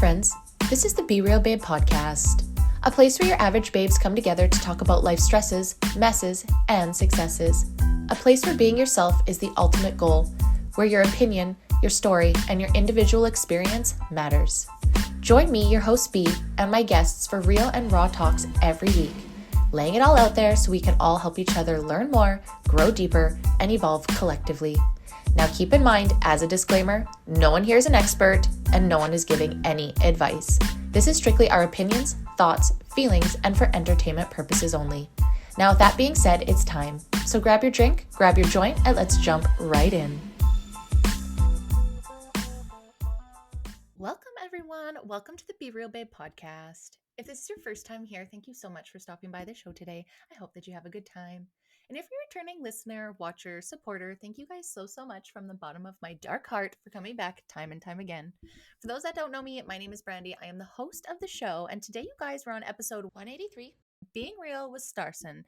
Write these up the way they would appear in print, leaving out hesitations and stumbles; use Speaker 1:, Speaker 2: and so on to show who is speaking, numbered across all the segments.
Speaker 1: friends. This is the Be Real Babe podcast, a place where your average babes come together to talk about life stresses, messes, and successes. A place where being yourself is the ultimate goal, where your opinion, your story, and your individual experience matters. Join me, your host B, and my guests for real and raw talks every week, laying it all out there so we can all help each other learn more, grow deeper, and evolve collectively. Now keep in mind, as a disclaimer, no one here is an expert and no one is giving any advice. This is strictly our opinions, thoughts, feelings, and for entertainment purposes only. Now with that being said, it's time. So grab your drink, grab your joint, and let's jump right in. Welcome everyone. Welcome to the Be Real Babe podcast. If this is your first time here, thank you so much for stopping by the show today. I hope that you have a good time. And if you're a returning listener, watcher, supporter, thank you guys so much from the bottom of my dark heart for coming back time and time again. For those that don't know me, my name is Brandy. I am the host of the show, and today you guys were on episode 183, Being Real with Starsan.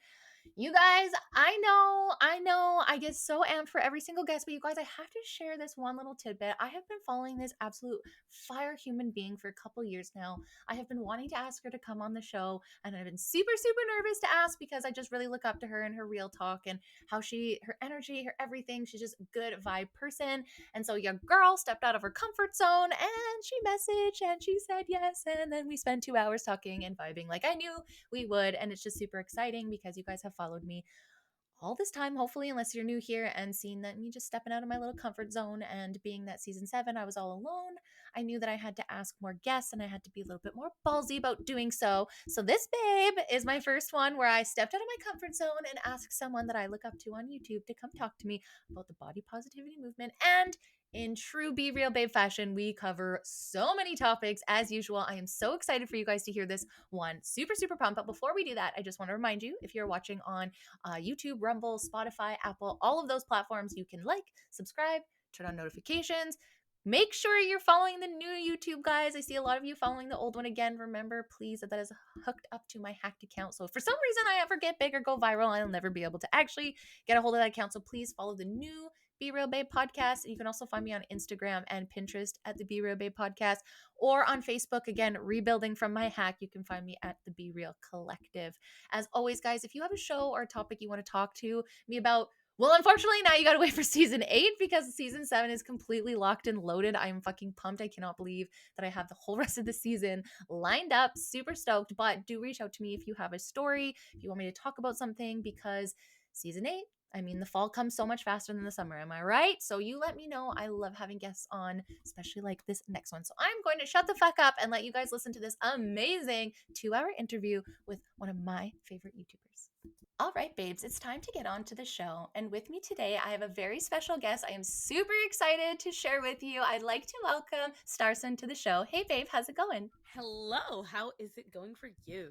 Speaker 1: You guys, I know, I get so amped for every single guest, but you guys, I have to share this one little tidbit. I have been following this absolute fire human being for a couple years now. I have been wanting to ask her to come on the show, and I've been super nervous to ask because I just really look up to her and her real talk and how her energy, her everything. She's just a good vibe person. And so your girl stepped out of her comfort zone and she messaged and she said yes. And then we spent 2 hours talking and vibing like I knew we would. And it's just super exciting because you guys have followed me all this time, hopefully, unless you're new here and seeing that me just stepping out of my little comfort zone. And being that season 7, I was all alone, I knew that I had to ask more guests and I had to be a little bit more ballsy about doing so. So this babe is my first one where I stepped out of my comfort zone and asked someone that I look up to on YouTube to come talk to me about the body positivity movement. And in true Be Real Babe fashion, we cover so many topics as usual. I am so excited for you guys to hear this one. Super pumped. But before we do that, I just want to remind you, if you're watching on YouTube, Rumble, Spotify, Apple, all of those platforms, you can like, subscribe, turn on notifications. Make sure you're following the new YouTube guys. I see a lot of you following the old one again. Remember, please, that is hooked up to my hacked account. So if for some reason I ever get big or go viral, I'll never be able to actually get a hold of that account. So please follow the new Be Real Babe podcast. And you can also find me on Instagram and Pinterest at the Be Real Babe podcast, or on Facebook, again, rebuilding from my hack. You can find me at the Be Real Collective. As always, guys, if you have a show or a topic you want to talk to me about, well, unfortunately, now you got to wait for season 8 because season 7 is completely locked and loaded. I am fucking pumped. I cannot believe that I have the whole rest of the season lined up. Super stoked. But do reach out to me if you have a story, if you want me to talk about something, because season 8, I mean, the fall comes so much faster than the summer. Am I right? So you let me know. I love having guests on, especially like this next one. So I'm going to shut the fuck up and let you guys listen to this amazing 2-hour interview with one of my favorite YouTubers. All right, babes, it's time to get on to the show. And with me today, I have a very special guest I am super excited to share with you. I'd like to welcome Starsan to the show. Hey, babe, how's it going?
Speaker 2: Hello, how is it going for you?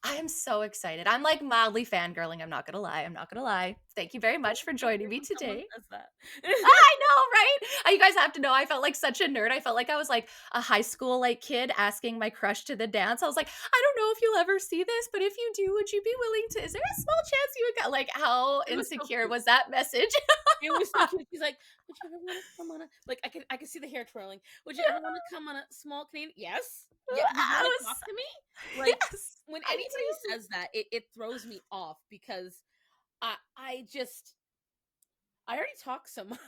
Speaker 1: I am so excited. I'm like mildly fangirling. I'm not going to lie. Thank you very much for joining me today.
Speaker 2: Does that?
Speaker 1: I know, right? You guys have to know, I felt like such a nerd. I felt like I was like a high school like kid asking my crush to the dance. I was like, I don't know if you'll ever see this, but if you do, would you be willing to? Is there a small chance you would? Like, how insecure was that message?
Speaker 2: It was so cute. She's like, would you ever want to come on a I can see the hair twirling. Would you ever want to come on a small Canadian? Yes. Yeah. You want to talk to me? Like,
Speaker 1: Yes,
Speaker 2: when anybody says that, it throws me off because I already talk so much.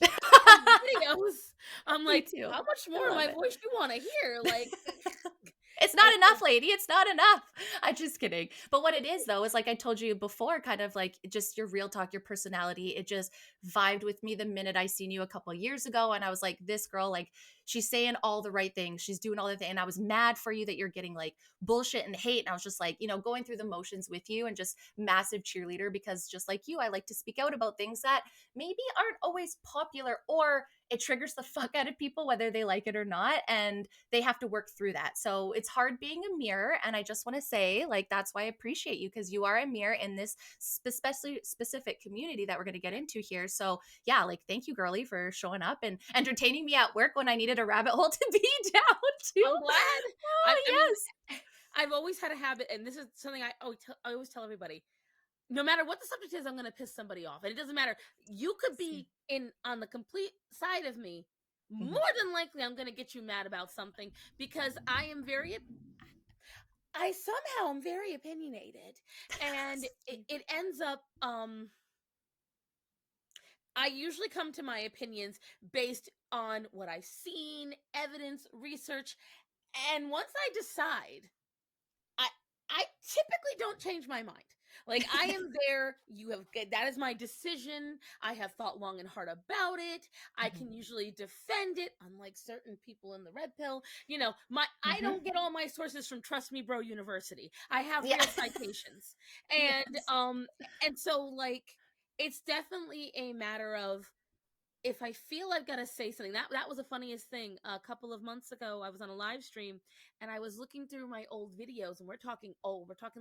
Speaker 2: Videos. I'm like, how much more of my voice you want to hear? Like,
Speaker 1: it's not enough, lady. It's not enough. I'm just kidding. But what it is, though, is like I told you before, kind of like just your real talk, your personality. It just vibed with me the minute I seen you a couple of years ago. And I was like, this girl, like, she's saying all the right things. She's doing all the things. And I was mad for you that you're getting like bullshit and hate. And I was just like, going through the motions with you and just massive cheerleader, because just like you, I like to speak out about things that maybe aren't always popular, or it triggers the fuck out of people, whether they like it or not. And they have to work through that. So it's hard being a mirror. And I just want to say, like, that's why I appreciate you, because you are a mirror in this especially specific community that we're going to get into here. So yeah, like, thank you, girly, for showing up and entertaining me at work when I needed a rabbit hole to be down to.
Speaker 2: I'm glad.
Speaker 1: Yes.
Speaker 2: I mean, I've always had a habit, and this is something I always tell everybody. No matter what the subject is, I'm going to piss somebody off. And it doesn't matter. You could be on the complete side of me, more
Speaker 1: Mhm.
Speaker 2: than likely I'm going to get you mad about something because I somehow am very opinionated, and it ends up I usually come to my opinions based on what I've seen, evidence, research, and once I decide, I I typically don't change my mind. Like, I am there, you have that is my decision. I have thought long and hard about it. I
Speaker 1: Mhm.
Speaker 2: can usually defend it, unlike certain people in the red pill. My I
Speaker 1: Mhm.
Speaker 2: don't get all my sources from Trust Me Bro University. I have
Speaker 1: Yeah.
Speaker 2: real citations. And
Speaker 1: Yes.
Speaker 2: and so, like, it's definitely a matter of, if I feel I've got to say something. That was the funniest thing. A couple of months ago, I was on a live stream and I was looking through my old videos, and we're talking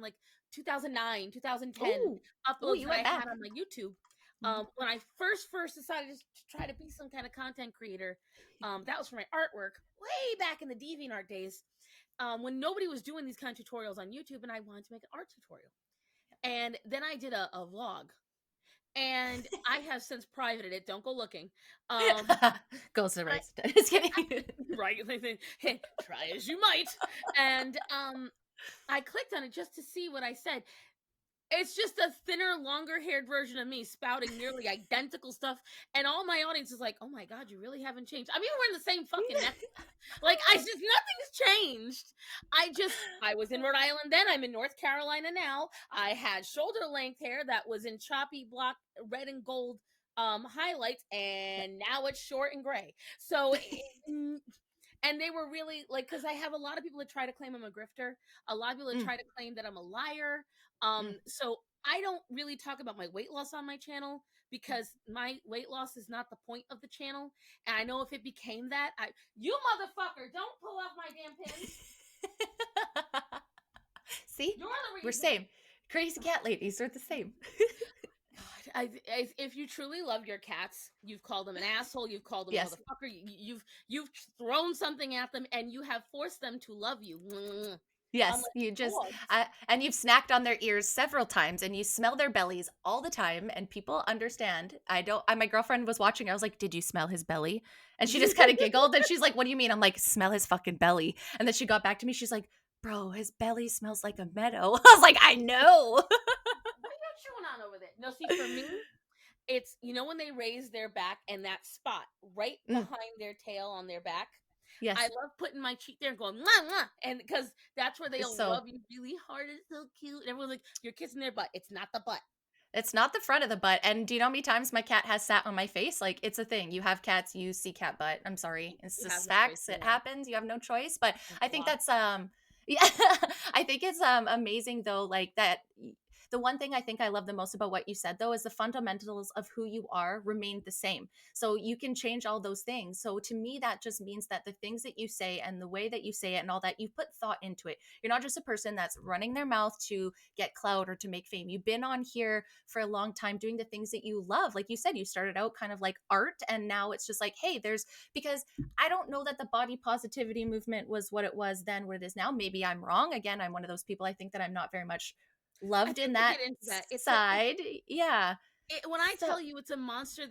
Speaker 2: like 2009, 2010
Speaker 1: Oh. Oh,
Speaker 2: uploads
Speaker 1: you
Speaker 2: that I
Speaker 1: went
Speaker 2: had
Speaker 1: back.
Speaker 2: on my YouTube.
Speaker 1: Mhm.
Speaker 2: When I first decided to try to be some kind of content creator, that was for my artwork way back in the DeviantArt days, when nobody was doing these kind of tutorials on YouTube, and I wanted to make an art tutorial. And then I did a vlog, and I have since privated it. Don't go looking. Um,
Speaker 1: Goes to
Speaker 2: I,
Speaker 1: right. Just kidding.
Speaker 2: right, hey, try as you might. And I clicked on it just to see what I said. It's just a thinner, longer haired version of me spouting nearly identical stuff. And all my audience is like, oh my God, you really haven't changed. I'm even wearing the same fucking necklace. Like, nothing's changed. I was in Rhode Island then. I'm in North Carolina now. I had shoulder length hair that was in choppy block red and gold highlights,
Speaker 1: Yeah.
Speaker 2: and now it's short and gray. So, and they were really like, because I have a lot of people that try to claim I'm a grifter, a lot of people that
Speaker 1: Mm,
Speaker 2: try to claim that I'm a liar.
Speaker 1: mm,
Speaker 2: So I don't really talk about my weight loss on my channel,
Speaker 1: mm.
Speaker 2: because my weight loss is not the point of the channel. And I know if it became that, you motherfucker, don't pull off my damn pins.
Speaker 1: See,
Speaker 2: You're the
Speaker 1: we're
Speaker 2: reason.
Speaker 1: same. Crazy cat ladies are the same.
Speaker 2: God, if you truly love your cats, you've called them an asshole, you've called them a
Speaker 1: Yes.
Speaker 2: motherfucker, you've thrown something at them, and you have forced them to love you.
Speaker 1: Yes,
Speaker 2: Unlike
Speaker 1: you just
Speaker 2: dogs.
Speaker 1: and you've snacked on their ears several times and you smell their bellies all the time and people understand. I don't My girlfriend was watching. I was like, "Did you smell his belly?" And she just kind of giggled and she's like, "What do you mean?" I'm like, "Smell his fucking belly." And then she got back to me. She's like, "Bro, his belly smells like a meadow." I was like, "I know."
Speaker 2: What are you chewing on over there? No, see, for me, it's, when they raise their back and that spot right
Speaker 1: Mm,
Speaker 2: behind their tail on their back. I
Speaker 1: yes.
Speaker 2: love putting my cheek there and going, mwah, mwah, and because that's where
Speaker 1: It's
Speaker 2: they'll
Speaker 1: so
Speaker 2: rub you really hard. It's so cute. And everyone's like, you're kissing their butt. It's not the butt.
Speaker 1: It's not the front of the butt. And do you know how many times my cat has sat on my face? Like, it's a thing. You have cats, you see cat butt. I'm sorry. It's
Speaker 2: You have
Speaker 1: just
Speaker 2: no choice
Speaker 1: facts.
Speaker 2: in the
Speaker 1: It
Speaker 2: matter.
Speaker 1: happens. You have no choice. But
Speaker 2: It's
Speaker 1: I
Speaker 2: a
Speaker 1: think
Speaker 2: lot.
Speaker 1: that's yeah, I think it's amazing though, like that the one thing I think I love the most about what you said though is the fundamentals of who you are remain the same. So you can change all those things. So to me, that just means that the things that you say and the way that you say it and all that, you put thought into it. You're not just a person that's running their mouth to get clout or to make fame. You've been on here for a long time doing the things that you love. Like you said, you started out kind of like art, and now it's just like, hey, there's because I don't know that the body positivity movement was what it was then, what it is now. Maybe I'm wrong. Again, I'm one of those people. I think that I'm not very much
Speaker 2: I
Speaker 1: loved
Speaker 2: think
Speaker 1: in
Speaker 2: we'll
Speaker 1: that
Speaker 2: get into that.
Speaker 1: side. Yeah.
Speaker 2: When I
Speaker 1: So,
Speaker 2: tell you it's a monster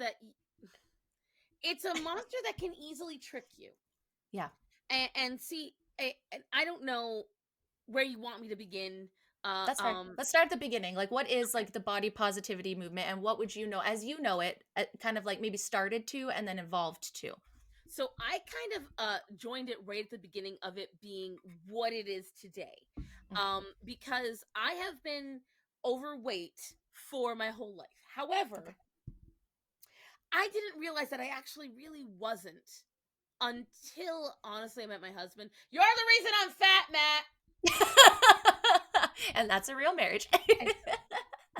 Speaker 2: it's a monster that can easily trick you.
Speaker 1: yeah,
Speaker 2: And see, and I don't know where you want me to begin.
Speaker 1: that's fair. Let's start at the beginning. Like, what is
Speaker 2: Okay.
Speaker 1: like the body positivity movement, and what would you know as you know it, kind of like maybe started to and then evolved to?
Speaker 2: So I kind of joined it right at the beginning of it being what it is today,
Speaker 1: Mm,
Speaker 2: because I have been overweight for my whole life.
Speaker 1: okay.
Speaker 2: However, I didn't realize that I actually really wasn't until, honestly, I met my husband. You're the reason I'm fat, Matt.
Speaker 1: And that's a real marriage.
Speaker 2: And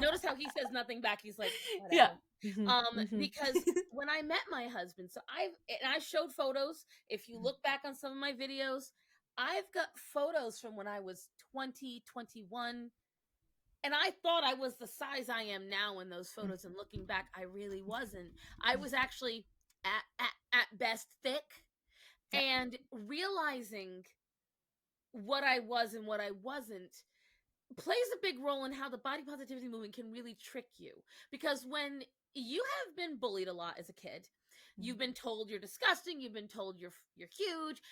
Speaker 2: notice how he says nothing back. He's like,
Speaker 1: Yeah.
Speaker 2: whatever.
Speaker 1: Hmm. Hmm.
Speaker 2: Because when I met my husband, so I showed photos. If you look back on some of my videos, I've got photos from when I was 20, 21, and I thought I was the size I am now in those photos. And looking back, I really wasn't. I was actually at best thick,
Speaker 1: Yeah.
Speaker 2: and realizing what I was and what I wasn't plays a big role in how the body positivity movement can really trick you. Because when you have been bullied a lot as a kid, You've been told you're disgusting. You've been told you're huge.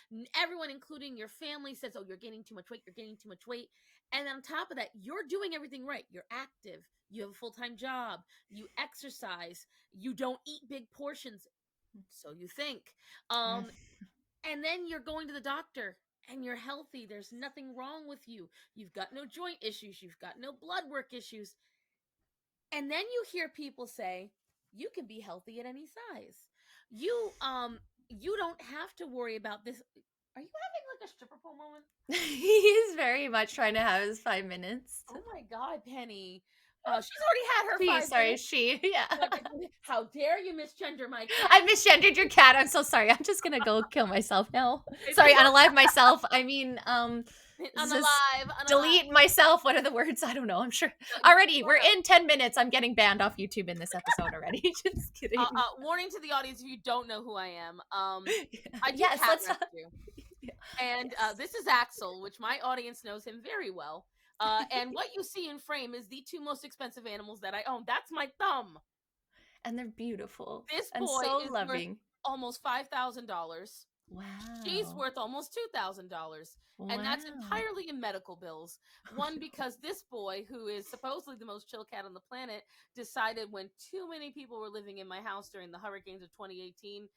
Speaker 2: Everyone, including your family, says, "Oh, you're gaining too much weight. You're gaining too much weight." And on top of that, you're doing everything right. You're active. You have a full time job. You exercise. You don't eat big portions. So you think.
Speaker 1: Mm.
Speaker 2: Um, and then you're going to the doctor and you're healthy. There's nothing wrong with you. You've got no joint issues. You've got no blood work issues. And then you hear people say, you can be healthy at any size. You don't have to worry about this. Are you having like a stripper pole moment?
Speaker 1: He's very much trying to have his 5 minutes.
Speaker 2: Oh my god, Penny. She's already had her
Speaker 1: She,
Speaker 2: five
Speaker 1: sorry,
Speaker 2: minutes.
Speaker 1: she, yeah.
Speaker 2: How dare you misgender my
Speaker 1: I
Speaker 2: cat?
Speaker 1: misgendered your cat. I'm so sorry. I'm just gonna go kill myself now.
Speaker 2: It's
Speaker 1: Sorry, unalive myself. I mean, just
Speaker 2: unalive, unalive.
Speaker 1: delete myself. What are the words? I don't know. I'm sure. Already, we're in 10 minutes. I'm getting banned off YouTube in this episode already. Just kidding.
Speaker 2: Warning to the audience if you don't know who I am. I do
Speaker 1: Yes,
Speaker 2: cat
Speaker 1: let's not.
Speaker 2: rescue. And this is Axel, which my audience knows him very well. And what you see in frame is the two most expensive animals that I own. That's my thumb.
Speaker 1: And they're beautiful
Speaker 2: This
Speaker 1: and
Speaker 2: boy
Speaker 1: so
Speaker 2: is worth
Speaker 1: loving.
Speaker 2: almost $5,000. She's
Speaker 1: Wow.
Speaker 2: worth almost $2,000. And that's
Speaker 1: Wow.
Speaker 2: entirely in medical bills. One, because this boy, who is supposedly the most chill cat on the planet, decided when too many people were living in my house during the hurricanes of 2018,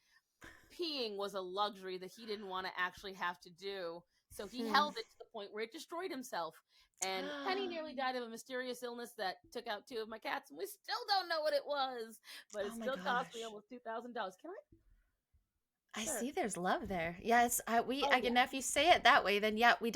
Speaker 2: peeing was a luxury that he didn't want to actually have to do. So he
Speaker 1: Hmm.
Speaker 2: held it to the point where it destroyed himself. And Penny nearly died of a mysterious illness that took out two of my cats, and we still don't know what it was. But it
Speaker 1: Oh my
Speaker 2: still cost me
Speaker 1: gosh.
Speaker 2: almost $2,000. Can I,
Speaker 1: I
Speaker 2: sir?
Speaker 1: see there's love there. Yes,
Speaker 2: Oh
Speaker 1: again,
Speaker 2: yeah.
Speaker 1: if you say it that way, then yeah, we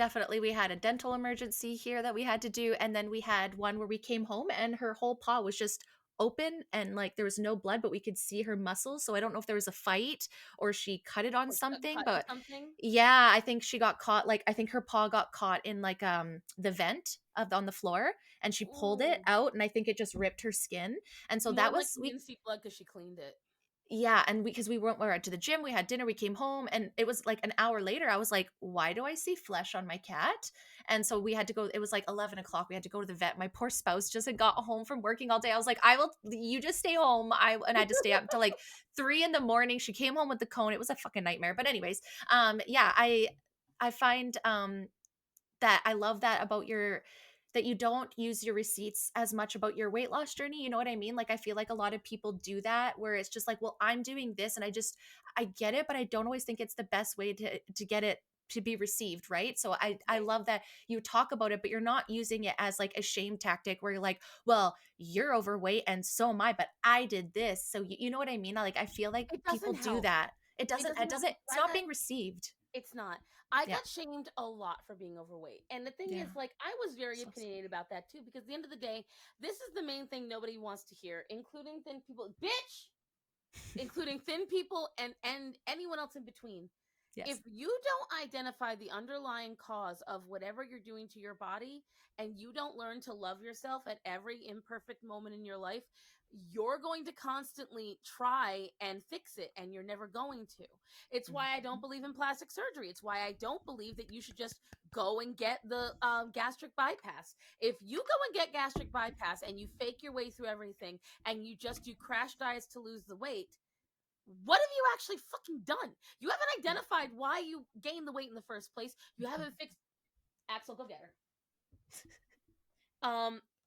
Speaker 1: had a dental emergency here that we had to do. And then we had one where we came home and her whole paw was just open and like there was no blood, but we could see her muscles. So I don't know if there was a fight or she cut it on
Speaker 2: Or she got
Speaker 1: something,
Speaker 2: cut in
Speaker 1: but
Speaker 2: something.
Speaker 1: yeah, I think she got caught. Like I think her paw got caught in like the vent of on the floor and she pulled it
Speaker 2: Ooh.
Speaker 1: out and I think it just ripped her skin. And so
Speaker 2: More
Speaker 1: that
Speaker 2: than
Speaker 1: was
Speaker 2: likely
Speaker 1: we
Speaker 2: didn't see blood because she cleaned it.
Speaker 1: yeah, and because we went to the gym, we had dinner, we came home, and it was like an hour later. I was like, "Why do I see flesh on my cat?" And so we had to go. It was like 11 o'clock. We had to go to the vet. My poor spouse just had got home from working all day. I was like, "I will. You just stay home." I had to stay up until like 3 in the morning. She came home with the cone. It was a fucking nightmare. But anyways, yeah, I find that I love that about your that you don't use your receipts as much about your weight loss journey. You know what I mean? Like I feel like a lot of people do that where it's just like, well, I'm doing this and I get it, but I don't always think it's the best way to get it to be received, right? So I
Speaker 2: Right.
Speaker 1: love that you talk about it, but you're not using it as like a shame tactic where you're like, well, you're overweight and so am I, but I did this. So you know what I mean? Like I feel like
Speaker 2: It
Speaker 1: people
Speaker 2: doesn't
Speaker 1: do
Speaker 2: help.
Speaker 1: that.
Speaker 2: It doesn't help because
Speaker 1: It's
Speaker 2: I
Speaker 1: not
Speaker 2: got
Speaker 1: being received.
Speaker 2: It's not. I
Speaker 1: Yeah.
Speaker 2: got shamed a lot for being overweight. And the thing
Speaker 1: Yeah.
Speaker 2: is, like, I was very
Speaker 1: So sad.
Speaker 2: opinionated about that too, because at the end of the day, this is the main thing nobody wants to hear, including thin people. Bitch! Including thin people and anyone else in between. If
Speaker 1: Yes.
Speaker 2: you don't identify the underlying cause of whatever you're doing to your body and you don't learn to love yourself at every imperfect moment in your life, you're going to constantly try and fix it and you're never going to. It's why I don't
Speaker 1: Mhm.
Speaker 2: believe in plastic surgery. It's why I don't believe that you should just go and get the gastric bypass. If you go and get gastric bypass and you fake your way through everything and you just do crash diets to lose the weight, what have you actually fucking done? You haven't
Speaker 1: Yeah.
Speaker 2: identified why you gained the weight in the first place. You haven't fixed Axel, go get her.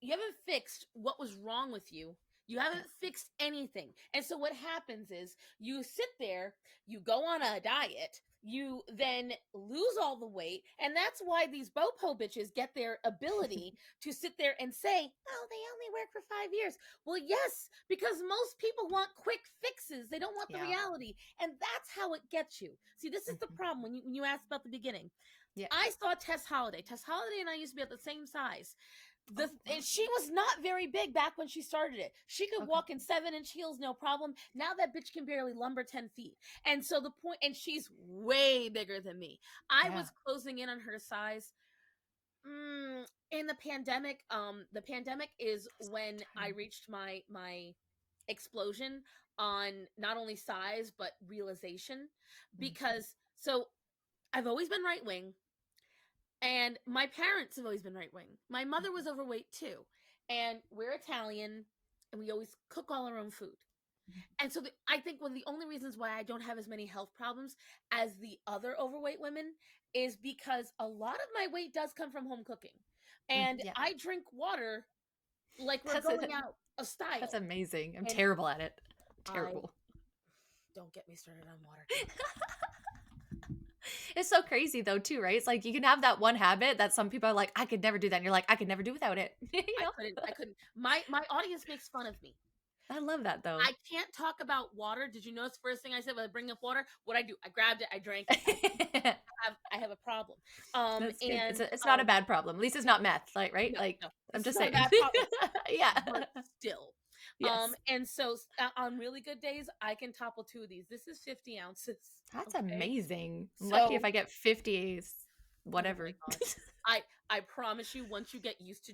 Speaker 2: You haven't fixed what was wrong with you. You
Speaker 1: Yeah.
Speaker 2: haven't fixed anything. And so what happens is you sit there, you go on a diet, you then lose all the weight, and that's why these bopo bitches get their ability to sit there and say, "Oh, they only work for 5 years." Well, yes, because most people want quick fixes. They don't want the
Speaker 1: Yeah.
Speaker 2: reality, and that's how it gets you. See, this is the
Speaker 1: Mhm.
Speaker 2: problem when you asked about the beginning.
Speaker 1: Yeah.
Speaker 2: I saw Tess Holiday. Tess Holiday and I used to be at the same size.
Speaker 1: Oh,
Speaker 2: And
Speaker 1: wow.
Speaker 2: she was not very big back when she started it. She could
Speaker 1: Okay.
Speaker 2: walk in 7-inch heels, no problem. Now that bitch can barely lumber 10 feet. And so the point, and she's way bigger than me. I
Speaker 1: Yeah.
Speaker 2: was closing in on her size. In the pandemic, the pandemic is when
Speaker 1: Best
Speaker 2: I
Speaker 1: time.
Speaker 2: reached my explosion on not only size but realization.
Speaker 1: Mhm.
Speaker 2: Because so I've always been right wing. And my parents have always been right wing. My
Speaker 1: Mhm.
Speaker 2: mother was overweight too. And we're Italian and we always cook all our own food. And so I think one of the only reasons why I don't have as many health problems as the other overweight women is because a lot of my weight does come from home cooking. And
Speaker 1: Yeah.
Speaker 2: I drink water like we're
Speaker 1: That's
Speaker 2: going
Speaker 1: it.
Speaker 2: out of
Speaker 1: That's
Speaker 2: style.
Speaker 1: amazing. I'm
Speaker 2: And
Speaker 1: terrible at it.
Speaker 2: I
Speaker 1: Terrible.
Speaker 2: don't get me started on water talk.
Speaker 1: It's so crazy though, too, right? It's like you can have that one habit that some people are like, I could never do that. And you're like, I could never do without it.
Speaker 2: I couldn't. I couldn't. My audience makes fun of me.
Speaker 1: I love that though.
Speaker 2: I can't talk about water. Did you notice the first thing I said when I bring up water? What I do? I grabbed it. I drank it. I have a problem.
Speaker 1: That's good.
Speaker 2: And
Speaker 1: It's not a bad problem. At least it's not meth, like right?
Speaker 2: no,
Speaker 1: Like
Speaker 2: no,
Speaker 1: I'm
Speaker 2: this is
Speaker 1: just
Speaker 2: not a
Speaker 1: saying.
Speaker 2: bad problem.
Speaker 1: Yeah.
Speaker 2: But still.
Speaker 1: Yes.
Speaker 2: And so on really good days, I can topple 2 of these. This is 50 ounces.
Speaker 1: That's
Speaker 2: Okay.
Speaker 1: amazing. I'm lucky if
Speaker 2: So,
Speaker 1: I get 50,
Speaker 2: oh my
Speaker 1: whatever.
Speaker 2: gosh. I promise you, once you get used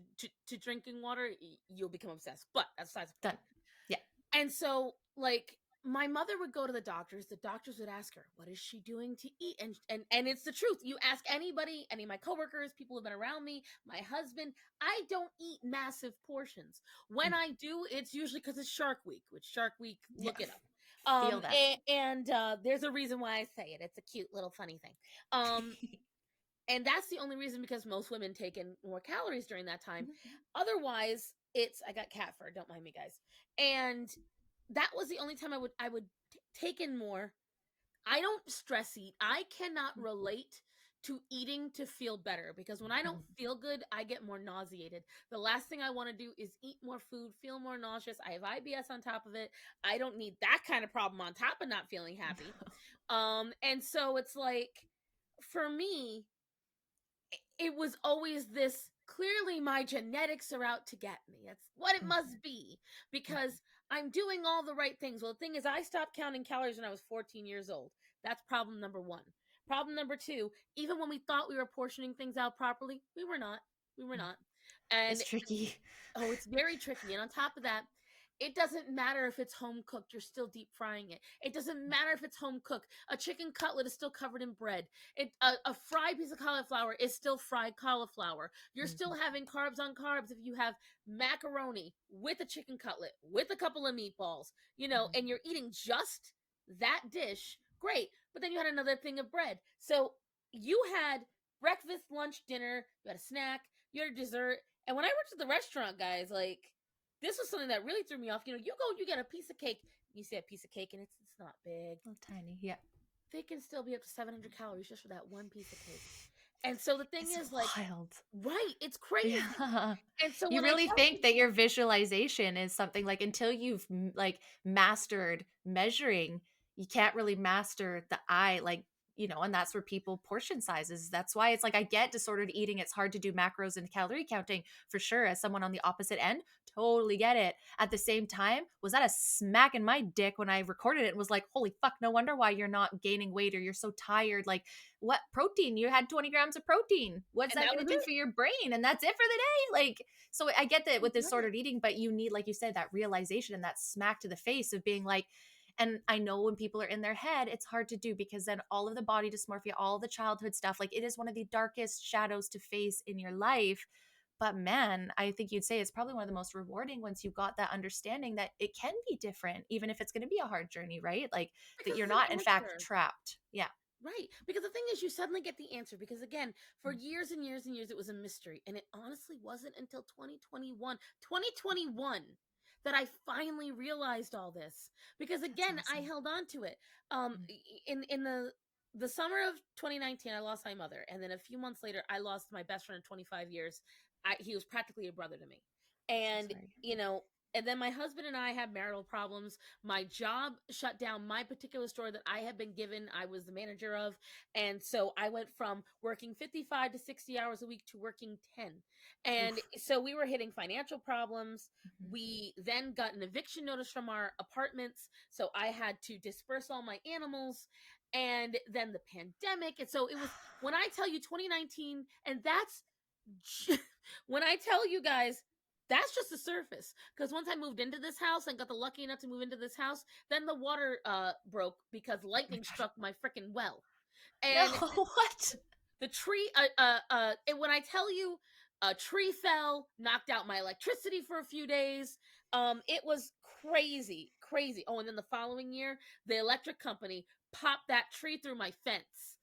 Speaker 2: to drinking water, you'll become obsessed. But that's besides the point.
Speaker 1: Done. Yeah.
Speaker 2: And so, like, my mother would go to the doctors. The doctors would ask her, "What is she doing to eat?" And it's the truth. You ask anybody, any of my coworkers, people who've been around me, my husband. I don't eat massive portions. When
Speaker 1: Mm.
Speaker 2: I do, it's usually because it's Shark Week. Which Shark Week,
Speaker 1: Yeah.
Speaker 2: look it up.
Speaker 1: Feel that.
Speaker 2: And there's a reason why I say it. It's a cute little funny thing. And that's the only reason because most women take in more calories during that time. Otherwise, it's I got cat fur. Don't mind me, guys. And that was the only time I would take in more. I don't stress eat. I cannot relate to eating to feel better because when I don't feel good, I get more nauseated. The last thing I want to do is eat more food, feel more nauseous. I have IBS on top of it. I don't need that kind of problem on top of not feeling happy. And so it's like for me, it was always this clearly my genetics are out to get me. That's what it must be because I'm doing all the right things. Well, the thing is, I stopped counting calories when I was 14 years old. That's problem number one. Problem number two, even when we thought we were portioning things out properly, we were not. We were not. And
Speaker 1: It's tricky.
Speaker 2: oh, it's very tricky. And on top of that, it doesn't matter if it's home cooked, you're still deep frying it. It doesn't matter if it's home cooked. A chicken cutlet is still covered in bread. A fried piece of cauliflower is still fried cauliflower. You're still having carbs on carbs if you have macaroni with a chicken cutlet, with a couple of meatballs, and you're eating just that dish. Great. But then you had another thing of bread. So you had breakfast, lunch, dinner, you had a snack, you had a dessert. And when I worked at the restaurant, guys, like, this was something that really threw me off. You go, you get a piece of cake. You see a piece of cake, and it's not big.
Speaker 1: Oh, tiny. Yeah.
Speaker 2: They can still be up to 700 calories just for that one piece of cake. And so the thing
Speaker 1: It's
Speaker 2: is, like,
Speaker 1: wild.
Speaker 2: right? It's crazy.
Speaker 1: Yeah.
Speaker 2: And so
Speaker 1: You
Speaker 2: when I
Speaker 1: really
Speaker 2: tell
Speaker 1: think
Speaker 2: you,
Speaker 1: that your visualization is something like until you've like mastered measuring, you can't really master the eye, like, and that's where people portion sizes. That's why it's like I get disordered eating. It's hard to do macros and calorie counting for sure. As someone on the opposite end, totally get it. At the same time, was that a smack in my dick when I recorded it and was like, holy fuck, no wonder why you're not gaining weight or you're so tired. Like, what protein? You had 20 grams of protein. What's
Speaker 2: and
Speaker 1: that
Speaker 2: that
Speaker 1: going
Speaker 2: was
Speaker 1: to do
Speaker 2: it.
Speaker 1: for your brain? And that's it for the day. Like, so I get that with
Speaker 2: Right.
Speaker 1: disordered eating, but you need, like you said, that realization and that smack to the face of being like, and I know when people are in their head, it's hard to do because then all of the body dysmorphia, all the childhood stuff, like it is one of the darkest shadows to face in your life. But man, I think you'd say it's probably one of the most rewarding once you got that understanding that it can be different, even if it's going to be a hard journey, right? Like that
Speaker 2: Because
Speaker 1: you're
Speaker 2: it's
Speaker 1: not,
Speaker 2: an
Speaker 1: in fact,
Speaker 2: answer.
Speaker 1: trapped. Yeah.
Speaker 2: Right. Because the thing is, you suddenly get the answer. Because again, for
Speaker 1: Mm.
Speaker 2: years and years and years, it was a mystery. And it honestly wasn't until 2021 that I finally realized all this. Because
Speaker 1: That's
Speaker 2: again, I
Speaker 1: awesome.
Speaker 2: held on to it. In the summer of 2019, I lost my mother. And then a few months later, I lost my best friend of 25 years. He was practically a brother to me.
Speaker 1: So
Speaker 2: And,
Speaker 1: sorry.
Speaker 2: and then my husband and I had marital problems. My job shut down. My particular store that I had been given, I was the manager of. And so I went from working 55 to 60 hours a week to working 10. And
Speaker 1: Oof.
Speaker 2: so we were hitting financial problems.
Speaker 1: Mhm.
Speaker 2: We then got an eviction notice from our apartments. So I had to disperse all my animals. And then the pandemic. And so it was when I tell you 2019, and that's when I tell you guys, that's just the surface. Because once I moved into this house and got the lucky enough to move into this house, then the water broke because
Speaker 1: Oh my
Speaker 2: lightning
Speaker 1: God.
Speaker 2: struck my freaking well.
Speaker 1: No,
Speaker 2: And
Speaker 1: what?
Speaker 2: the tree, and when I tell you, a tree fell, knocked out my electricity for a few days. It was crazy, crazy. Oh, and then the following year, the electric company popped that tree through my fence.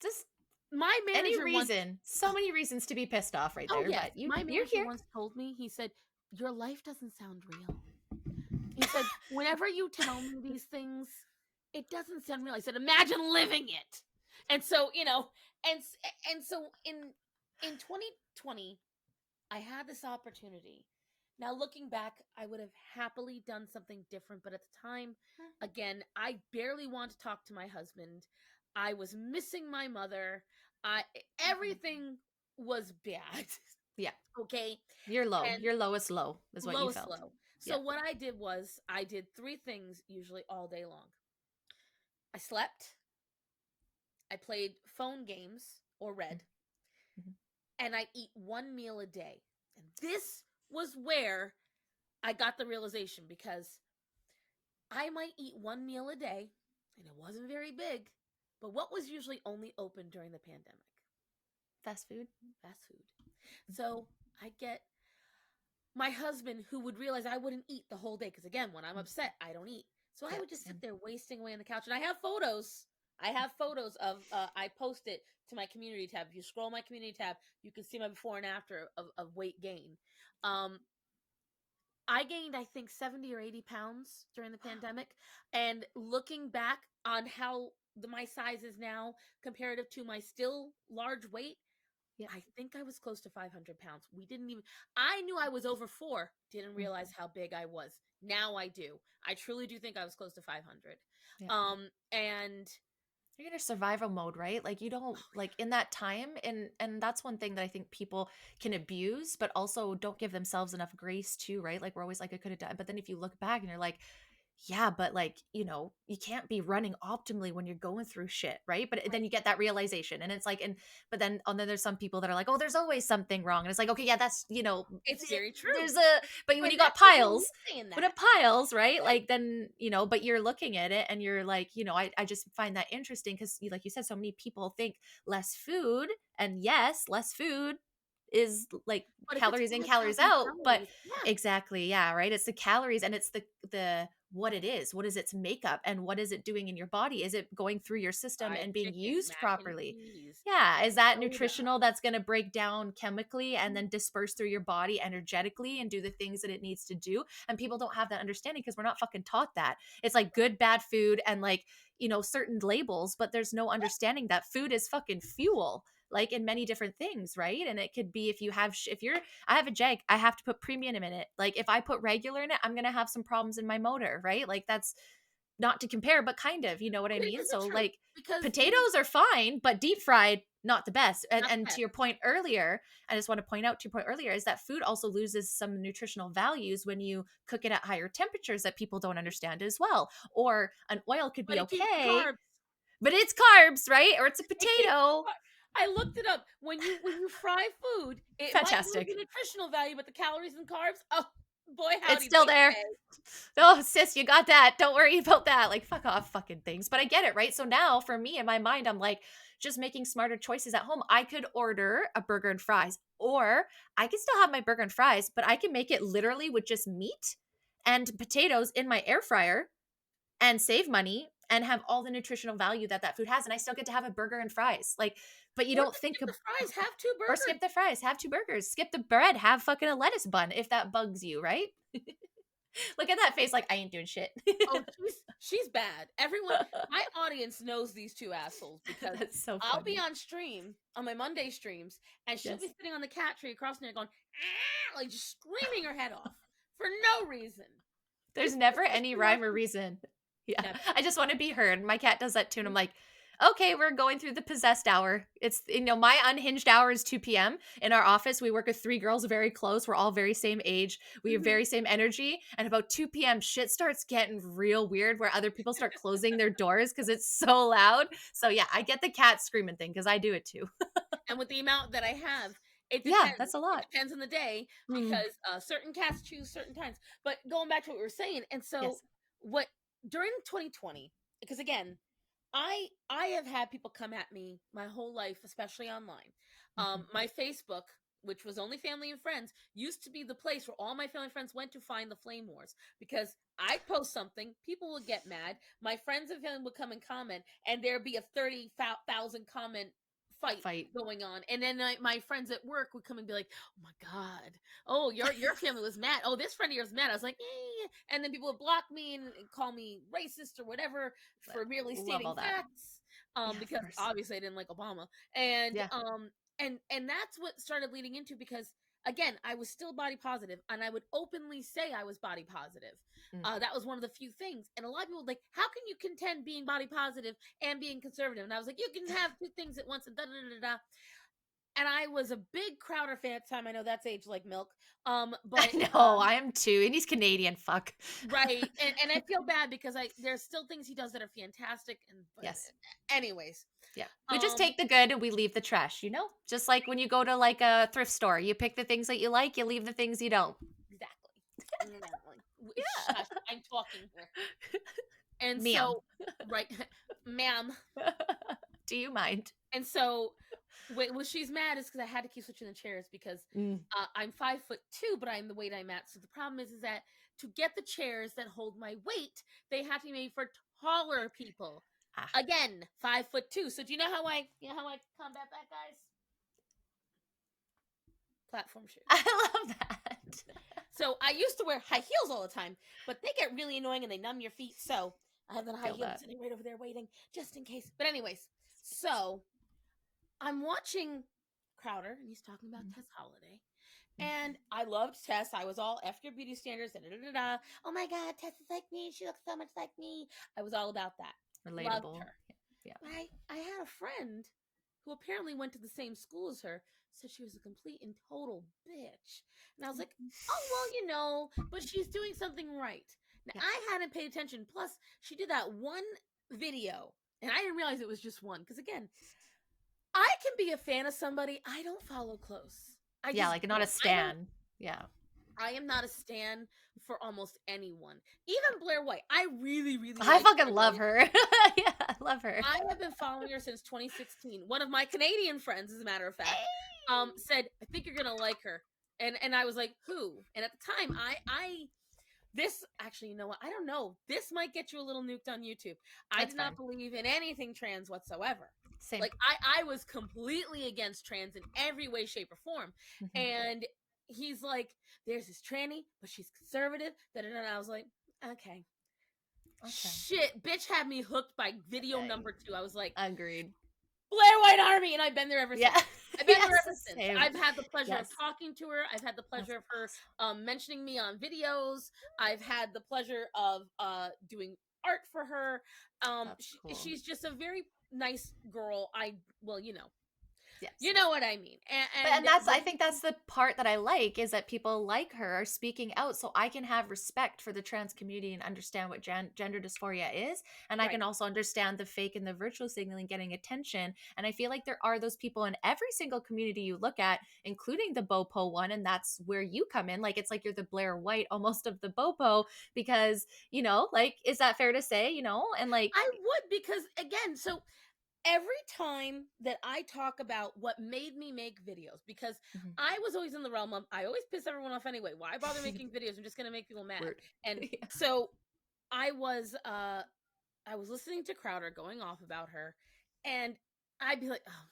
Speaker 1: Just
Speaker 2: My
Speaker 1: any
Speaker 2: manager once
Speaker 1: reason. So many reasons to be pissed off right
Speaker 2: Oh,
Speaker 1: there,
Speaker 2: yes.
Speaker 1: but
Speaker 2: My
Speaker 1: you're
Speaker 2: manager
Speaker 1: here.
Speaker 2: once told me, he said, "Your life doesn't sound real." He said, "Whenever you tell me these things, it doesn't sound real." I said, "Imagine living it." And so, and so in 2020, I had this opportunity. Now looking back, I would have happily done something different, but at the time, again, I barely wanted to talk to my husband. I was missing my mother. I Everything was bad.
Speaker 1: Yeah.
Speaker 2: Okay?
Speaker 1: You're low.
Speaker 2: And
Speaker 1: Your lowest low is what you
Speaker 2: lowest
Speaker 1: felt.
Speaker 2: low.
Speaker 1: Yeah.
Speaker 2: So what I did was I did three things usually all day long. I slept, I played phone games or read,
Speaker 1: Mm-hmm.
Speaker 2: and I eat one meal a day. And this was where I got the realization, because I might eat one meal a day and it wasn't very big, but what was usually only open during the pandemic?
Speaker 1: Fast food.
Speaker 2: Fast food. So I get my husband, who would realize I wouldn't eat the whole day, because again, when I'm upset, I don't eat. So I
Speaker 1: Yep.
Speaker 2: would just sit
Speaker 1: Same.
Speaker 2: there wasting away on the couch. And I have photos. I have photos of, I post it to my community tab. If you scroll my community tab, you can see my before and after of weight gain. Um, I gained, I think, 70 or 80 pounds during the pandemic. And looking back on how my size is now comparative to my still large weight,
Speaker 1: Yep.
Speaker 2: I think I was close to 500 pounds. We didn't even, I knew I was over 4, didn't
Speaker 1: Mm.
Speaker 2: realize how big I was. Now I do. I truly do think I was close to 500.
Speaker 1: Yep.
Speaker 2: And
Speaker 1: You're in a survival mode, right? Like you don't
Speaker 2: oh,
Speaker 1: like in that time, and that's one thing that I think people can abuse, but also don't give themselves enough grace too, right? Like we're always like I could have done, but then if you look back and you're like, yeah, but like, you can't be running optimally when you're going through shit, right? But then
Speaker 2: right.
Speaker 1: you get that realization and it's like, but then there's some people that are like, oh, there's always something wrong. And it's like, okay, yeah, that's,
Speaker 2: It's very true.
Speaker 1: there's a, but when
Speaker 2: And
Speaker 1: you got
Speaker 2: that's even me
Speaker 1: piles,
Speaker 2: saying
Speaker 1: when it
Speaker 2: that.
Speaker 1: piles, right?
Speaker 2: Right.
Speaker 1: Like then, but you're looking at it and you're like, I just find that interesting because like you said, so many people think less food, and yes, less food is like
Speaker 2: But if it's
Speaker 1: calories in, calories
Speaker 2: 5,000
Speaker 1: out, but
Speaker 2: calories, yeah,
Speaker 1: exactly, yeah, right, it's the calories and it's the what it is, what is its makeup, and what is it doing in your body, is it going through your system
Speaker 2: fried
Speaker 1: and being
Speaker 2: chicken,
Speaker 1: used
Speaker 2: mac and
Speaker 1: properly?
Speaker 2: cheese,
Speaker 1: Yeah, is that
Speaker 2: soda.
Speaker 1: nutritional, that's going to break down chemically and then disperse through your body energetically and do the things that it needs to do? And people don't have that understanding because we're not fucking taught that. It's like good bad food and like certain labels, but there's no understanding that food is fucking fuel, like in many different things, right? And it could be if you have if you're I have a Jag, I have to put premium in it. Like if I put regular in it, I'm going to have some problems in my motor, right? Like that's not to compare, but kind of, you know what I
Speaker 2: But it
Speaker 1: mean?
Speaker 2: isn't
Speaker 1: So
Speaker 2: true,
Speaker 1: like
Speaker 2: because
Speaker 1: potatoes are fine, but deep fried, not the best. And
Speaker 2: not the
Speaker 1: and to
Speaker 2: best.
Speaker 1: your point earlier, I just want to point out to your point earlier is that food also loses some nutritional values when you cook it at higher temperatures that people don't understand as well. Or an oil could
Speaker 2: But
Speaker 1: be
Speaker 2: it keeps the
Speaker 1: okay,
Speaker 2: carbs.
Speaker 1: but it's carbs, right? Or it's a
Speaker 2: It keeps the
Speaker 1: potato.
Speaker 2: I looked it up. When you fry food, it might lose
Speaker 1: Fantastic.
Speaker 2: the nutritional value, but the calories and carbs, oh boy,
Speaker 1: It's
Speaker 2: howdy,
Speaker 1: still
Speaker 2: they
Speaker 1: there.
Speaker 2: stay.
Speaker 1: Oh, sis, you got that. Don't worry about that. Like, fuck off, fucking things. But I get it, right? So now for me in my mind, I'm like, just making smarter choices at home. I could order a burger and fries, or I can still have my burger and fries, but I can make it literally with just meat and potatoes in my air fryer and save money and have all the nutritional value that that food has. And I still get to have a burger and fries. Like, but you
Speaker 2: Or
Speaker 1: don't
Speaker 2: just
Speaker 1: think
Speaker 2: skip the fries, have two
Speaker 1: or skip
Speaker 2: burgers.
Speaker 1: the fries, have two burgers, skip the bread, have fucking a lettuce bun if that bugs you, right? Look at that face like I ain't doing shit.
Speaker 2: Oh, she's bad. Everyone, my audience knows these two assholes, because
Speaker 1: That's so
Speaker 2: I'll be
Speaker 1: funny.
Speaker 2: on stream on my Monday streams, and she'll be
Speaker 1: Yes.
Speaker 2: sitting on the cat tree across from me going, ah, like just screaming her head off for no reason.
Speaker 1: There's
Speaker 2: Just
Speaker 1: never
Speaker 2: because
Speaker 1: any
Speaker 2: she
Speaker 1: rhyme
Speaker 2: wants
Speaker 1: or
Speaker 2: to.
Speaker 1: reason. Yeah.
Speaker 2: Never.
Speaker 1: I just want to be heard. My cat does that too. And I'm
Speaker 2: Mhm.
Speaker 1: like, okay, we're going through the possessed hour. It's, my unhinged hour is 2 p.m. In our office, we work with 3 girls very close. We're all very same age. We have
Speaker 2: Mhm.
Speaker 1: very same energy. And about 2 p.m., shit starts getting real weird where other people start closing their doors because it's so loud. So yeah, I get the cat screaming thing because I do it too.
Speaker 2: And with the amount that I have, it
Speaker 1: Yeah,
Speaker 2: depends.
Speaker 1: that's a
Speaker 2: It
Speaker 1: lot.
Speaker 2: depends on the day,
Speaker 1: Mm,
Speaker 2: because certain cats choose certain times. But going back to what we were saying, and so
Speaker 1: yes.
Speaker 2: what during 2020, because again, I have had people come at me my whole life, especially online.
Speaker 1: Hmm.
Speaker 2: My Facebook. which was only family and friends, used to be the place where all my family and friends went to find the flame wars, because I'd post something, people would get mad, my friends and family would come and comment, and there'd be a 30,000 comment fight
Speaker 1: Fight.
Speaker 2: going on. And then my friends at work would come and be like, "Oh my god, oh your family was mad. Oh, this friend of yours was mad." I was like, "Eh." And then people would block me and call me racist or whatever for merely
Speaker 1: Love
Speaker 2: stating
Speaker 1: all that.
Speaker 2: facts.
Speaker 1: Yeah, of
Speaker 2: Because
Speaker 1: course.
Speaker 2: obviously I didn't like Obama. And
Speaker 1: Yeah.
Speaker 2: and that's what started leading into, because again, I was still body positive, and I would openly say I was body positive.
Speaker 1: Mm.
Speaker 2: That was one of the few things. And a lot of people were like, how can you contend being body positive and being conservative? And I was like, you can have two things at once, and da da da da. And I was a big Crowder fan at the time. I know that's aged like milk. But
Speaker 1: No, I am too. And he's Canadian. Fuck.
Speaker 2: right. And I feel bad because there's still things he does that are fantastic. And but
Speaker 1: Yes.
Speaker 2: anyways,
Speaker 1: Yeah. We just
Speaker 2: um
Speaker 1: take the good and we leave the trash, you know? Just like when you go to like a thrift store, you pick the things that you like, you leave the things you don't.
Speaker 2: exactly. Exactly.
Speaker 1: Yeah.
Speaker 2: Shush, I'm talking here. And
Speaker 1: Ma'am.
Speaker 2: so, right, ma'am.
Speaker 1: Do you mind?
Speaker 2: And so, when she's mad is because I had to keep switching the chairs, because
Speaker 1: Mm.
Speaker 2: I'm 5'2", but I'm the weight I'm at. So the problem is that to get the chairs that hold my weight, they have to be made for taller people.
Speaker 1: Ah.
Speaker 2: Again, 5'2". So do you know how I combat that, guys? Platform shoes.
Speaker 1: I love that.
Speaker 2: So I used to wear high heels all the time, but they get really annoying and they numb your feet. So I have the high
Speaker 1: Feel
Speaker 2: heels
Speaker 1: that.
Speaker 2: sitting right over there waiting just in case. But anyways, so I'm watching Crowder and he's talking about Tess Holiday. And I loved Tess. I was all F your beauty standards. Da, da, da, da. Oh my God, Tess is like me. She looks so much like me. I was all about that. Loved
Speaker 1: Relatable.
Speaker 2: her.
Speaker 1: Yeah.
Speaker 2: But I had a friend who apparently went to the same school as her, said she was a complete and total bitch. And I was like, oh, well, but she's doing something right. Now,
Speaker 1: Yeah.
Speaker 2: I hadn't paid attention. Plus, she did that one video, and I didn't realize it was just one. Because again, I can be a fan of somebody. I don't follow close. I
Speaker 1: Yeah,
Speaker 2: just
Speaker 1: like not a
Speaker 2: don't.
Speaker 1: stan. Yeah.
Speaker 2: I am not a stan for almost anyone. Even Blair White. I really, really
Speaker 1: I
Speaker 2: like
Speaker 1: fucking
Speaker 2: Blair
Speaker 1: love
Speaker 2: White.
Speaker 1: her. Yeah, I love her.
Speaker 2: I have been following her since 2016. One of my Canadian friends, as a matter of fact, said, "I think you're gonna like her," and I was like, "Who?" And at the time, this actually, you know what? I don't know. This might get you a little nuked on YouTube. I
Speaker 1: That's
Speaker 2: did
Speaker 1: fine.
Speaker 2: not believe in anything trans whatsoever.
Speaker 1: Same.
Speaker 2: Like I was completely against trans in every way, shape, or form.
Speaker 1: Mhm.
Speaker 2: And he's like, "There's this tranny, but she's conservative." And I was like, "Okay."
Speaker 1: Okay.
Speaker 2: Shit, bitch had me hooked by video number 2. I was like,
Speaker 1: Agreed.
Speaker 2: Blair White Army, and I've been there ever
Speaker 1: Yeah.
Speaker 2: since. I've been there
Speaker 1: Yes,
Speaker 2: ever since.
Speaker 1: same.
Speaker 2: I've had the pleasure of
Speaker 1: Yes.
Speaker 2: talking to her. I've had the pleasure
Speaker 1: That's
Speaker 2: of her
Speaker 1: awesome.
Speaker 2: mentioning me on videos. I've had the pleasure of doing art for her.
Speaker 1: That's cool.
Speaker 2: She's just a very nice girl.
Speaker 1: Yes.
Speaker 2: You know what I mean.
Speaker 1: And that's I think that's the part that I like is that people like her are speaking out so I can have respect for the trans community and understand what gender dysphoria is, and I
Speaker 2: Right.
Speaker 1: can also understand the fake and the virtual signaling getting attention. And I feel like there are those people in every single community you look at, including the BOPO one, and that's where you come in. Like it's like you're the Blair White almost of the BOPO because, like is that fair to say, and like
Speaker 2: I would, because again, so every time that I talk about what made me make videos, because
Speaker 1: Mhm.
Speaker 2: I was always in the realm of I always piss everyone off anyway. Why bother making videos? I'm just gonna make people mad.
Speaker 1: Word.
Speaker 2: And
Speaker 1: Yeah.
Speaker 2: so I was listening to Crowder going off about her, and I'd be like, oh,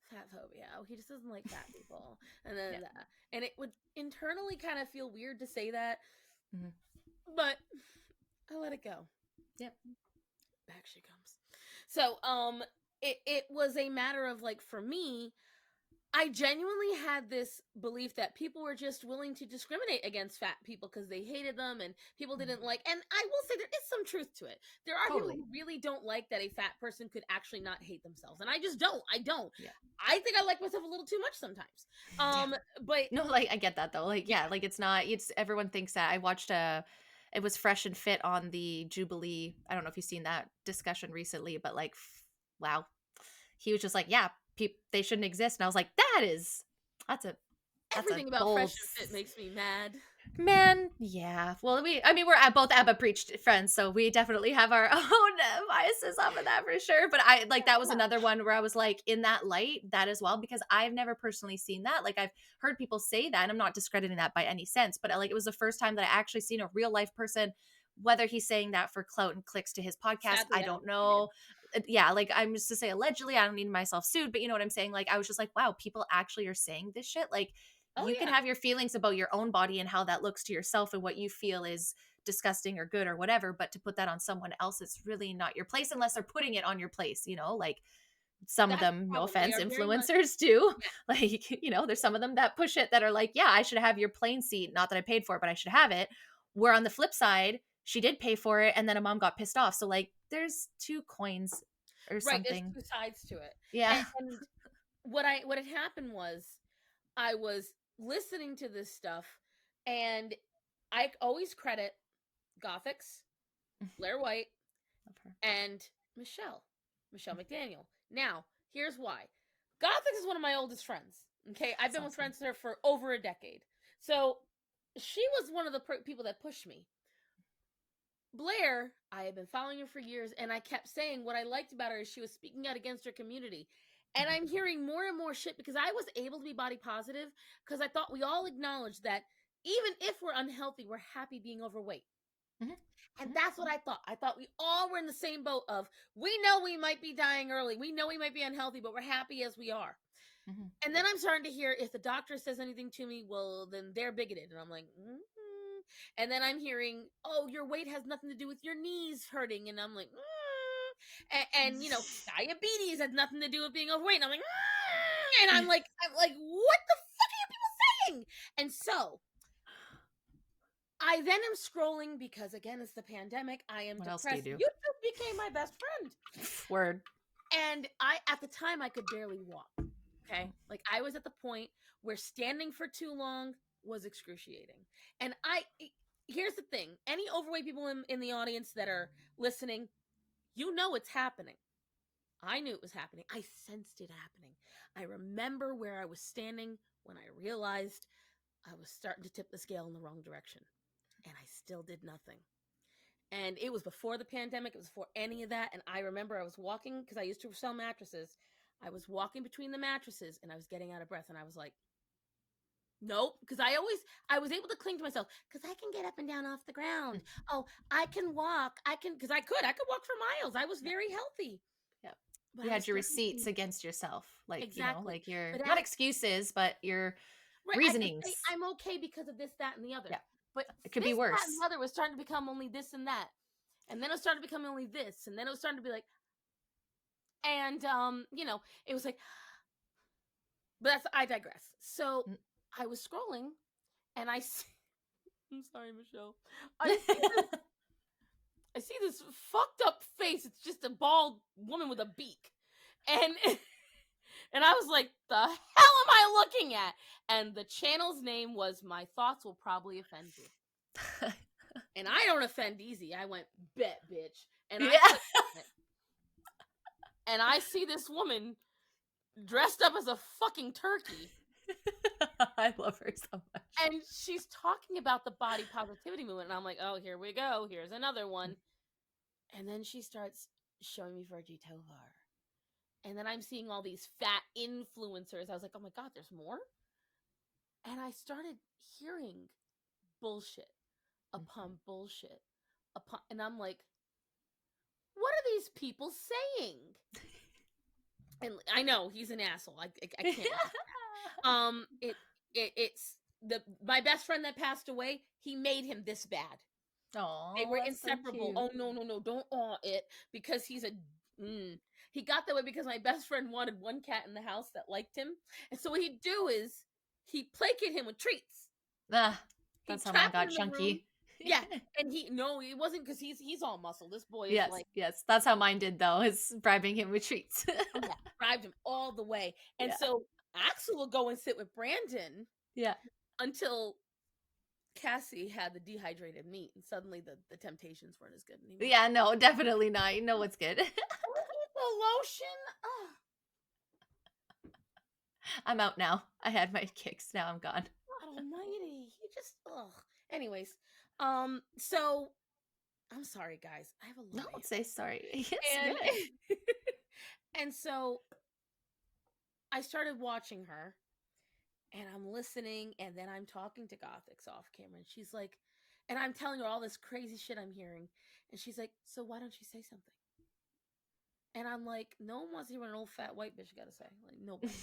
Speaker 2: fat phobia. Oh, he just doesn't like fat people. And then
Speaker 1: Yeah.
Speaker 2: and it would internally kind of feel weird to say that,
Speaker 1: Mhm.
Speaker 2: but I let it go.
Speaker 1: Yep.
Speaker 2: Back she comes. So it was a matter of, like, for me, I genuinely had this belief that people were just willing to discriminate against fat people because they hated them and people didn't like. And I will say there is some truth to it. There are people
Speaker 1: Totally.
Speaker 2: who really don't like that a fat person could actually not hate themselves, and I just don't. I don't.
Speaker 1: Yeah.
Speaker 2: I think I like myself a little too much sometimes. But
Speaker 1: No, like I get that though. Like, yeah, like it's everyone thinks that. I watched it was Fresh and Fit on the Jubilee. I don't know if you've seen that discussion recently, but like, wow, he was just like, yeah, they shouldn't exist, and I was like, that's a
Speaker 2: everything about
Speaker 1: bold.
Speaker 2: Fresh and Fit makes me mad.
Speaker 1: Man, yeah. Well, I mean, we're both ABBA preached friends, so we definitely have our own biases off of that for sure. But I like that was
Speaker 2: Yeah,
Speaker 1: another one where I was like, in that light, that as well, because I've never personally seen that. Like, I've heard people say that, and I'm not discrediting that by any sense, but like, it was the first time that I actually seen a real life person. Whether he's saying that for clout and clicks to his podcast,
Speaker 2: sadly,
Speaker 1: I
Speaker 2: I don't
Speaker 1: don't
Speaker 2: think he did.
Speaker 1: know. Yeah, like I'm just to say allegedly, I don't need myself sued, but you know what I'm saying? Like, I was just like, wow, people actually are saying this shit. Like,
Speaker 2: Oh,
Speaker 1: you can
Speaker 2: yeah.
Speaker 1: have your feelings about your own body and how that looks to yourself and what you feel is disgusting or good or whatever, but to put that on someone else, it's really not your place unless they're putting it on your place, like some of
Speaker 2: That's the
Speaker 1: them, no
Speaker 2: problem. They
Speaker 1: offense,
Speaker 2: are very much
Speaker 1: influencers do.
Speaker 2: yeah,
Speaker 1: Like, there's some of them that push it that are like, yeah, I should have your plane seat. Not that I paid for it, but I should have it. Where on the flip side, she did pay for it and then a mom got pissed off. So, like, there's two coins or
Speaker 2: right, there's
Speaker 1: something.
Speaker 2: 2 sides to it.
Speaker 1: Yeah.
Speaker 2: And what had happened was I was listening to this stuff, and I always credit Gothics, Blair White,
Speaker 1: Love her.
Speaker 2: and Michelle McDaniel. Now, here's why. Gothics is one of my oldest friends. Okay, I've
Speaker 1: That's
Speaker 2: been with
Speaker 1: awesome.
Speaker 2: friends with her for over a decade. So she was one of the people that pushed me. Blair, I had been following her for years, and I kept saying what I liked about her is she was speaking out against her community. And
Speaker 1: Mhm,
Speaker 2: I'm hearing more and more shit because I was able to be body positive because I thought we all acknowledged that even if we're unhealthy, we're happy being overweight.
Speaker 1: mhm,
Speaker 2: And
Speaker 1: mhm,
Speaker 2: that's what I thought. I thought we all were in the same boat of we know we might be dying early. We know we might be unhealthy, but we're happy as we are.
Speaker 1: mhm,
Speaker 2: And then I'm starting to hear if the doctor says anything to me, well, then they're bigoted. And I'm like, and then I'm hearing, oh, your weight has nothing to do with your knees hurting. And I'm like, and diabetes has nothing to do with being overweight. And I'm like, and I'm like, what the fuck are you people saying? And so I then am scrolling because again, it's the pandemic. I am
Speaker 1: What else do you
Speaker 2: depressed.
Speaker 1: do?
Speaker 2: YouTube became my best friend.
Speaker 1: Word.
Speaker 2: And at the time I could barely walk. Okay. Like I was at the point where standing for too long was excruciating. And here's the thing any overweight people in the audience that are listening, it's happening. I knew it was happening. I sensed it happening. I remember where I was standing when I realized I was starting to tip the scale in the wrong direction. And I still did nothing. And it was before the pandemic, it was before any of that. And I remember I was walking because I used to sell mattresses. I was walking between the mattresses and I was getting out of breath. And I was like, nope. Because I was able to cling to myself because I can get up and down off the ground. Oh, I can walk. Because I could walk for miles. I was
Speaker 1: Yeah.
Speaker 2: very healthy.
Speaker 1: Yeah.
Speaker 2: But
Speaker 1: You
Speaker 2: I was
Speaker 1: had your
Speaker 2: starting
Speaker 1: receipts
Speaker 2: to,
Speaker 1: against yourself. Like,
Speaker 2: exactly.
Speaker 1: like your
Speaker 2: But
Speaker 1: not excuses, but your
Speaker 2: right, I could say
Speaker 1: reasonings.
Speaker 2: I'm okay because of this, that, and the other.
Speaker 1: Yeah.
Speaker 2: But
Speaker 1: It could be
Speaker 2: this, that, and
Speaker 1: worse.
Speaker 2: the other was starting to become only this and that. And then it started to become only this. And then it was starting to be like, and it was like, but I digress. So
Speaker 1: Mm.
Speaker 2: I was scrolling and I'm sorry, Michelle. I see this I see this fucked up face. It's just a bald woman with a beak. And and I was like, the hell am I looking at? And the channel's name was My Thoughts Will Probably Offend You. And I don't offend easy. I went, bet, bitch. And I
Speaker 1: Yeah.
Speaker 2: clicked on it. And I see this woman dressed up as a fucking turkey.
Speaker 1: I love her so much.
Speaker 2: And she's talking about the body positivity movement. And I'm like, oh, here we go. Here's another one. And then she starts showing me Virgie Tovar. And then I'm seeing all these fat influencers. I was like, oh my God, there's more? And I started hearing bullshit upon bullshit. And I'm like, what are these people saying? And I know he's an asshole. I can't. It's my best friend that passed away. He made him this bad. They
Speaker 1: Oh,
Speaker 2: were
Speaker 1: that's so
Speaker 2: inseparable.
Speaker 1: cute.
Speaker 2: Oh no, don't awe it because he's a. He got that way because my best friend wanted one cat in the house that liked him, and so what he'd do is he placate him with treats.
Speaker 1: Ah,
Speaker 2: He'd
Speaker 1: that's how
Speaker 2: trap
Speaker 1: mine
Speaker 2: him
Speaker 1: got
Speaker 2: in the room.
Speaker 1: chunky.
Speaker 2: Yeah, and he wasn't because he's all muscle. This boy is
Speaker 1: Yes,
Speaker 2: like,
Speaker 1: yes. That's how mine did though, is bribing him with treats.
Speaker 2: oh yeah, bribed him all the way, and
Speaker 1: Yeah.
Speaker 2: so Axel will go and sit with Brandon
Speaker 1: Yeah.
Speaker 2: until Cassie had the dehydrated meat, and suddenly the temptations weren't as good anymore.
Speaker 1: Yeah, no, definitely not. You know what's good.
Speaker 2: The lotion. Oh,
Speaker 1: I'm out now. I had my kicks. Now I'm gone.
Speaker 2: God almighty. He just, ugh. Anyways, so I'm sorry, guys. I have a
Speaker 1: No,
Speaker 2: lot of
Speaker 1: say sorry. It's
Speaker 2: hair.
Speaker 1: good.
Speaker 2: And so I started watching her and I'm listening and then I'm talking to Gothics off camera and she's like, and I'm telling her all this crazy shit I'm hearing. And she's like, so why don't you say something? And I'm like, no one wants to hear what an old fat white bitch got to say. Like nobody.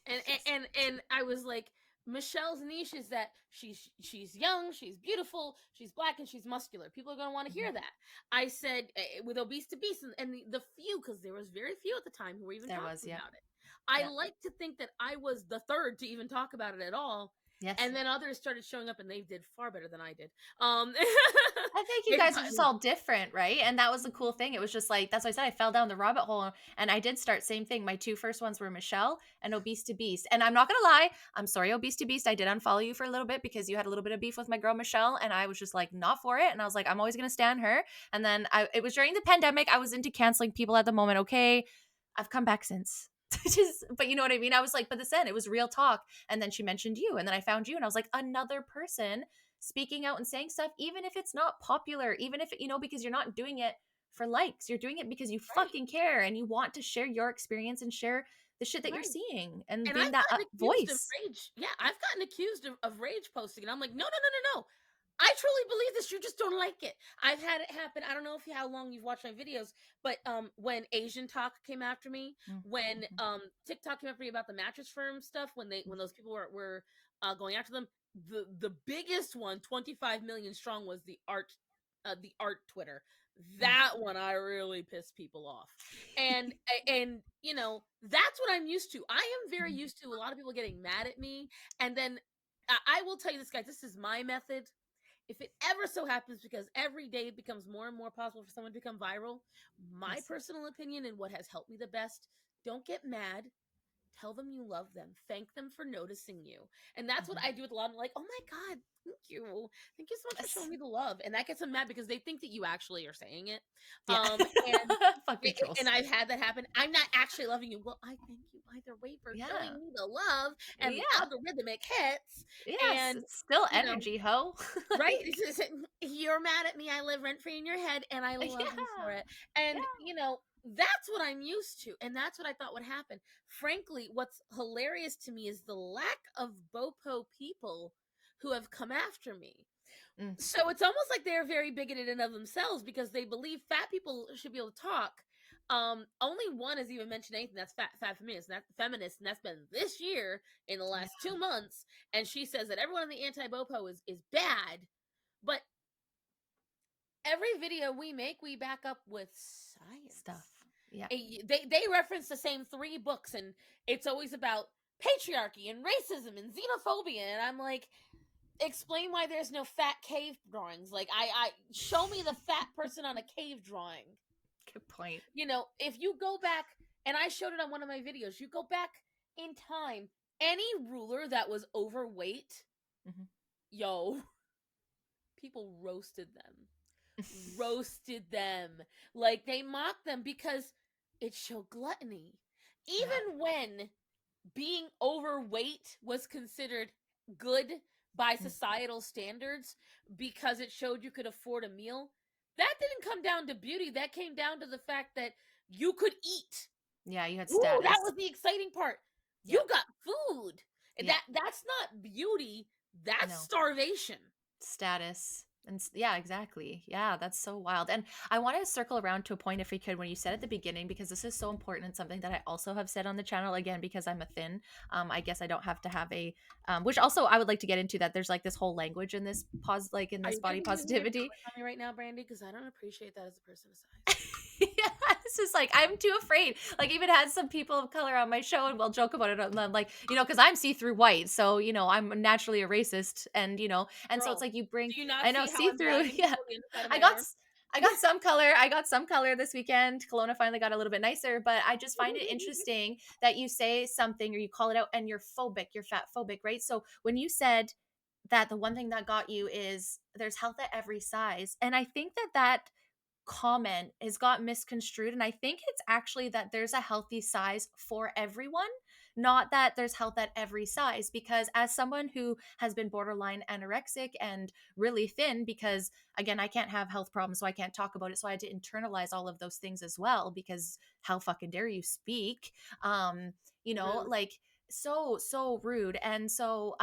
Speaker 2: And and
Speaker 1: Yes.
Speaker 2: and, and I was like, Michelle's niche is that she's young, she's beautiful, she's black, and she's muscular. People are gonna want to
Speaker 1: Mhm.
Speaker 2: hear that. I said with obese to beast, and the few, because there was very few at the time who were even
Speaker 1: There was,
Speaker 2: talking
Speaker 1: yeah.
Speaker 2: about it. I
Speaker 1: Yeah.
Speaker 2: like to think that I was the third to even talk about it at all,
Speaker 1: Yes.
Speaker 2: and then others started showing up, and they did far better than I did.
Speaker 1: I think you
Speaker 2: They've
Speaker 1: guys are just
Speaker 2: gotten
Speaker 1: all different, right? And that was the cool thing. It was just like that's why I said I fell down the rabbit hole and I did start same thing. My two first ones were Michelle and Obese to Beast. And I'm not gonna lie, I'm sorry, Obese to Beast. I did unfollow you for a little bit because you had a little bit of beef with my girl Michelle, and I was just like not for it. And I was like, I'm always gonna stand her. And then it was during the pandemic. I was into canceling people at the moment. Okay, I've come back since. Just, but you know what I mean? I was like, but this end, it was real talk. And then she mentioned you, and then I found you, and I was like, another person speaking out and saying stuff, even if it's not popular, even if, because you're not doing it for likes, you're doing it because you
Speaker 2: right,
Speaker 1: fucking care and you want to share your experience and share the shit that you're
Speaker 2: right.
Speaker 1: seeing and
Speaker 2: And
Speaker 1: being
Speaker 2: I've
Speaker 1: that
Speaker 2: gotten accused of
Speaker 1: voice.
Speaker 2: rage. Yeah, I've gotten accused of rage posting, and I'm like, no, no, no, no, no. I truly believe this. You just don't like it. I've had it happen. I don't know if how long you've watched my videos, but when Asian Talk came after me,
Speaker 1: Mm,
Speaker 2: when
Speaker 1: mhm,
Speaker 2: TikTok came after me about the mattress firm stuff,
Speaker 1: mm,
Speaker 2: when those people were going after them, the biggest one, 25 million strong, was the art Twitter.
Speaker 1: mm.
Speaker 2: That one I really pissed people off, and that's what I'm used to. I am very
Speaker 1: Mhm.
Speaker 2: used to a lot of people getting mad at me, and then I will tell you this, guys. This is my method. If it ever so happens, because every day it becomes more and more possible for someone to become viral, my
Speaker 1: Yes.
Speaker 2: personal opinion and what has helped me the best: don't get mad. Tell them you love them. Thank them for noticing you. And that's what
Speaker 1: Mhm.
Speaker 2: I do with a lot. I'm like, oh my God, thank you. Thank you so much for
Speaker 1: Yes.
Speaker 2: showing me the love. And that gets them mad because they think that you actually are saying it.
Speaker 1: Yeah.
Speaker 2: And
Speaker 1: Fucking
Speaker 2: and
Speaker 1: trolls.
Speaker 2: I've had that happen. I'm not actually loving you. Well, I thank you either way for showing
Speaker 1: Yeah.
Speaker 2: me the love and the
Speaker 1: Yeah.
Speaker 2: algorithmic hits.
Speaker 1: Yes.
Speaker 2: And,
Speaker 1: It's still
Speaker 2: you know,
Speaker 1: energy, ho.
Speaker 2: right?
Speaker 1: Like,
Speaker 2: You're mad at me. I live rent free in your head and I love you for
Speaker 1: yeah.
Speaker 2: it. And,
Speaker 1: Yeah.
Speaker 2: that's what I'm used to. And that's what I thought would happen. Frankly, what's hilarious to me is the lack of BOPO people who have come after me.
Speaker 1: Mm.
Speaker 2: So it's almost like they're very bigoted in of themselves because they believe fat people should be able to talk. Only one has even mentioned anything that's fat feminist, and that's been this year in the
Speaker 1: Yeah.
Speaker 2: last 2 months. And she says that everyone in the anti-BOPO is bad, but every video we make, we back up with
Speaker 1: Stuff.
Speaker 2: science.
Speaker 1: Yeah.
Speaker 2: They reference the same 3 books, and it's always about patriarchy and racism and xenophobia. And I'm like, explain why there's no fat cave drawings. Like, I show me the fat person on a cave drawing.
Speaker 1: Good point.
Speaker 2: If you go back, and I showed it on one of my videos, you go back in time, any ruler that was overweight,
Speaker 1: Mhm.
Speaker 2: yo, people roasted them. Like, they mocked them because it showed gluttony.
Speaker 1: Yeah.
Speaker 2: Even when being overweight was considered good by
Speaker 1: Mm.
Speaker 2: societal standards because it showed you could afford a meal, that didn't come down to beauty. That came down to the fact that you could eat.
Speaker 1: Yeah, you had
Speaker 2: Ooh, that
Speaker 1: status.
Speaker 2: was the exciting part.
Speaker 1: Yeah.
Speaker 2: You got food.
Speaker 1: Yeah.
Speaker 2: That's not beauty. That's
Speaker 1: No.
Speaker 2: starvation.
Speaker 1: Status. And yeah, exactly. Yeah, that's so wild. And I want to circle around to a point if we could when you said at the beginning because this is so important and something that I also have said on the channel again because I'm a thin. I guess I don't have to have a which also I would like to get into that there's like this whole language in this in
Speaker 2: Are
Speaker 1: this
Speaker 2: you going
Speaker 1: body
Speaker 2: to be using your
Speaker 1: positivity.
Speaker 2: color on me right now, Brandy? Because I don't appreciate that as a person of size.
Speaker 1: Yeah, this is like I'm too afraid. Like even had some people of color on my show and we'll joke about it. And I'm like, because I'm see-through white, so I'm naturally a racist, and so it's
Speaker 2: Girl,
Speaker 1: like you bring.
Speaker 2: do you not
Speaker 1: I know
Speaker 2: see how I'm
Speaker 1: see-through.
Speaker 2: blinding
Speaker 1: Yeah,
Speaker 2: people with the inside of
Speaker 1: I
Speaker 2: my
Speaker 1: got
Speaker 2: arm?
Speaker 1: I got some color. I got some color this weekend. Kelowna finally got a little bit nicer, but I just find it interesting that you say something or you call it out and you're phobic, you're fat phobic, right? So when you said that the one thing that got you is there's health at every size, and I think that comment has got misconstrued, and I think it's actually that there's a healthy size for everyone, not that there's health at every size. Because as someone who has been borderline anorexic and really thin, because again, I can't have health problems, so I can't talk about it. So I had to internalize all of those things as well, because how fucking dare you speak? Um,
Speaker 2: Rude.
Speaker 1: like, so rude. And so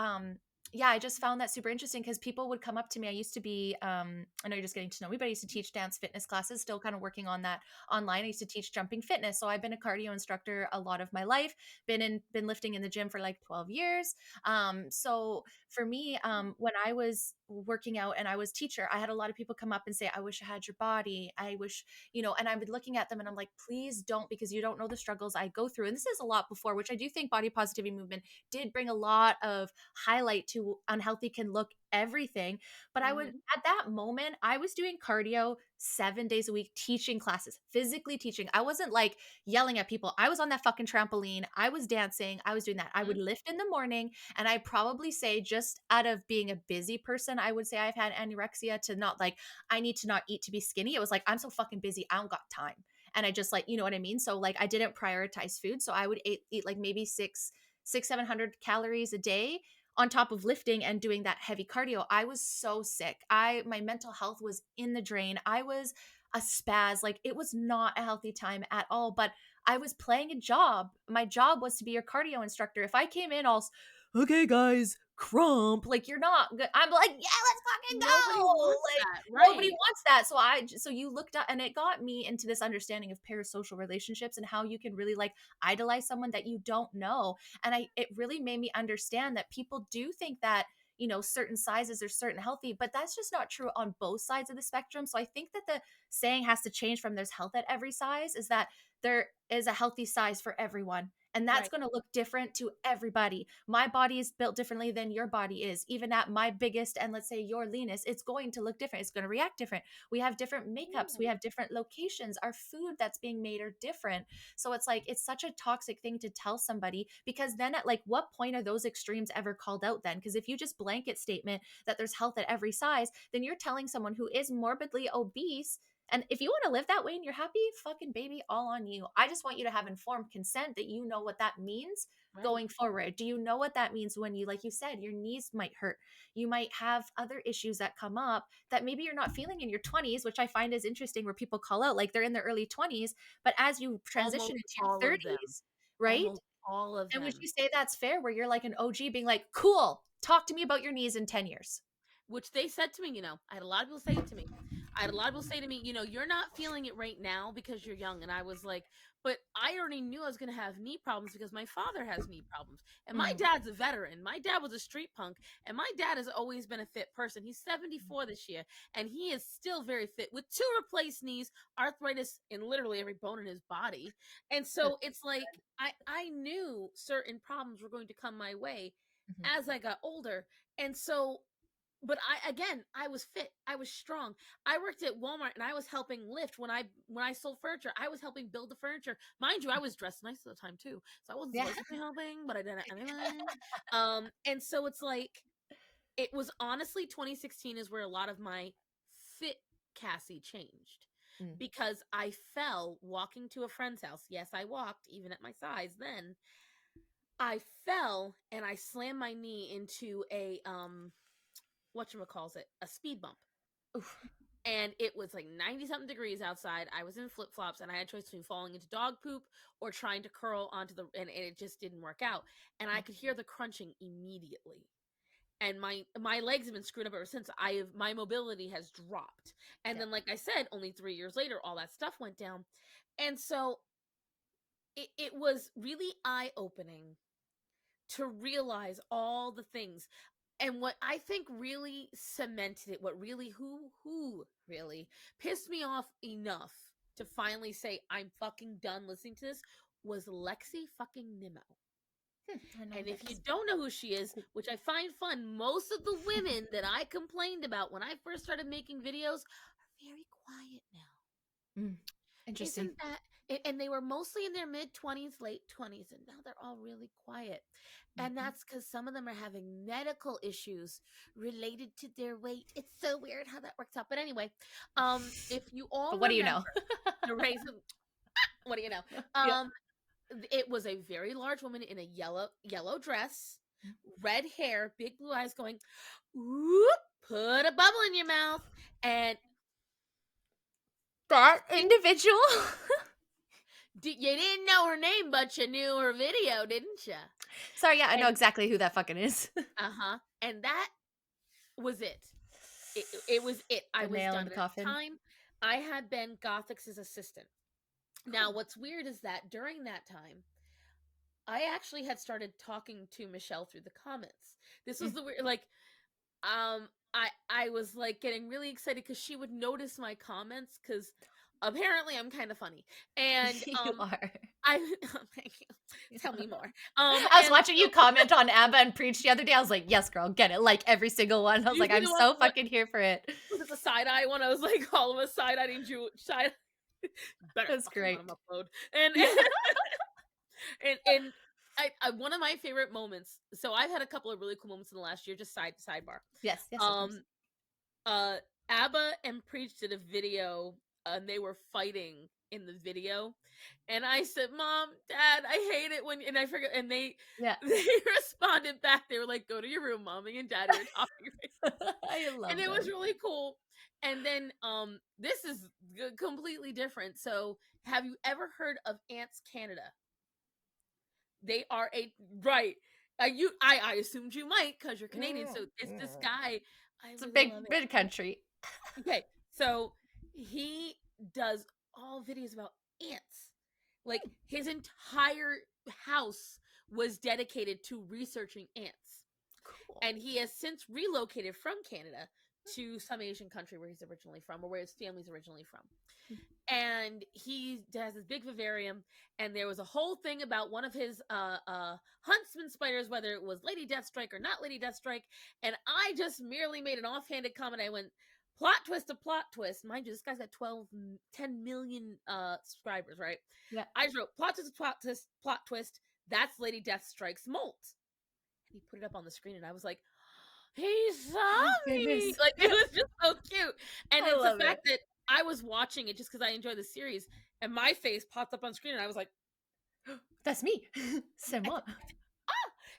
Speaker 1: yeah, I just found that super interesting because people would come up to me. I used to be, I know you're just getting to know me, but I used to teach dance fitness classes, still kind of working on that online. I used to teach jumping fitness. So I've been a cardio instructor a lot of my life, been lifting in the gym for like 12 years. So for me, when I was working out and I was teacher, I had a lot of people come up and say, I wish I had your body. I wish, and I've been looking at them and I'm like, please don't, because you don't know the struggles I go through. And this is a lot before, which I do think body positivity movement did bring a lot of highlight to unhealthy can look everything. But I would,
Speaker 2: Mhm.
Speaker 1: at that moment, I was doing cardio 7 days a week, teaching classes, physically teaching. I wasn't like yelling at people. I was on that fucking trampoline. I was dancing. I was doing that. I would
Speaker 2: Mhm.
Speaker 1: lift in the morning. And I probably say, just out of being a busy person, I would say I've had anorexia, to not like, I need to not eat to be skinny. It was like, I'm so fucking busy. I don't got time. And I just like, you know what I mean? So like I didn't prioritize food. So I would eat like maybe 700 calories a day on top of lifting and doing that heavy cardio. I was so sick. My mental health was in the drain. I was a spaz. Like, it was not a healthy time at all. But I was playing a job. My job was to be your cardio instructor. If I came in all, okay, guys, crump, like, you're not good. I'm like, yeah, let's fucking
Speaker 2: Nobody
Speaker 1: go.
Speaker 2: wants
Speaker 1: Like,
Speaker 2: that,
Speaker 1: nobody
Speaker 2: right?
Speaker 1: wants that. So you looked up, and it got me into this understanding of parasocial relationships and how you can really like idolize someone that you don't know. And it really made me understand that people do think that, certain sizes are certain healthy, but that's just not true on both sides of the spectrum. So I think that the saying has to change from there's health at every size, is that there is a healthy size for everyone. And that's
Speaker 2: Right.
Speaker 1: going to look different to everybody. My body is built differently than your body is. Even at my biggest and let's say your leanest, it's going to look different. It's going to react different. We have different makeups. We
Speaker 2: Yeah.
Speaker 1: have different locations. Our food that's being made are different. So it's like, it's such a toxic thing to tell somebody, because then at like what point are those extremes ever called out then? Because if you just blanket statement that there's health at every size, then you're telling someone who is morbidly obese, and if you want to live that way and you're happy, fucking baby, all on you. I just want you to have informed consent, that you know what that means
Speaker 2: Right.
Speaker 1: going forward. Do you know what that means when you, like you said, your knees might hurt? You might have other issues that come up that maybe you're not feeling in your 20s, which I find is interesting, where people call out like they're in their early 20s, but as you transition
Speaker 2: Almost
Speaker 1: into your
Speaker 2: all of them.
Speaker 1: 30s, right?
Speaker 2: Almost all of
Speaker 1: And would
Speaker 2: them.
Speaker 1: you say that's fair, where you're like an OG being like, cool, talk to me about your knees in 10 years?
Speaker 2: Which they said to me, I had a lot of people say it to me. I had a lot of people say to me, you're not feeling it right now because you're young. And I was like, but I already knew I was going to have knee problems because my father has knee problems. And my
Speaker 1: Mm,
Speaker 2: dad's a veteran. My dad was a street punk. And my dad has always been a fit person. He's 74 this year. And he is still very fit with two replaced knees, arthritis in literally every bone in his body. And
Speaker 1: good.
Speaker 2: so it's like, I knew certain problems were going to come my way
Speaker 1: Mhm.
Speaker 2: as I got older. And so but I was fit. I was strong. I worked at Walmart and I was helping lift when I sold furniture. I was helping build the furniture. Mind you, I was dressed nice at the time too. So I wasn't
Speaker 1: Yeah.
Speaker 2: supposed to be helping, but I did it anyway. And so it's like it was honestly 2016 is where a lot of my fit Cassie changed.
Speaker 1: Mm.
Speaker 2: Because I fell walking to a friend's house. Yes, I walked, even at my size then. I fell and I slammed my knee into a whatchamacalls it, a speed bump.
Speaker 1: Oof.
Speaker 2: And it was like 90 something degrees outside. I was in flip flops and I had a choice between falling into dog poop or trying to curl onto and it just didn't work out. And I could hear the crunching immediately. And my legs have been screwed up ever since. My mobility has dropped. And
Speaker 1: Yeah.
Speaker 2: then, like I said, only 3 years later, all that stuff went down. And so it was really eye opening to realize all the things. And what I think really cemented it, what really who really pissed me off enough to finally say I'm fucking done listening to this was Lexi fucking Nimmo.
Speaker 1: I know
Speaker 2: And if you
Speaker 1: Lex.
Speaker 2: don't know who she is, which I find fun, most of the women that I complained about when I first started making videos are very quiet now.
Speaker 1: Mm. Interesting.
Speaker 2: Isn't that and they were mostly in their mid 20s, late 20s, and now they're all really quiet. And
Speaker 1: Mhm.
Speaker 2: that's because some of them are having medical issues related to their weight. It's so weird how that works out. But anyway, if you all
Speaker 1: But what do you know?
Speaker 2: remember the race, what do you know?
Speaker 1: Yeah.
Speaker 2: Um, It was a very large woman in a yellow dress, red hair, big blue eyes, going, "Whoop, put a bubble in your mouth." And
Speaker 1: That individual?
Speaker 2: you didn't know her name, but you knew her video, didn't you?
Speaker 1: Sorry, yeah, I know
Speaker 2: And
Speaker 1: exactly who that fucking is.
Speaker 2: and that was it. It was it. I
Speaker 1: The
Speaker 2: was
Speaker 1: nail in
Speaker 2: done.
Speaker 1: the
Speaker 2: At the
Speaker 1: coffin.
Speaker 2: time, I had been Gothix's assistant. Now,
Speaker 1: Cool.
Speaker 2: what's weird is that during that time, I actually had started talking to Michelle through the comments. This was
Speaker 1: Mm.
Speaker 2: the weird, like, I was like getting really excited because she would notice my comments because apparently I'm kind of funny, and
Speaker 1: You are.
Speaker 2: I thank you. Tell me more.
Speaker 1: I was
Speaker 2: And
Speaker 1: watching you comment on ABBA and Preach the other day. I was like, yes, girl, get it. Like every single one. I was
Speaker 2: you
Speaker 1: like,
Speaker 2: see
Speaker 1: I'm
Speaker 2: the one
Speaker 1: so
Speaker 2: what
Speaker 1: fucking here for it.
Speaker 2: was it, the side eye one? I was like all of a side eyeing Jew side. Better
Speaker 1: That's
Speaker 2: fucking let
Speaker 1: great.
Speaker 2: him upload. And
Speaker 1: Yeah.
Speaker 2: and I one of my favorite moments. So I've had a couple of really cool moments in the last year. Just sidebar.
Speaker 1: Yes, yes, of course.
Speaker 2: Um, uh, ABBA and Preach did a video, and they were fighting in the video, and I said, "Mom, Dad, I hate it when," and I forget, and they
Speaker 1: Yeah.
Speaker 2: they responded back. They were like, "Go to your room, Mommy and Daddy are talking,"
Speaker 1: I
Speaker 2: and
Speaker 1: love
Speaker 2: it was
Speaker 1: them.
Speaker 2: really cool. And then this is completely different. So, have you ever heard of Ants Canada? They are a right. I assumed you might because you're Canadian. So it's this guy. I
Speaker 1: It's a
Speaker 2: really
Speaker 1: big,
Speaker 2: love it.
Speaker 1: big country.
Speaker 2: Okay, so he does all videos about ants. Like his entire house was dedicated to researching ants.
Speaker 1: Cool.
Speaker 2: And he has since relocated from Canada to some Asian country where he's originally from, or where his family's originally from. And he has this big vivarium, and there was a whole thing about one of his huntsman spiders, whether it was Lady Deathstrike or not Lady Deathstrike. And I just merely made an offhanded comment. I went, plot twist to plot twist. Mind you, this guy's got 10 million subscribers, right?
Speaker 1: Yeah.
Speaker 2: I just wrote plot twist to plot twist. That's Lady Deathstrike's molt. And he put it up on the screen, and I was like, he saw
Speaker 1: Oh,
Speaker 2: me.
Speaker 1: goodness.
Speaker 2: Like, it was just so cute. And
Speaker 1: I
Speaker 2: it's the
Speaker 1: love it.
Speaker 2: fact that I was watching it just because I enjoy the series, and my face popped up on screen, and I was like,
Speaker 1: That's me. C'est moi.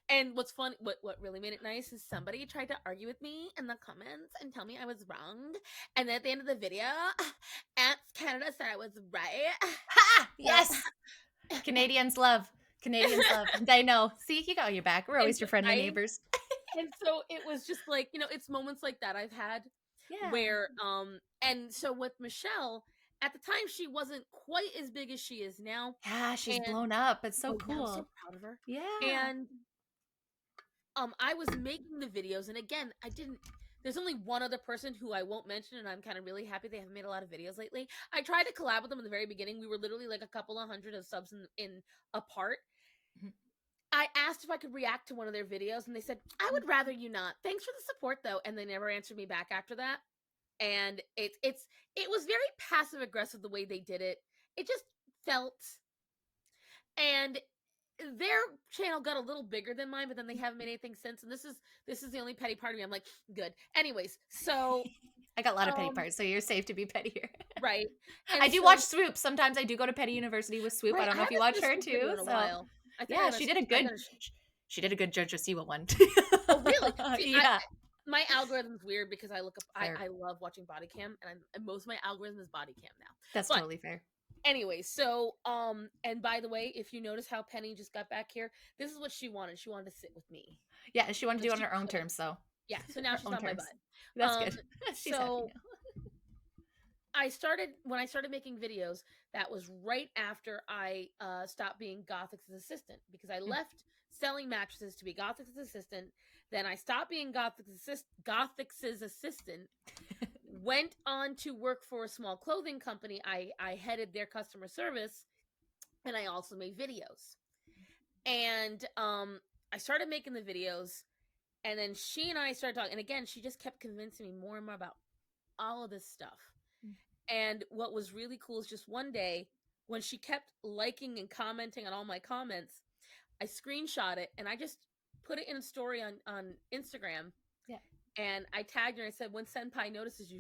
Speaker 2: and what's fun, what really made it nice is somebody tried to argue with me in the comments and tell me I was wrong. And then at the end of the video, Ants Canada said I was right.
Speaker 1: Ha!
Speaker 2: So,
Speaker 1: Yes. Canadians love. Canadians love. They know. See, you got your back. We're always your friendly
Speaker 2: right?
Speaker 1: neighbors.
Speaker 2: And so it was just like, it's moments like that I've had
Speaker 1: Yeah.
Speaker 2: where and so with Michelle, at the time she wasn't quite as big as she is now.
Speaker 1: Yeah, she's
Speaker 2: And
Speaker 1: blown up. It's so
Speaker 2: oh yeah, I'm so
Speaker 1: cool.
Speaker 2: proud of her.
Speaker 1: Yeah.
Speaker 2: And I was making the videos, and again, I didn't there's only one other person who I won't mention, and I'm kind of really happy they haven't made a lot of videos lately. I tried to collab with them in the very beginning. We were literally like a couple of hundred of subs in apart.
Speaker 1: Mhm.
Speaker 2: I asked if I could react to one of their videos, and they said, "I would rather you not. Thanks for the support, though." And they never answered me back after that. And it was very passive aggressive the way they did it. It just felt, and their channel got a little bigger than mine, but then they haven't made anything since. And this is the only petty part of me. I'm like, good. Anyways, so
Speaker 1: I got a lot of petty parts, so you're safe to be pettier.
Speaker 2: right, and
Speaker 1: I do
Speaker 2: so
Speaker 1: watch Swoop. Sometimes I do go to Petty University with Swoop. I
Speaker 2: right,
Speaker 1: don't
Speaker 2: I
Speaker 1: know if you
Speaker 2: haven't
Speaker 1: watch
Speaker 2: seen a
Speaker 1: her
Speaker 2: Swoop video
Speaker 1: too.
Speaker 2: in a
Speaker 1: So
Speaker 2: while. I think
Speaker 1: yeah, she did a
Speaker 2: I
Speaker 1: good.
Speaker 2: gotta.
Speaker 1: She did a good JoJo Siwa one.
Speaker 2: Oh really? See,
Speaker 1: Yeah,
Speaker 2: my algorithm's weird because I look up.
Speaker 1: fair.
Speaker 2: I love watching body cam, and most of my algorithm is body cam now.
Speaker 1: That's
Speaker 2: But
Speaker 1: totally fair.
Speaker 2: anyway, so and by the way, if you notice how Penny just got back here, this is what she wanted. She wanted to sit with me.
Speaker 1: Yeah, she wanted to
Speaker 2: And
Speaker 1: do it on
Speaker 2: she
Speaker 1: her own
Speaker 2: couldn't.
Speaker 1: terms, so
Speaker 2: Yeah, so now
Speaker 1: her
Speaker 2: she's
Speaker 1: own
Speaker 2: on my
Speaker 1: terms.
Speaker 2: butt.
Speaker 1: That's good. She's happy
Speaker 2: So
Speaker 1: now.
Speaker 2: when I started making videos, that was right after I stopped being Gothix's assistant because I left selling mattresses to be Gothix's assistant. Then I stopped being Gothix's assistant, went on to work for a small clothing company. I headed their customer service, and I also made videos. And I started making the videos, and then she and I started talking. And again, she just kept convincing me more and more about all of this stuff. And what was really cool is just one day when she kept liking and commenting on all my comments, I screenshot it and I just put it in a story on Instagram.
Speaker 1: Yeah.
Speaker 2: And I tagged her and I said, when Senpai notices you,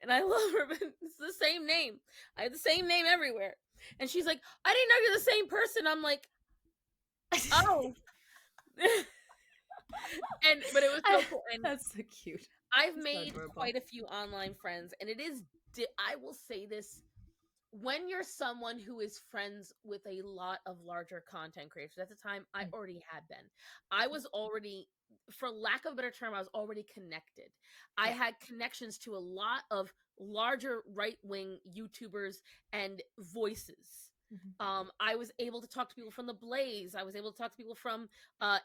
Speaker 2: and I love her, but it's the same name. I have the same name everywhere. And she's like, I didn't know you're the same person. I'm like, oh. But it was so cool. And
Speaker 1: That's so cute.
Speaker 2: I've
Speaker 1: It's so
Speaker 2: made
Speaker 1: adorable.
Speaker 2: quite a few online friends, and it is, I will say this, when you're someone who is friends with a lot of larger content creators, at the time I
Speaker 1: Mm,
Speaker 2: already had been. I was already, for lack of a better term, I was already connected. I
Speaker 1: yeah.
Speaker 2: had connections to a lot of larger right wing YouTubers and voices.
Speaker 1: Mhm.
Speaker 2: I was able to talk to people from the Blaze. I was able to talk to people from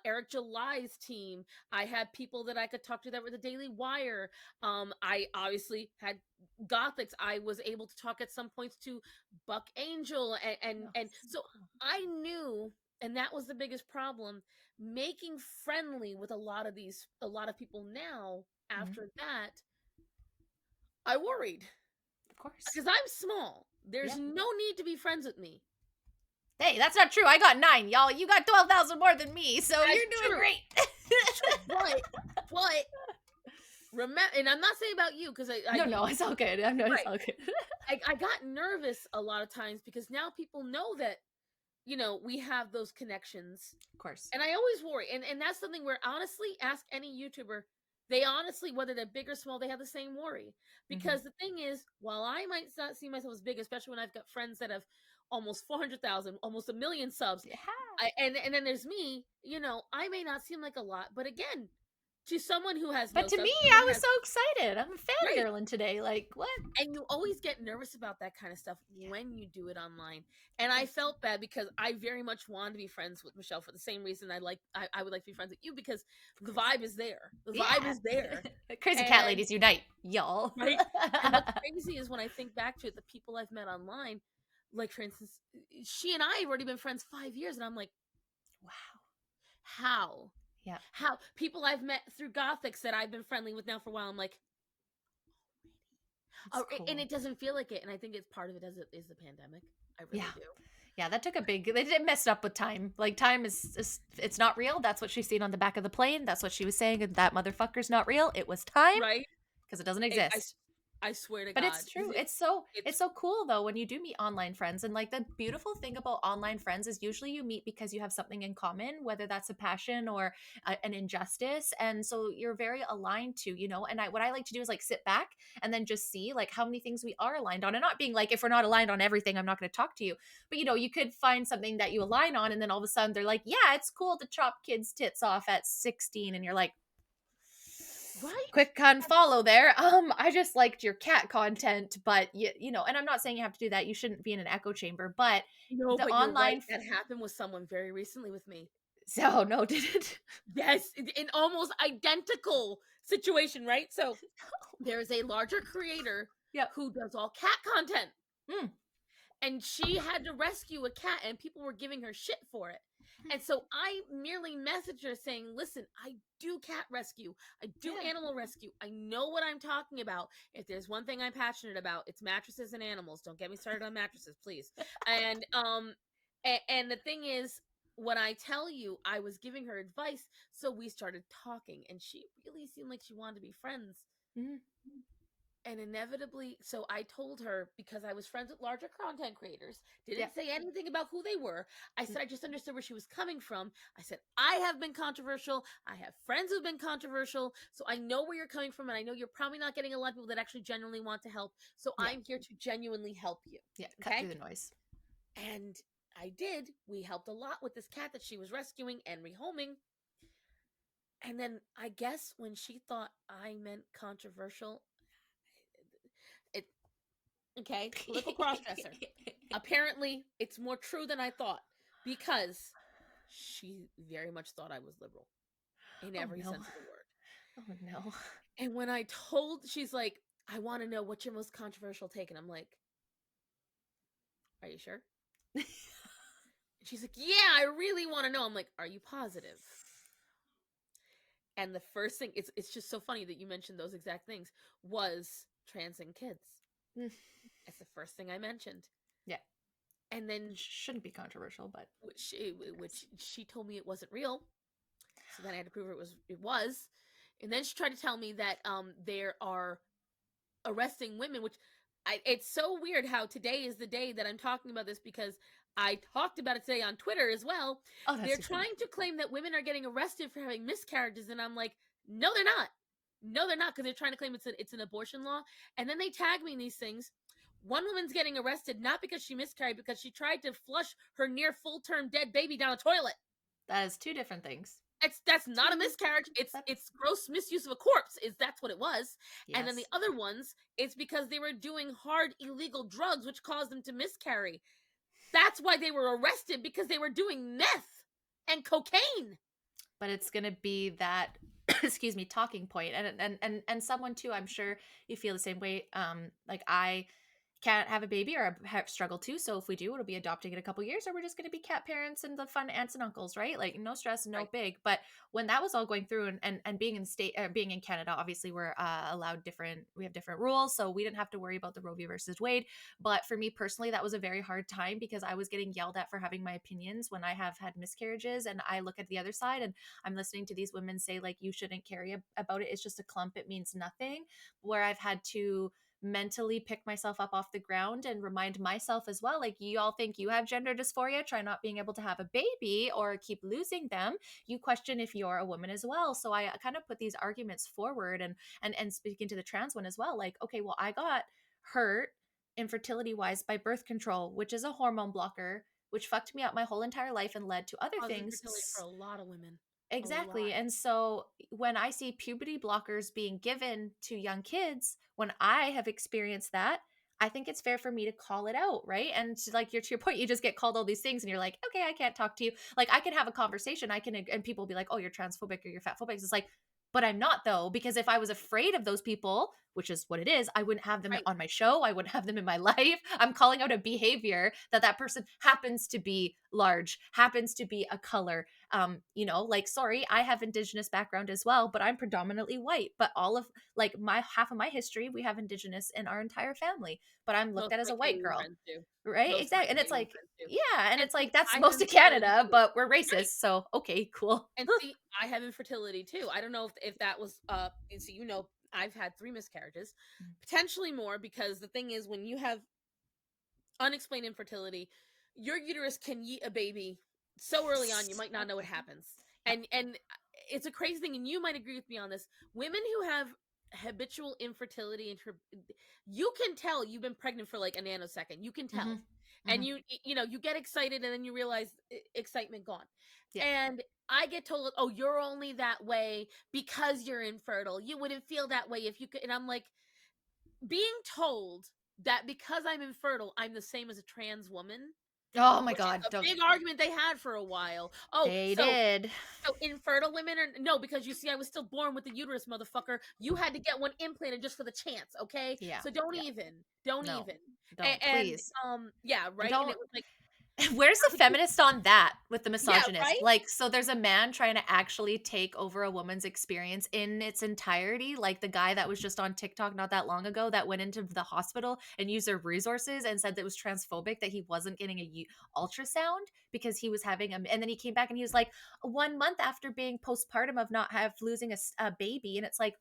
Speaker 2: Eric July's team. I had people that I could talk to that were the Daily Wire. I obviously had Gothics. I was able to talk at some points to Buck Angel,
Speaker 1: Oh,
Speaker 2: and
Speaker 1: so
Speaker 2: so
Speaker 1: cool.
Speaker 2: I knew, and that was the biggest problem, making friendly with a lot of people now.
Speaker 1: Mhm.
Speaker 2: After that, I worried
Speaker 1: Of course.
Speaker 2: because I'm small. There's
Speaker 1: Yeah.
Speaker 2: no need to be friends with me.
Speaker 1: Hey, that's not true. I got 9, y'all. You got 12,000 more than me, so you're
Speaker 2: That's
Speaker 1: doing
Speaker 2: true.
Speaker 1: great.
Speaker 2: It's true, but remember, and I'm not saying about you because I
Speaker 1: No,
Speaker 2: do
Speaker 1: no, it's all good. I know it's
Speaker 2: right.
Speaker 1: all good.
Speaker 2: I got nervous a lot of times because now people know that we have those connections.
Speaker 1: Of course.
Speaker 2: And I always worry. And that's something where, honestly, ask any YouTuber. They honestly, whether they're big or small, they have the same worry.
Speaker 1: Mhm.
Speaker 2: Because the thing is, while I might not see myself as big, especially when I've got friends that have almost 400,000, almost a million subs,
Speaker 1: Yeah.
Speaker 2: and then there's me, I may not seem like a lot. But again, to someone who has
Speaker 1: But
Speaker 2: no
Speaker 1: to me,
Speaker 2: subs, someone
Speaker 1: I
Speaker 2: who
Speaker 1: was
Speaker 2: has,
Speaker 1: so excited. I'm
Speaker 2: right.
Speaker 1: fangirling today. Like, what?
Speaker 2: And you always get nervous about that kind of stuff
Speaker 1: Yeah,
Speaker 2: when you do it online. And
Speaker 1: of
Speaker 2: I
Speaker 1: course.
Speaker 2: felt bad because I very much wanted to be friends with Michelle for the same reason I would like to be friends with you, because
Speaker 1: Of
Speaker 2: the
Speaker 1: course.
Speaker 2: vibe is there. The vibe is there.
Speaker 1: Yeah. Crazy cat
Speaker 2: And
Speaker 1: ladies unite, y'all.
Speaker 2: right. And what's crazy is when I think back to it, the people I've met online, like for instance, she and I have already been friends 5 years, and I'm like,
Speaker 1: Wow.
Speaker 2: how?
Speaker 1: Yeah,
Speaker 2: How people I've met through Gothics that I've been friendly with now for a while, I'm like,
Speaker 1: it's
Speaker 2: oh, and
Speaker 1: cool.
Speaker 2: it doesn't feel like it. And I think it's part of it is the pandemic. I
Speaker 1: Yeah.
Speaker 2: really do.
Speaker 1: Yeah, that took a big. They did messed up with time. Like time is it's not real. That's what she's seen on the back of the plane. That's what she was saying. And that motherfucker's not real. It was time
Speaker 2: Right?
Speaker 1: because it doesn't
Speaker 2: I
Speaker 1: exist.
Speaker 2: I swear to
Speaker 1: But
Speaker 2: God,
Speaker 1: it's
Speaker 2: because
Speaker 1: true. It's
Speaker 2: it's
Speaker 1: so cool though when you do meet online friends. And like the beautiful thing about online friends is usually you meet because you have something in common, whether that's a passion or an injustice. And so you're very aligned to, and what I like to do is like sit back and then just see like how many things we are aligned on, and not being like, if we're not aligned on everything, I'm not going to talk to you. But you could find something that you align on, and then all of a sudden they're like, yeah, it's cool to chop kids' tits off at 16. And you're like,
Speaker 2: right.
Speaker 1: quick unfollow there. I just liked your cat content, but and I'm not saying you have to do that. You shouldn't be in an echo chamber, but
Speaker 2: No,
Speaker 1: the
Speaker 2: but you're right.
Speaker 1: online
Speaker 2: That happened with someone very recently with me.
Speaker 1: so no, did it?
Speaker 2: Yes, in almost identical situation, right? So there is a larger creator
Speaker 1: Yep.
Speaker 2: who does all cat content,
Speaker 1: Mm.
Speaker 2: and she had to rescue a cat, and people were giving her shit for it. And so I merely messaged her saying, listen, I do cat rescue, I do
Speaker 1: Yeah.
Speaker 2: animal rescue, I know what I'm talking about. If there's one thing I'm passionate about, it's mattresses and animals. Don't get me started on mattresses, please. And and the thing is, when I tell you, I was giving her advice, so we started talking, and she really seemed like she wanted to be friends.
Speaker 1: Mm.
Speaker 2: And inevitably, so I told her, because I was friends with larger content creators,
Speaker 1: Yeah.
Speaker 2: didn't say anything about who they were. I
Speaker 1: Mm.
Speaker 2: said I just understood where she was coming from. I said, I have been controversial. I have friends who've been controversial. So I know where you're coming from. And I know you're probably not getting a lot of people that actually genuinely want to help. So
Speaker 1: Yeah.
Speaker 2: I'm here to genuinely help you.
Speaker 1: Yeah. Cut
Speaker 2: Okay.
Speaker 1: through the noise.
Speaker 2: And I did. We helped a lot with this cat that she was rescuing and rehoming. And then I guess when she thought I meant controversial, it okay, political crossdresser. Apparently, it's more true than I thought, because she very much thought I was liberal in
Speaker 1: Oh
Speaker 2: every
Speaker 1: no.
Speaker 2: sense of the word.
Speaker 1: Oh no.
Speaker 2: And when she's like, I want to know what's your most controversial take. And I'm like, are you sure? And she's like, yeah, I really want to know. I'm like, are you positive? And the first thing, it's just so funny that you mentioned those exact things, was trans and kids.
Speaker 1: Mm.
Speaker 2: It's the first thing I mentioned.
Speaker 1: Yeah.
Speaker 2: And then
Speaker 1: Shouldn't be controversial, but
Speaker 2: which she told me it wasn't real. So then I had to prove it was. And then she tried to tell me that there are arresting women, which it's so weird how today is the day that I'm talking about this, because I talked about it today on Twitter as well.
Speaker 1: Oh, that's
Speaker 2: They're
Speaker 1: too funny.
Speaker 2: trying to claim that women are getting arrested for having miscarriages, and I'm like, no, they're not. No, they're not, because they're trying to claim it's an abortion law, and then they tag me in these things. One woman's getting arrested not because she miscarried, because she tried to flush her near full term dead baby down a toilet.
Speaker 1: That is two different things.
Speaker 2: That's not a
Speaker 1: Two
Speaker 2: miscarriage.
Speaker 1: sep
Speaker 2: It's gross misuse of a corpse. Is That's what it was. And then the
Speaker 1: Yes.
Speaker 2: other ones, it's because they were doing hard illegal drugs, which caused them to miscarry. That's why they were arrested, because they were doing meth and cocaine.
Speaker 1: But it's gonna be that excuse me, talking point. And someone too, I'm sure you feel the same way. Like I can't have a baby or have struggle to. So if we do, it'll be adopting in a couple years, or we're just going to be cat parents and the fun aunts and uncles, right? Like no stress, no
Speaker 2: Right.
Speaker 1: big. But when that was all going through, and being in state, being in Canada, obviously we're allowed different. We have different rules, so we didn't have to worry about the Roe v. versus Wade. But for me personally, that was a very hard time because I was getting yelled at for having my opinions when I have had miscarriages, and I look at the other side and I'm listening to these women say like you shouldn't carry about it. It's just a clump. It means nothing. Where I've had to mentally pick myself up off the ground and remind myself as well, like you all think you have gender dysphoria, try not being able to have a baby or keep losing them. You question if you're a woman as well. So I kind of put these arguments forward, and speaking to the trans one as well, like okay, well I got hurt infertility wise by birth control, which is a hormone blocker, which fucked me up my whole entire life and led to other
Speaker 2: Causes infertility for
Speaker 1: things.
Speaker 2: a lot of women. A
Speaker 1: Exactly.
Speaker 2: lot.
Speaker 1: And so when I see puberty blockers being given to young kids, when I have experienced that, I think it's fair for me to call it out, right? And like you're to your point, you just get called all these things and you're like, okay, I can't talk to you. Like I can have a conversation, I can, and people will be like, oh, you're transphobic or you're fatphobic. It's like, but I'm not though, because if I was afraid of those people, which is what it is, I wouldn't have them
Speaker 2: Right.
Speaker 1: on my show. I wouldn't have them in my life. I'm calling out a behavior that that person happens to be large, happens to be a color, like sorry, I have indigenous background as well, but I'm predominantly white. But all of like my half of my history, we have indigenous in our entire family, but I'm looked
Speaker 2: Most
Speaker 1: at
Speaker 2: of
Speaker 1: as
Speaker 2: my
Speaker 1: a white
Speaker 2: Canadian
Speaker 1: girl,
Speaker 2: friends do.
Speaker 1: right?
Speaker 2: Most of my
Speaker 1: Exactly. And it's
Speaker 2: Canadian
Speaker 1: like,
Speaker 2: friends do.
Speaker 1: yeah, and
Speaker 2: And
Speaker 1: it's like
Speaker 2: see,
Speaker 1: that's
Speaker 2: I have
Speaker 1: most of
Speaker 2: infertility
Speaker 1: Canada,
Speaker 2: too.
Speaker 1: but we're
Speaker 2: Right.
Speaker 1: racist, so okay, cool.
Speaker 2: And see, I have infertility too. I don't know if that was and so I've had 3 miscarriages, potentially more, because the thing is, when you have unexplained infertility, your uterus can yeet a baby so early on you might not know what happens.
Speaker 1: Yep.
Speaker 2: And it's a crazy thing, and you might agree with me on this. Women who have habitual infertility, you can tell you've been pregnant for like a nanosecond. You can
Speaker 1: Mm-hmm.
Speaker 2: tell. And
Speaker 1: Mm-hmm.
Speaker 2: you get excited, and then you realize excitement gone.
Speaker 1: Yeah.
Speaker 2: And I get told, "Oh, you're only that way because you're infertile. You wouldn't feel that way if you could." And I'm like, being told that because I'm infertile, I'm the same as a trans woman,
Speaker 1: Oh my
Speaker 2: which is
Speaker 1: god,
Speaker 2: a
Speaker 1: don't.
Speaker 2: big argument they had for a while. Oh,
Speaker 1: They
Speaker 2: so
Speaker 1: did.
Speaker 2: infertile women are no, because you see, I was still born with the uterus, motherfucker. You had to get one implanted just for the chance, okay?
Speaker 1: Yeah.
Speaker 2: So don't
Speaker 1: Yeah.
Speaker 2: even, don't
Speaker 1: No.
Speaker 2: even.
Speaker 1: Don't
Speaker 2: And
Speaker 1: please.
Speaker 2: yeah,
Speaker 1: And
Speaker 2: right. And
Speaker 1: don't.
Speaker 2: it was like,
Speaker 1: Where's the
Speaker 2: but you,
Speaker 1: feminist on that with the
Speaker 2: yeah,
Speaker 1: misogynist?
Speaker 2: right.
Speaker 1: Like, so there's a man trying to actually take over a woman's experience in its entirety. Like the guy that was just on TikTok not that long ago that went into the hospital and used their resources and said that it was transphobic that he wasn't getting a ultrasound because he was having a, and then he came back and he was like 1 month after being postpartum of not have losing a baby. And it's like,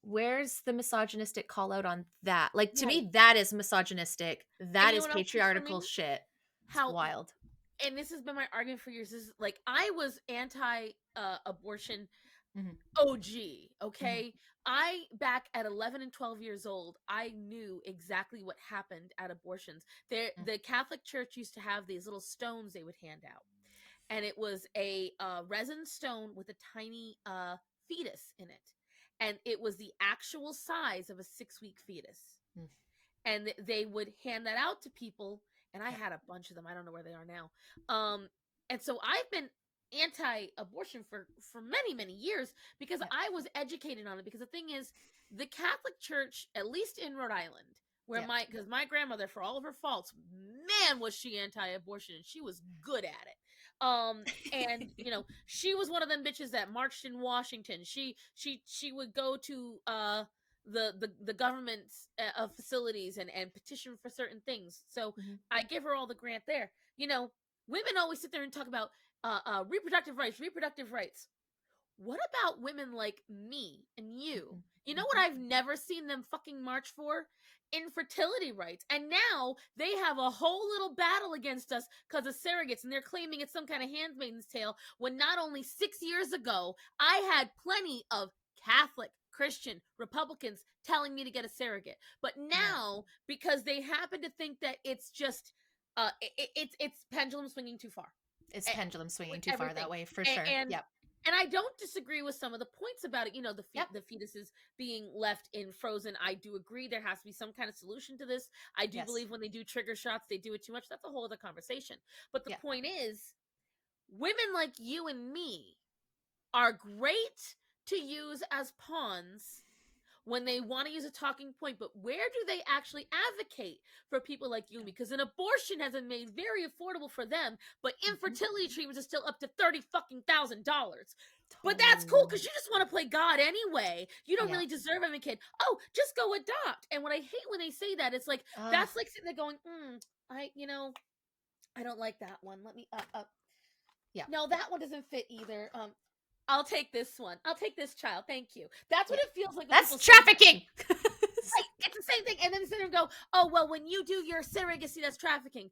Speaker 1: where's the misogynistic call out on that? Like to
Speaker 2: Right.
Speaker 1: me, that is misogynistic.
Speaker 2: And
Speaker 1: That
Speaker 2: you know
Speaker 1: is
Speaker 2: what else is for
Speaker 1: patriarchal
Speaker 2: me?
Speaker 1: shit. It's
Speaker 2: How,
Speaker 1: wild.
Speaker 2: and this has been my argument for years. This is like, I was anti abortion
Speaker 1: Mhm,
Speaker 2: OG,
Speaker 1: mhm,
Speaker 2: okay? I, back at 11 and 12 years old, I knew exactly what happened at abortions.
Speaker 1: mm,
Speaker 2: The Catholic Church used to have these little stones they would hand out. And it was a resin stone with a tiny fetus in it. And it was the actual size of a 6-week fetus.
Speaker 1: mm.
Speaker 2: And they would hand that out to people, and I
Speaker 1: Yep,
Speaker 2: had a bunch of them. I don't know where they are now. And so I've been anti-abortion for many years, because
Speaker 1: yep,
Speaker 2: I was educated on it. Because the thing is, the Catholic Church, at least in Rhode Island, where
Speaker 1: yep.
Speaker 2: because my grandmother, for all of her faults, man, was she anti-abortion, and she was good at it. And she was one of them bitches that marched in Washington. She would go to the government's facilities, and petition for certain things. So
Speaker 1: Mhm,
Speaker 2: I give her all the grant there. Women always sit there and talk about reproductive rights, reproductive rights. what about women like me and you?
Speaker 1: Mhm,
Speaker 2: You know what
Speaker 1: mhm.
Speaker 2: I've never seen them fucking march for? Infertility rights. And now they have a whole little battle against us because of surrogates, and they're claiming it's some kind of handmaid's tale when not only 6 years ago, I had plenty of Catholic, Christian, Republicans telling me to get a surrogate. But
Speaker 1: Yeah.
Speaker 2: now, because they happen to think that it's just it's pendulum swinging too far
Speaker 1: It's pendulum swinging
Speaker 2: with
Speaker 1: too far
Speaker 2: everything.
Speaker 1: that way for
Speaker 2: And,
Speaker 1: sure.
Speaker 2: and
Speaker 1: Yep.
Speaker 2: and I don't disagree with some of the points about it. You know,
Speaker 1: Yep.
Speaker 2: the fetuses being left in frozen. I do agree there has to be some kind of solution to this. I do
Speaker 1: Yes.
Speaker 2: believe when they do trigger shots, they do it too much. That's a whole other conversation. But the
Speaker 1: Yeah.
Speaker 2: point is, women like you and me are great to use as pawns when they want to use a talking point, but where do they actually advocate for people like you and me? Because an abortion has been made very affordable for them, but
Speaker 1: Mhm.
Speaker 2: infertility treatments are still up to $30,000. But that's cool because
Speaker 1: Totally.
Speaker 2: you just want to play God anyway. You don't
Speaker 1: Yeah.
Speaker 2: really deserve having a kid. Oh, just go adopt. And what I hate when they say that, it's like
Speaker 1: Ah,
Speaker 2: that's like sitting there going, I don't like that one. Let me
Speaker 1: yeah.
Speaker 2: no, that one doesn't fit either. I'll take this one. I'll take this child. Thank you. That's what
Speaker 1: Yeah.
Speaker 2: it feels like when
Speaker 1: That's
Speaker 2: people say that.
Speaker 1: trafficking.
Speaker 2: Right. It's the same thing. And then they sit there and go, oh, well, when you do your surrogacy, that's trafficking.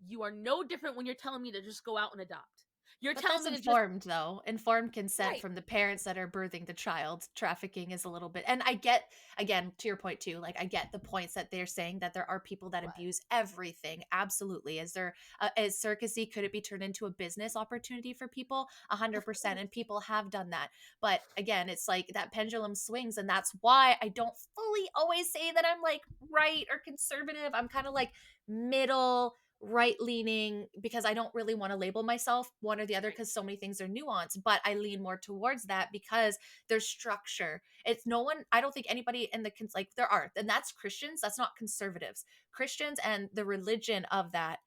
Speaker 2: You are no different when you're telling me to just go out and adopt. You're
Speaker 1: But
Speaker 2: telling
Speaker 1: that's
Speaker 2: me to just,
Speaker 1: informed, though. Informed consent
Speaker 2: right,
Speaker 1: from the parents that are birthing the child. Trafficking is a little bit. And I get, again, to your point, too, like, I get the points that they're saying that there are people that
Speaker 2: right.
Speaker 1: abuse everything. Absolutely. Is there, is surrogacy, could it be turned into a business opportunity for people?
Speaker 2: Of
Speaker 1: 100%. And
Speaker 2: course.
Speaker 1: people have done that. But again, it's like that pendulum swings. And that's why I don't fully always say that I'm like right or conservative. I'm kind of like middle right leaning because I don't really want to label myself one or the other
Speaker 2: Right.
Speaker 1: because so many things are nuanced, but I lean more towards that because there's structure. It's no one, I don't think anybody in the, like, there are, and that's Christians, that's not conservatives. Christians and the religion of that,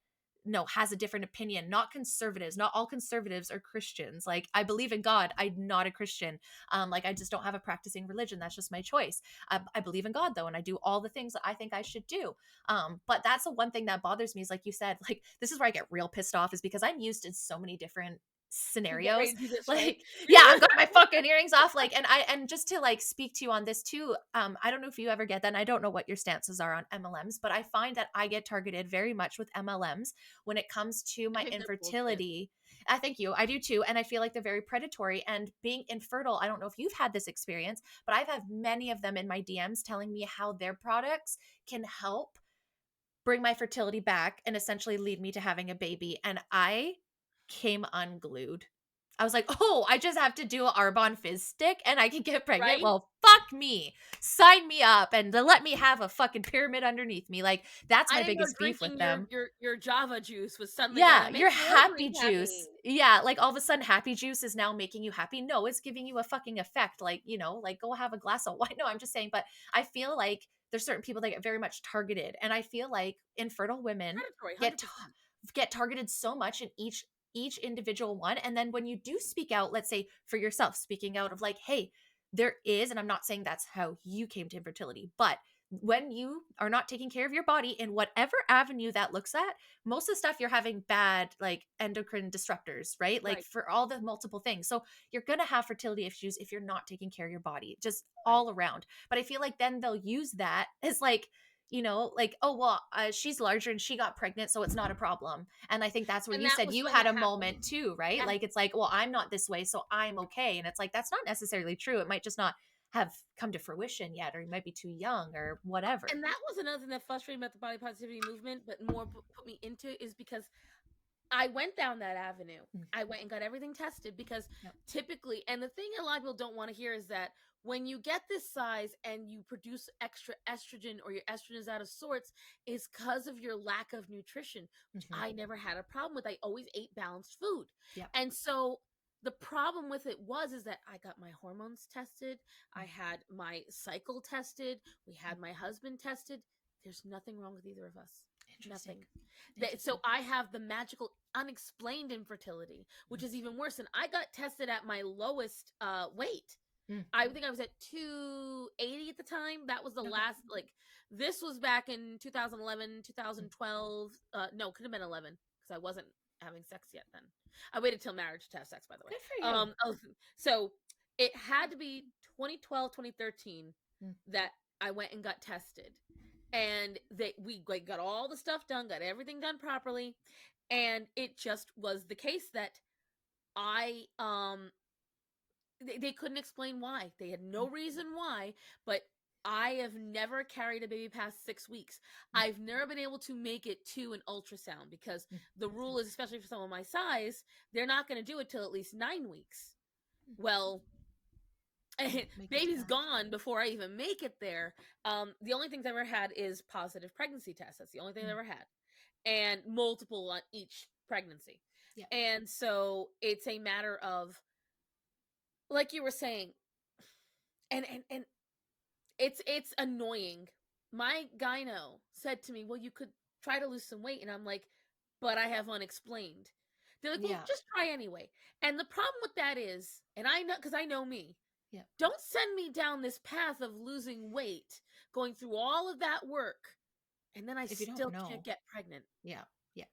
Speaker 1: no, has a different opinion. Not conservatives. Not all conservatives are Christians. Like, I believe in God. I'm not a Christian. Like, I just don't have a practicing religion. That's just my choice. I believe in God, though, and I do all the things that I think I should do. But that's the one thing that bothers me is, like you said, like, this is where I get real pissed off, is because I'm used in so many different
Speaker 2: Get ready
Speaker 1: scenarios.
Speaker 2: to do this, right?
Speaker 1: Like, yeah, I've got my fucking earrings off. Like, and just to like speak to you on this too, I don't know if you ever get that, and I don't know what your stances are on MLMs, but I find that I get targeted very much with MLMs when it comes to
Speaker 2: I
Speaker 1: my
Speaker 2: think they're bullshit.
Speaker 1: infertility. I thank you. I do too. And I feel like they're very predatory. And being infertile, I don't know if you've had this experience, but I've had many of them in my DMs telling me how their products can help bring my fertility back and essentially lead me to having a baby. And I came unglued. I was like, oh, I just have to do an Arbonne Fizz stick and I can get pregnant.
Speaker 2: Right?
Speaker 1: Well, fuck me. Sign me up and let me have a fucking pyramid underneath me. Like, that's
Speaker 2: I
Speaker 1: my
Speaker 2: didn't know
Speaker 1: biggest beef with
Speaker 2: drinking
Speaker 1: them.
Speaker 2: your Java juice was suddenly
Speaker 1: Yeah,
Speaker 2: gonna make
Speaker 1: your
Speaker 2: your
Speaker 1: happy
Speaker 2: ovaries happy.
Speaker 1: juice. Yeah, like all of a sudden happy juice is now making you happy. No, it's giving you a fucking effect. Like, like go have a glass of wine. No, I'm just saying, but I feel like there's certain people that get very much targeted. And I feel like infertile women
Speaker 2: Predatory,
Speaker 1: get
Speaker 2: 100%.
Speaker 1: get targeted so much in each individual one. And then when you do speak out, let's say for yourself, speaking out of like, hey, there is, and I'm not saying that's how you came to infertility, but when you are not taking care of your body in whatever avenue that looks at, most of the stuff you're having bad like endocrine disruptors, right? Like
Speaker 2: Right,
Speaker 1: for all the multiple things. So you're going to have fertility issues if you're not taking care of your body, just
Speaker 2: right.
Speaker 1: all around. But I feel like then they'll use that as like, like, oh, well, she's larger and she got pregnant, so it's not a problem. And I think that's where
Speaker 2: And
Speaker 1: you
Speaker 2: that
Speaker 1: said
Speaker 2: was
Speaker 1: you
Speaker 2: when
Speaker 1: had
Speaker 2: that
Speaker 1: a
Speaker 2: happened.
Speaker 1: moment too, right?
Speaker 2: Yeah.
Speaker 1: Like, it's like, well, I'm not this way, so I'm okay. And it's like, that's not necessarily true. It might just not have come to fruition yet, or you might be too young or whatever.
Speaker 2: And that was another thing that frustrated me about the body positivity movement, but more put me into it is because I went down that avenue.
Speaker 1: Mm,
Speaker 2: I went and got everything tested because
Speaker 1: yep.
Speaker 2: typically, and the thing a lot of people don't want to hear is that when you get this size and you produce extra estrogen or your estrogen is out of sorts, is because of your lack of nutrition, which
Speaker 1: Hmm.
Speaker 2: I never had a problem with. I always ate balanced food.
Speaker 1: Yep.
Speaker 2: And so the problem with it is that I got my hormones tested, I had my cycle tested, we had my husband tested. There's nothing wrong with either of us.
Speaker 1: Interesting.
Speaker 2: Nothing. So
Speaker 1: Interesting.
Speaker 2: I have the magical unexplained infertility, which is even worse. And I got tested at my lowest weight.
Speaker 1: Mm.
Speaker 2: I think I was at 280 at the time. That was the
Speaker 1: Okay.
Speaker 2: last, like, this was back in 2011, 2012. No, could have been 11 because I wasn't having sex yet then. I waited till marriage to have sex, by the way.
Speaker 1: Good for you.
Speaker 2: So It had to be 2012, 2013
Speaker 1: Mm,
Speaker 2: that I went and got tested. And we like got all the stuff done, got everything done properly, and it just was the case that I they couldn't explain why. They had
Speaker 1: mm,
Speaker 2: no reason why, but I have never carried a baby past 6 weeks.
Speaker 1: mm,
Speaker 2: I've never been able to make it to an ultrasound because
Speaker 1: mm.
Speaker 2: the rule
Speaker 1: Same.
Speaker 2: is, especially for someone my size, they're not going to do it till at least 9 weeks.
Speaker 1: Mm.
Speaker 2: Well,
Speaker 1: Didn't make it to
Speaker 2: baby's
Speaker 1: that.
Speaker 2: gone before I even make it there. The only things I've ever had is positive pregnancy tests. That's the only thing I've
Speaker 1: Mm.
Speaker 2: ever had, and multiple on each pregnancy.
Speaker 1: Yeah.
Speaker 2: And so it's a matter of, like you were saying, and it's annoying. My gyno said to me, "Well, you could try to lose some weight," and I'm like, "But I have unexplained." They're like, "Well,
Speaker 1: Yeah.
Speaker 2: just try anyway." And the problem with that is, and I know because I know me,
Speaker 1: Yeah.
Speaker 2: don't send me down this path of losing weight, going through all of that work, and then I
Speaker 1: If you don't
Speaker 2: still can't
Speaker 1: know.
Speaker 2: get pregnant
Speaker 1: Yeah. Yeah.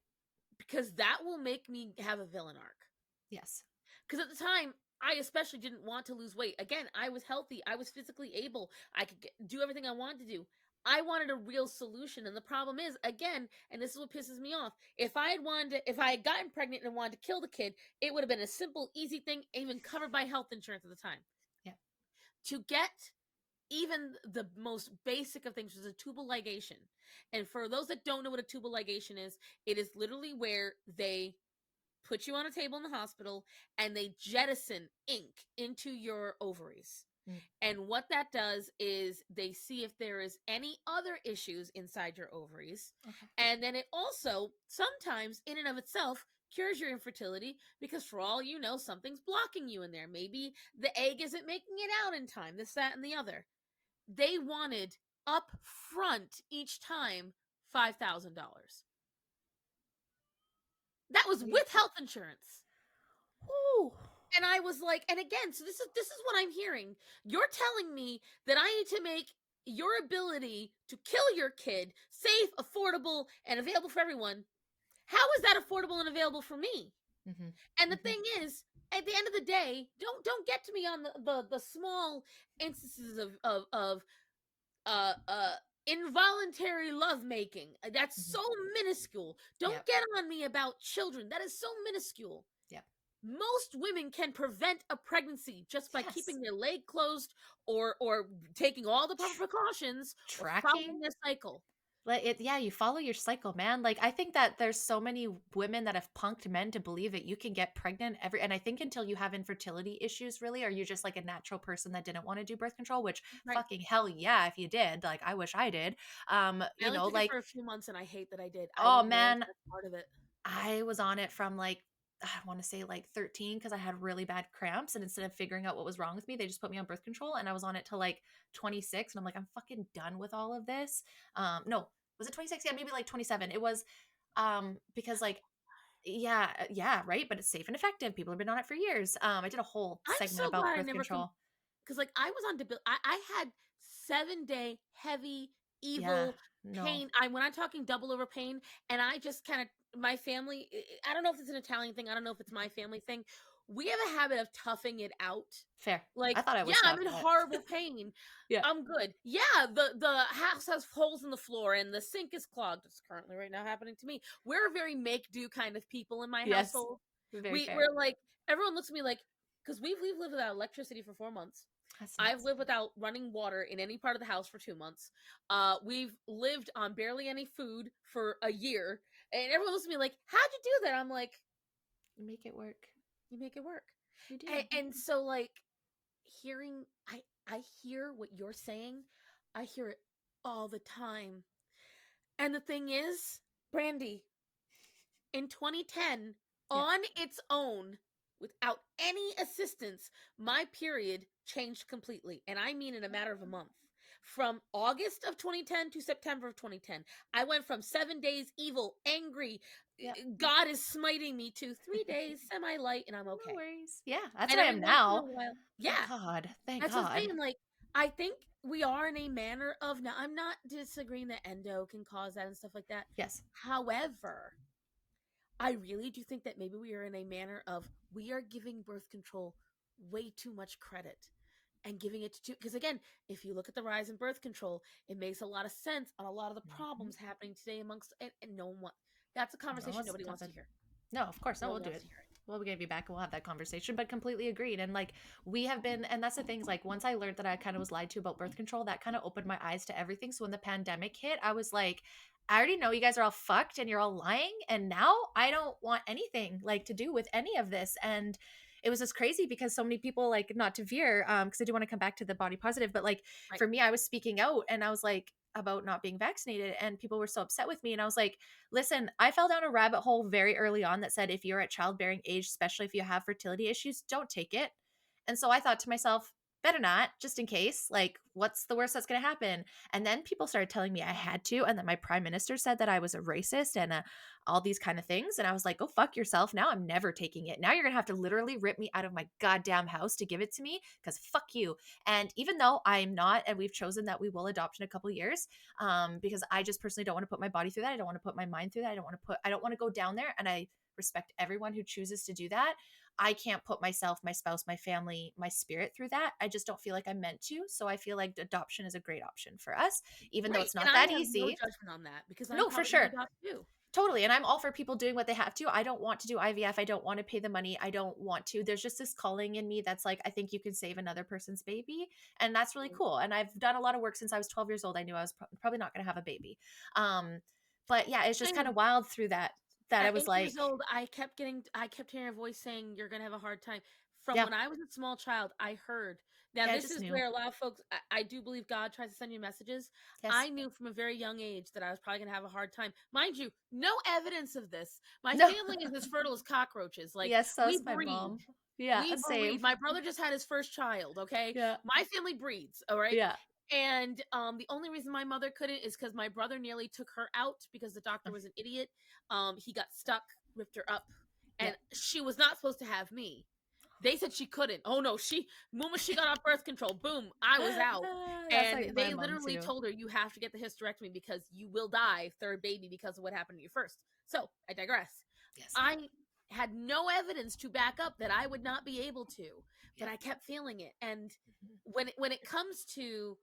Speaker 2: because that will make me have a villain arc.
Speaker 1: Yes.
Speaker 2: Because at the time, I especially didn't want to lose weight. Again, I was healthy, I was physically able, I could do everything I wanted to do. I wanted a real solution, and the problem is, again, and this is what pisses me off. If I had gotten pregnant and wanted to kill the kid, it would have been a simple, easy thing, even covered by health insurance at the time.
Speaker 1: Yeah.
Speaker 2: To get even the most basic of things, which is a tubal ligation. And for those that don't know what a tubal ligation is, it is literally where they put you on a table in the hospital and they jettison ink into your ovaries.
Speaker 1: Mm.
Speaker 2: And what that does is they see if there is any other issues inside your ovaries.
Speaker 1: Okay.
Speaker 2: And then it also sometimes in and of itself cures your infertility because for all you know, something's blocking you in there. Maybe the egg isn't making it out in time, this, that, and the other. They wanted up front each time $5,000. That was
Speaker 1: Are you?
Speaker 2: with health insurance.
Speaker 1: Ooh.
Speaker 2: And I was like, and again, so this is what I'm hearing. You're telling me that I need to make your ability to kill your kid safe, affordable, and available for everyone. How is that affordable and available for me?
Speaker 1: Mm-hmm.
Speaker 2: And the
Speaker 1: Mm-hmm.
Speaker 2: thing is, at the end of the day, don't get to me on the small instances of uh uh involuntary lovemaking. That's
Speaker 1: Mm-hmm.
Speaker 2: so minuscule. Don't
Speaker 1: Yep.
Speaker 2: get on me about children. That is so minuscule.
Speaker 1: Yep.
Speaker 2: Most women can prevent a pregnancy just by
Speaker 1: Yes.
Speaker 2: keeping their leg closed or taking all the proper
Speaker 1: Tr-
Speaker 2: precautions or
Speaker 1: tracking.
Speaker 2: following their cycle.
Speaker 1: Like it, yeah, you follow your cycle, man. Like I think that there's so many women that have punked men to believe that you can get pregnant and I think until you have infertility issues really, or you're just like a natural person that didn't want to do birth control, which
Speaker 2: Right.
Speaker 1: fucking hell yeah, if you did, like I wish I did.
Speaker 2: I only took it
Speaker 1: Like,
Speaker 2: for a few months and I hate that I did. I
Speaker 1: oh
Speaker 2: don't know if
Speaker 1: man,
Speaker 2: that's part of it.
Speaker 1: I was on it from like I want to say like 13 because I had really bad cramps. And instead of figuring out what was wrong with me, they just put me on birth control. And I was on it till like 26. And I'm like, I'm fucking done with all of this. No, was it 26? Yeah, maybe like 27. It was because like, yeah, yeah, right. But it's safe and effective. People have been on it for years. I did a whole
Speaker 2: I'm
Speaker 1: segment
Speaker 2: so
Speaker 1: about
Speaker 2: glad I
Speaker 1: birth
Speaker 2: never
Speaker 1: control.
Speaker 2: because like I was on debil. I had 7 day heavy
Speaker 1: Yeah,
Speaker 2: evil
Speaker 1: no,
Speaker 2: pain. When I'm talking double over pain, and I just kind of my family. I don't know if it's an Italian thing. I don't know if it's my family thing. We have a habit of toughing it out.
Speaker 1: fair. I
Speaker 2: Like,
Speaker 1: thought I
Speaker 2: yeah,
Speaker 1: was
Speaker 2: I'm
Speaker 1: tough,
Speaker 2: in
Speaker 1: but
Speaker 2: horrible pain.
Speaker 1: yeah,
Speaker 2: I'm good. Yeah, the house has holes in the floor and the sink is clogged. It's currently right now happening to me. We're a very make do kind of people in my
Speaker 1: yes,
Speaker 2: household.
Speaker 1: very fair.
Speaker 2: We're like everyone looks at me like because we've lived without electricity for 4 months.
Speaker 1: That
Speaker 2: I've
Speaker 1: sucks.
Speaker 2: lived without running water in any part of the house for 2 months. We've lived on barely any food for a year, and everyone looks at me like, "How'd you do that?" I'm like,
Speaker 1: You make it work.
Speaker 2: "You make it work."
Speaker 1: You
Speaker 2: And,
Speaker 1: do.
Speaker 2: and so, like, hearing, I hear what you're saying. I hear it all the time. And the thing is, Brandy, in 2010,
Speaker 1: Yeah.
Speaker 2: on its own, without any assistance, my period changed completely. And I mean in a matter of a month. From August of 2010 to September of 2010, I went from 7 days evil, angry,
Speaker 1: Yep.
Speaker 2: God is smiting me, to 3 days semi light, and I'm
Speaker 1: No
Speaker 2: okay.
Speaker 1: worries. Yeah, that's
Speaker 2: And
Speaker 1: what I
Speaker 2: every
Speaker 1: am
Speaker 2: once in a
Speaker 1: now.
Speaker 2: while,
Speaker 1: Thank
Speaker 2: yeah,
Speaker 1: God. Thank
Speaker 2: that's the
Speaker 1: God.
Speaker 2: thing. Like, I think we are in a manner of now. I'm not disagreeing that endo can cause that and stuff like that.
Speaker 1: Yes.
Speaker 2: However, I really do think that maybe we are in a manner of we are giving birth control way too much credit and giving it to, because again, if you look at the rise in birth control, it makes a lot of sense on a lot of the
Speaker 1: Mhm.
Speaker 2: problems happening today amongst, and no one, that's a
Speaker 1: No one
Speaker 2: conversation
Speaker 1: wants
Speaker 2: nobody
Speaker 1: to talk
Speaker 2: wants to
Speaker 1: about.
Speaker 2: hear.
Speaker 1: No, of course. No,
Speaker 2: No
Speaker 1: we'll
Speaker 2: one
Speaker 1: do
Speaker 2: wants
Speaker 1: it.
Speaker 2: to hear it.
Speaker 1: We'll give you back. We'll have that conversation, but completely agreed. And like, we have been, and that's the things like, once I learned that I kind of was lied to about birth control, that kind of opened my eyes to everything. So when the pandemic hit, I was like, I already know you guys are all fucked and you're all lying. And now I don't want anything like to do with any of this. And it was just crazy because so many people, like, not to veer, because I do want to come back to the body positive, but like,
Speaker 2: Right.
Speaker 1: for me, I was speaking out and I was like, about not being vaccinated, and people were so upset with me. And I was like, listen, I fell down a rabbit hole very early on that said if you're at childbearing age, especially if you have fertility issues, don't take it. And so I thought to myself, better not, just in case. Like, what's the worst that's going to happen? And then people started telling me I had to. And then my prime minister said that I was a racist and all these kind of things. And I was like, go fuck yourself. Now I'm never taking it. Now you're going to have to literally rip me out of my goddamn house to give it to me because fuck you. And even though I'm not, and we've chosen that we will adopt in a couple years, because I just personally don't want to put my body through that. I don't want to put my mind through that. I don't want to go down there. And I respect everyone who chooses to do that. I can't put myself, my spouse, my family, my spirit through that. I just don't feel like I'm meant to. So I feel like adoption is a great option for us, even though
Speaker 2: Right.
Speaker 1: it's
Speaker 2: And
Speaker 1: not
Speaker 2: I
Speaker 1: that
Speaker 2: have no
Speaker 1: easy.
Speaker 2: judgment on that because I'm
Speaker 1: No, for
Speaker 2: probably going to
Speaker 1: sure.
Speaker 2: adopt too.
Speaker 1: Totally. And I'm all for people doing what they have to. I don't want to do IVF. I don't want to pay the money. I don't want to. There's just this calling in me that's like, I think you can save another person's baby. And that's really cool. And I've done a lot of work since I was 12 years old. I knew I was probably not going to have a baby. But yeah, it's just kind of
Speaker 2: Same.
Speaker 1: wild through that I
Speaker 2: At
Speaker 1: was
Speaker 2: 8 years
Speaker 1: like,
Speaker 2: old, I kept hearing a voice saying, "You're gonna have a hard time." From
Speaker 1: yeah,
Speaker 2: when I was a small child, I heard. Now,
Speaker 1: yeah, I
Speaker 2: this
Speaker 1: just
Speaker 2: is
Speaker 1: knew.
Speaker 2: where a lot of folks, I do believe God tries to send you messages.
Speaker 1: Yes.
Speaker 2: I knew from a very young age that I was probably gonna have a hard time. Mind you, no evidence of this. My
Speaker 1: No.
Speaker 2: family is as fertile as cockroaches. Like,
Speaker 1: Yes, so
Speaker 2: we
Speaker 1: is my
Speaker 2: breed.
Speaker 1: mom. Yeah,
Speaker 2: We
Speaker 1: same.
Speaker 2: breed. My brother just had his first child, okay?
Speaker 1: Yeah.
Speaker 2: My family breeds, all right?
Speaker 1: Yeah.
Speaker 2: And the only reason my mother couldn't is because my brother nearly took her out because the doctor was an idiot. He got stuck, ripped her up,
Speaker 1: Yeah.
Speaker 2: and she was not supposed to have me. They said she couldn't. Oh no, she moment she got off birth control, boom, I was out.
Speaker 1: That's
Speaker 2: And
Speaker 1: like my
Speaker 2: they
Speaker 1: mom
Speaker 2: literally
Speaker 1: too.
Speaker 2: told her you have to get the hysterectomy because you will die third baby because of what happened to you first. So I digress.
Speaker 1: Yes.
Speaker 2: I had no evidence to back up that I would not be able to, but
Speaker 1: Yeah.
Speaker 2: I kept feeling it. And
Speaker 1: Mhm.
Speaker 2: when it comes to,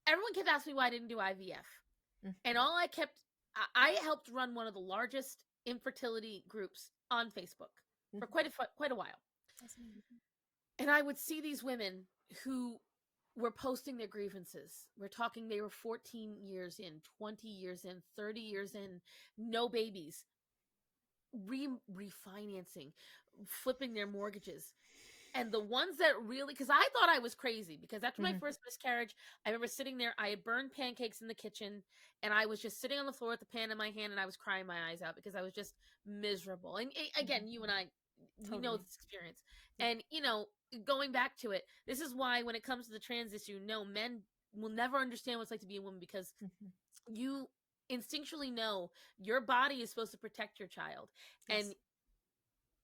Speaker 2: everyone kept asking me why I didn't do IVF.
Speaker 1: Mhm.
Speaker 2: And all I kept, I helped run one of the largest infertility groups on Facebook for
Speaker 1: Mhm.
Speaker 2: quite a while.
Speaker 1: That's amazing.
Speaker 2: And I would see these women who were posting their grievances. We're talking they were 14 years in, 20 years in, 30 years in, no babies, refinancing, flipping their mortgages. And the ones that really, because I thought I was crazy, because after my
Speaker 1: Mhm.
Speaker 2: first miscarriage, I remember sitting there, I had burned pancakes in the kitchen, and I was just sitting on the floor with the pan in my hand, and I was crying my eyes out because I was just miserable. And
Speaker 1: Mhm.
Speaker 2: again, you and I, we know
Speaker 1: Totally.
Speaker 2: this experience.
Speaker 1: Yep.
Speaker 2: And, going back to it, this is why when it comes to the trans issue, no, men will never understand what it's like to be a woman because
Speaker 1: Mhm.
Speaker 2: you instinctually know your body is supposed to protect your child. And
Speaker 1: Yes.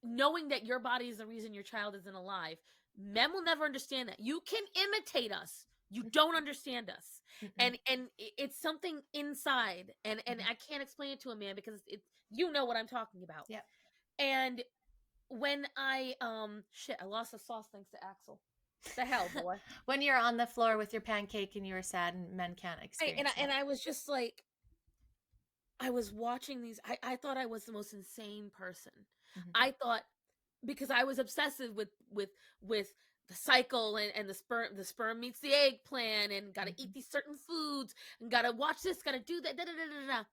Speaker 2: knowing that your body is the reason your child isn't alive, men will never understand that. You can imitate us, you
Speaker 1: Mhm.
Speaker 2: don't understand us.
Speaker 1: Mm-mm.
Speaker 2: And it's something inside, and
Speaker 1: Mhm.
Speaker 2: I can't explain it to a man because it, you know what I'm talking about.
Speaker 1: Yep.
Speaker 2: And when I shit, I lost the sauce thanks to Axel. The hell, boy.
Speaker 1: When you're on the floor with your pancake and you're sad and men can't experience
Speaker 2: And
Speaker 1: that.
Speaker 2: I was just like, I was watching these, I thought I was the most insane person.
Speaker 1: Mhm.
Speaker 2: I thought, because I was obsessive with the cycle, and the sperm meets the egg plan, and got to eat
Speaker 1: Mhm.
Speaker 2: these certain foods, and got to watch this, got to do that, da, da, da, da, da.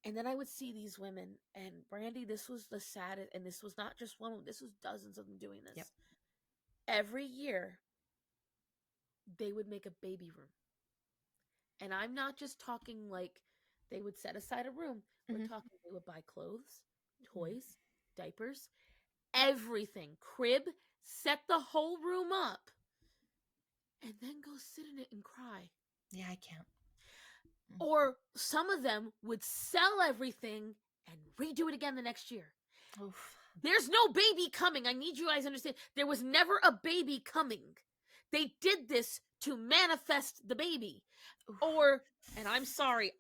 Speaker 2: And then I would see these women, and Brandy, this was the saddest, and this was not just one woman, this was dozens of them doing
Speaker 1: Yep.
Speaker 2: this. Every year they would make a baby room. And I'm not just talking like they would set aside a room. We're
Speaker 1: Mhm.
Speaker 2: talking they would buy clothes,
Speaker 1: Mhm.
Speaker 2: toys, diapers, everything, crib, set the whole room up, and then go sit in it and cry.
Speaker 1: Yeah, I can't. Mm.
Speaker 2: Or some of them would sell everything and redo it again the next year.
Speaker 1: Oof.
Speaker 2: There's no baby coming. I need you guys to understand. There was never a baby coming. They did this to manifest the baby.
Speaker 1: Oof.
Speaker 2: Or, and I'm sorry,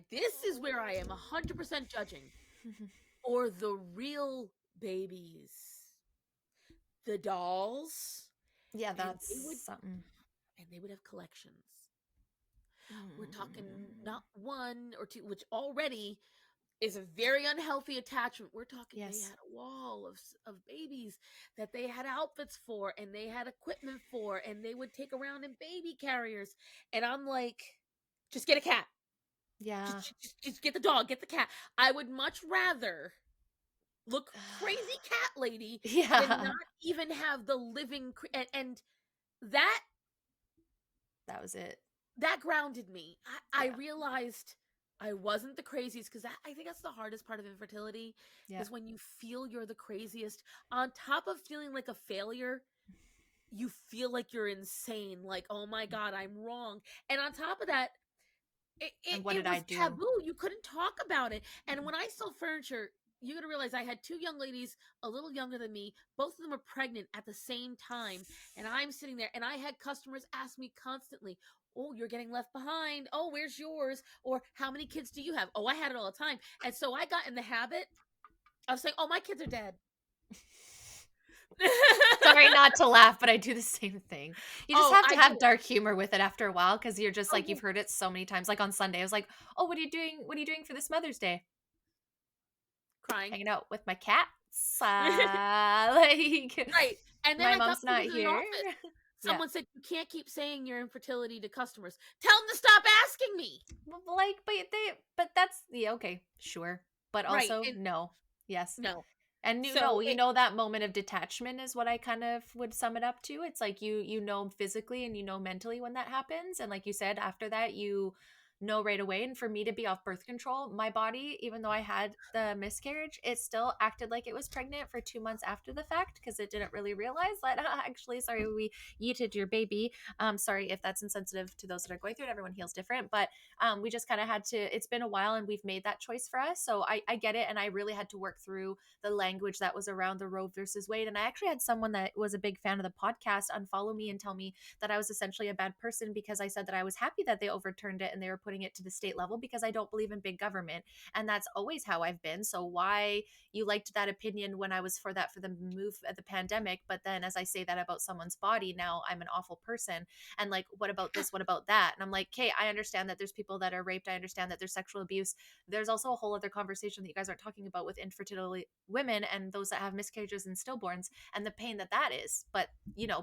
Speaker 2: this is where I am 100% judging.
Speaker 1: Mhm.
Speaker 2: Or the real babies. the dolls,
Speaker 1: Yeah,
Speaker 2: and
Speaker 1: that's something.
Speaker 2: they would have collections. We're talking
Speaker 1: Mm.
Speaker 2: not one or two, which already is a very unhealthy attachment. We're talking they
Speaker 1: Yes.
Speaker 2: had a wall of babies that they had outfits for and they had equipment for and they would take around in baby carriers. And I'm like, just get a cat.
Speaker 1: Yeah.
Speaker 2: Just get the dog, get the cat. I would much rather look crazy cat lady than
Speaker 1: Yeah.
Speaker 2: not even have the living and that
Speaker 1: That was it.
Speaker 2: that grounded me. I
Speaker 1: Yeah.
Speaker 2: realized I wasn't the craziest because I think that's the hardest part of infertility
Speaker 1: Yeah.
Speaker 2: is when you feel you're the craziest. On top of feeling like a failure, you feel like you're insane. Like, oh my God, I'm wrong. And on top of that,
Speaker 1: And what
Speaker 2: it
Speaker 1: did I
Speaker 2: was
Speaker 1: do?
Speaker 2: taboo. You couldn't talk about it. And when I sold furniture, you got to realize I had two young ladies a little younger than me. Both of them were pregnant at the same time. And I'm sitting there and I had customers ask me constantly, oh, you're getting left behind. Oh, where's yours? Or how many kids do you have? Oh, I had it all the time. And so I got in the habit of saying, oh, my kids are dead.
Speaker 1: Sorry not to laugh, but I do the same thing. You just
Speaker 2: Oh,
Speaker 1: have to
Speaker 2: I get
Speaker 1: have
Speaker 2: it.
Speaker 1: dark humor with it after a while because you're just
Speaker 2: Oh,
Speaker 1: like
Speaker 2: yeah.
Speaker 1: you've heard it so many times. Like on Sunday, I was like, "Oh, what are you doing? What are you doing for this Mother's Day?
Speaker 2: Crying.
Speaker 1: Hanging out with my cats." Like
Speaker 2: Right. And then
Speaker 1: my
Speaker 2: I got
Speaker 1: mom's
Speaker 2: pulled
Speaker 1: not
Speaker 2: into the
Speaker 1: here.
Speaker 2: office.
Speaker 1: Yeah.
Speaker 2: Someone said, you can't keep saying your infertility to customers. Tell them to stop asking me.
Speaker 1: Well, like, but that's yeah, okay, sure. But
Speaker 2: Right.
Speaker 1: also,
Speaker 2: And
Speaker 1: no. Yes.
Speaker 2: no.
Speaker 1: And
Speaker 2: So
Speaker 1: you know that moment of detachment is what I kind of would sum it up to. It's like you know physically and you know mentally when that happens. And like you said, after that you know right away. And for me to be off birth control, my body, even though I had the miscarriage, it still acted like it was pregnant for 2 months after the fact because it didn't really realize that actually, sorry, we yeeted your baby. Sorry if that's insensitive to those that are going through it. Everyone heals different, but we just kind of had to. It's been a while, and we've made that choice for us. So I get it, and I really had to work through the language that was around the Roe versus Wade. And I actually had someone that was a big fan of the podcast unfollow me and tell me that I was essentially a bad person because I said that I was happy that they overturned it and they were putting it to the state level because I don't believe in big government. And that's always how I've been. So why you liked that opinion when I was for that for the move at the pandemic, but then as I say that about someone's body, now I'm an awful person. And like, what about this? What about that? And I'm like, okay, I understand that there's people that are raped. I understand that there's sexual abuse. There's also a whole other conversation that you guys aren't talking about with infertility women and those that have miscarriages and stillborns and the pain that that is. But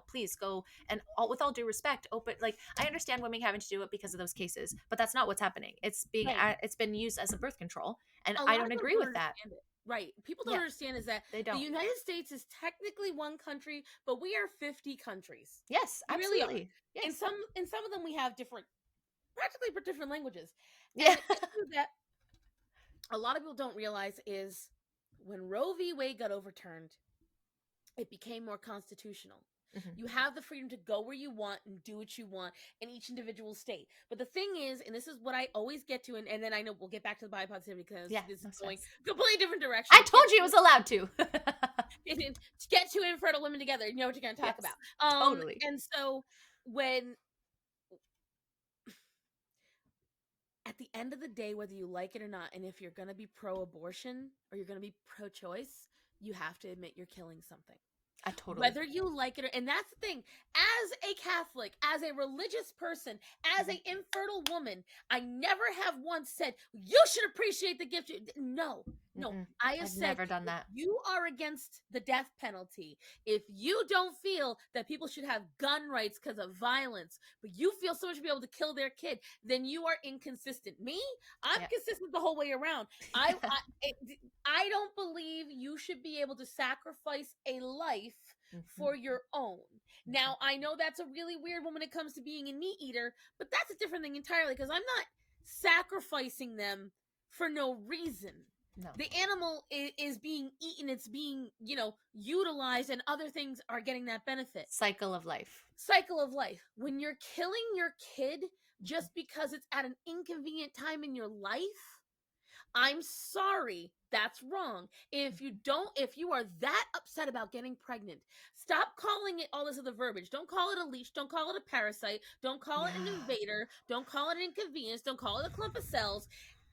Speaker 1: please go and with all due respect, open. Like I understand women having to do it because of those cases, but that's not what's happening.
Speaker 2: right.
Speaker 1: It's been used as a birth control, and
Speaker 2: A
Speaker 1: I
Speaker 2: lot of
Speaker 1: don't
Speaker 2: people
Speaker 1: agree
Speaker 2: don't
Speaker 1: with that.
Speaker 2: understand it. Right. People don't
Speaker 1: Yeah,
Speaker 2: understand is that
Speaker 1: they
Speaker 2: the
Speaker 1: don't.
Speaker 2: United States is technically one country, but we are 50 countries.
Speaker 1: Yes,
Speaker 2: We really are.
Speaker 1: absolutely. Yes.
Speaker 2: In some of them we have different practically different languages.
Speaker 1: Yeah.
Speaker 2: And the issue that a lot of people don't realize is when Roe v. Wade got overturned, it became more constitutional.
Speaker 1: Mhm.
Speaker 2: You have the freedom to go where you want and do what you want in each individual state. But the thing is, and this is what I always get to, and then I know we'll get back to the body positivity because
Speaker 1: Yeah,
Speaker 2: this is
Speaker 1: no
Speaker 2: going
Speaker 1: stress.
Speaker 2: completely different direction.
Speaker 1: I told you it was allowed to.
Speaker 2: To get two infertile women together, you know what you're going to talk about.
Speaker 1: Yes, totally.
Speaker 2: And so when at the end of the day, whether you like it or not, and if you're going to be pro-abortion or you're going to be pro-choice, you have to admit you're killing something.
Speaker 1: I totally.
Speaker 2: Whether you like it or, and that's the thing, as a Catholic, as a religious person, as a infertile woman, I never have once said you should appreciate the gift. No,
Speaker 1: Mm-mm.
Speaker 2: I have
Speaker 1: I've
Speaker 2: said
Speaker 1: never done
Speaker 2: if
Speaker 1: that.
Speaker 2: you are against the death penalty, if you don't feel that people should have gun rights because of violence, but you feel someone should be able to kill their kid, then you are inconsistent. Me, I'm
Speaker 1: Yeah.
Speaker 2: consistent the whole way around. I don't believe you should be able to sacrifice a life for your own. Now, I know that's a really weird one when it comes to being a meat eater, but that's a different thing entirely because I'm not sacrificing them for no reason.
Speaker 1: No.
Speaker 2: The animal is being eaten, it's being, utilized, and other things are getting that benefit.
Speaker 1: Cycle of life.
Speaker 2: Cycle of life. When you're killing your kid just because it's at an inconvenient time in your life, I'm sorry, that's wrong. If you are that upset about getting pregnant, stop calling it all this other verbiage. Don't call it a leech. Don't call it a parasite. Don't call it an
Speaker 1: Yeah.
Speaker 2: invader. Don't call it an inconvenience. Don't call it a clump of cells.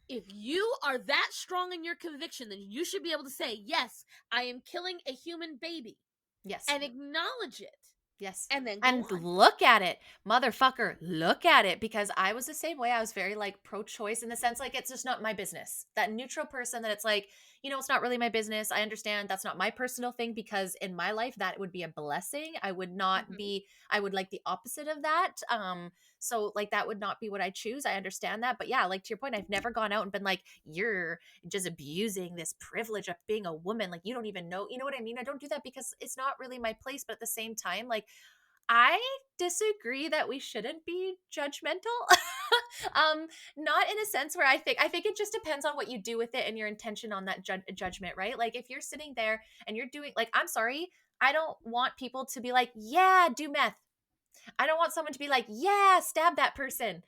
Speaker 2: If you are that strong in your conviction, then you should be able to say, yes, I am killing a human baby.
Speaker 1: Yes.
Speaker 2: and acknowledge it
Speaker 1: Yes.
Speaker 2: and then go
Speaker 1: And
Speaker 2: on.
Speaker 1: look at it, motherfucker, look at it. Because I was the same way. I was very like pro choice in the sense like it's just not my business. That neutral person that it's like, it's not really my business. I understand that's not my personal thing because in my life that would be a blessing. I would not
Speaker 2: Mhm.
Speaker 1: be, I would like the opposite of that. So like that would not be what I choose. I understand that. But yeah, like to your point, I've never gone out and been like, you're just abusing this privilege of being a woman. Like you don't even know, you know what I mean? I don't do that because it's not really my place. But at the same time, like I disagree that we shouldn't be judgmental. um, Not in a sense where I think it just depends on what you do with it and your intention on that judgment, right? Like if you're sitting there and you're doing like I'm sorry, I don't want people to be like, "Yeah, do meth." I don't want someone to be like, yeah, stab that person.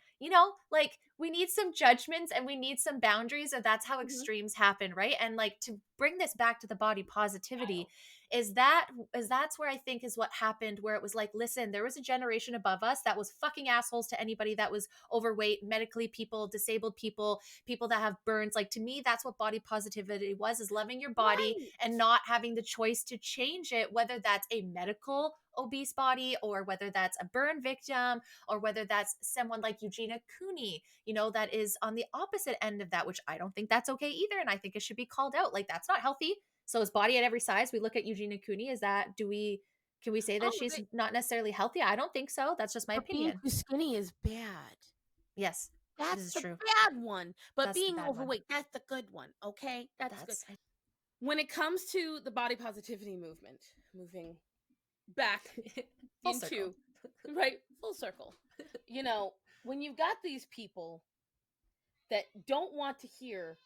Speaker 1: Like we need some judgments and we need some boundaries, or that's how
Speaker 2: Mhm.
Speaker 1: extremes happen, right? And like to bring this back to the body positivity, is that's where I think is what happened, where it was like, listen, there was a generation above us that was fucking assholes to anybody that was overweight, medically people, disabled people, people that have burns. Like to me, that's what body positivity was, is loving your body
Speaker 2: Right.
Speaker 1: and not having the choice to change it, whether that's a medical obese body or whether that's a burn victim or whether that's someone like Eugenia Cooney, that is on the opposite end of that, which I don't think that's okay either. And I think it should be called out. Like that's not healthy. So is body at every size. We look at Eugenia Cooney. Can we say that
Speaker 2: Oh,
Speaker 1: she's not necessarily healthy? I don't think so. That's just my
Speaker 2: but being
Speaker 1: opinion.
Speaker 2: too skinny is bad.
Speaker 1: Yes, this
Speaker 2: That's
Speaker 1: is
Speaker 2: the
Speaker 1: true.
Speaker 2: bad one. But
Speaker 1: That's the
Speaker 2: being
Speaker 1: bad one.
Speaker 2: overweight, that's the good one. Okay? That's good.
Speaker 1: That's I,
Speaker 2: When it comes to the body positivity movement, moving back
Speaker 1: full circle.
Speaker 2: into right full circle. You know, when you've got these people that don't want to hear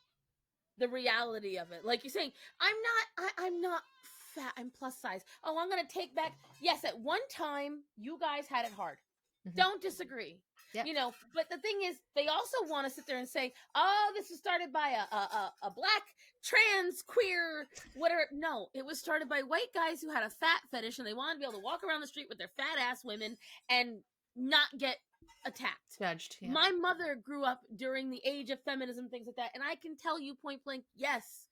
Speaker 2: the reality of it, like you're saying, I'm not fat, I'm plus size. Oh, I'm gonna take back. Yes, at one time you guys had it hard.
Speaker 1: Mhm.
Speaker 2: Don't disagree.
Speaker 1: Yep.
Speaker 2: But the thing is, they also want to sit there and say, "Oh, this was started by a black trans queer whatever." No, it was started by white guys who had a fat fetish and they wanted to be able to walk around the street with their fat ass women and not get attacked.
Speaker 1: Judged. Yeah.
Speaker 2: My mother grew up during the age of feminism, things like that, and I can tell you point blank, yes,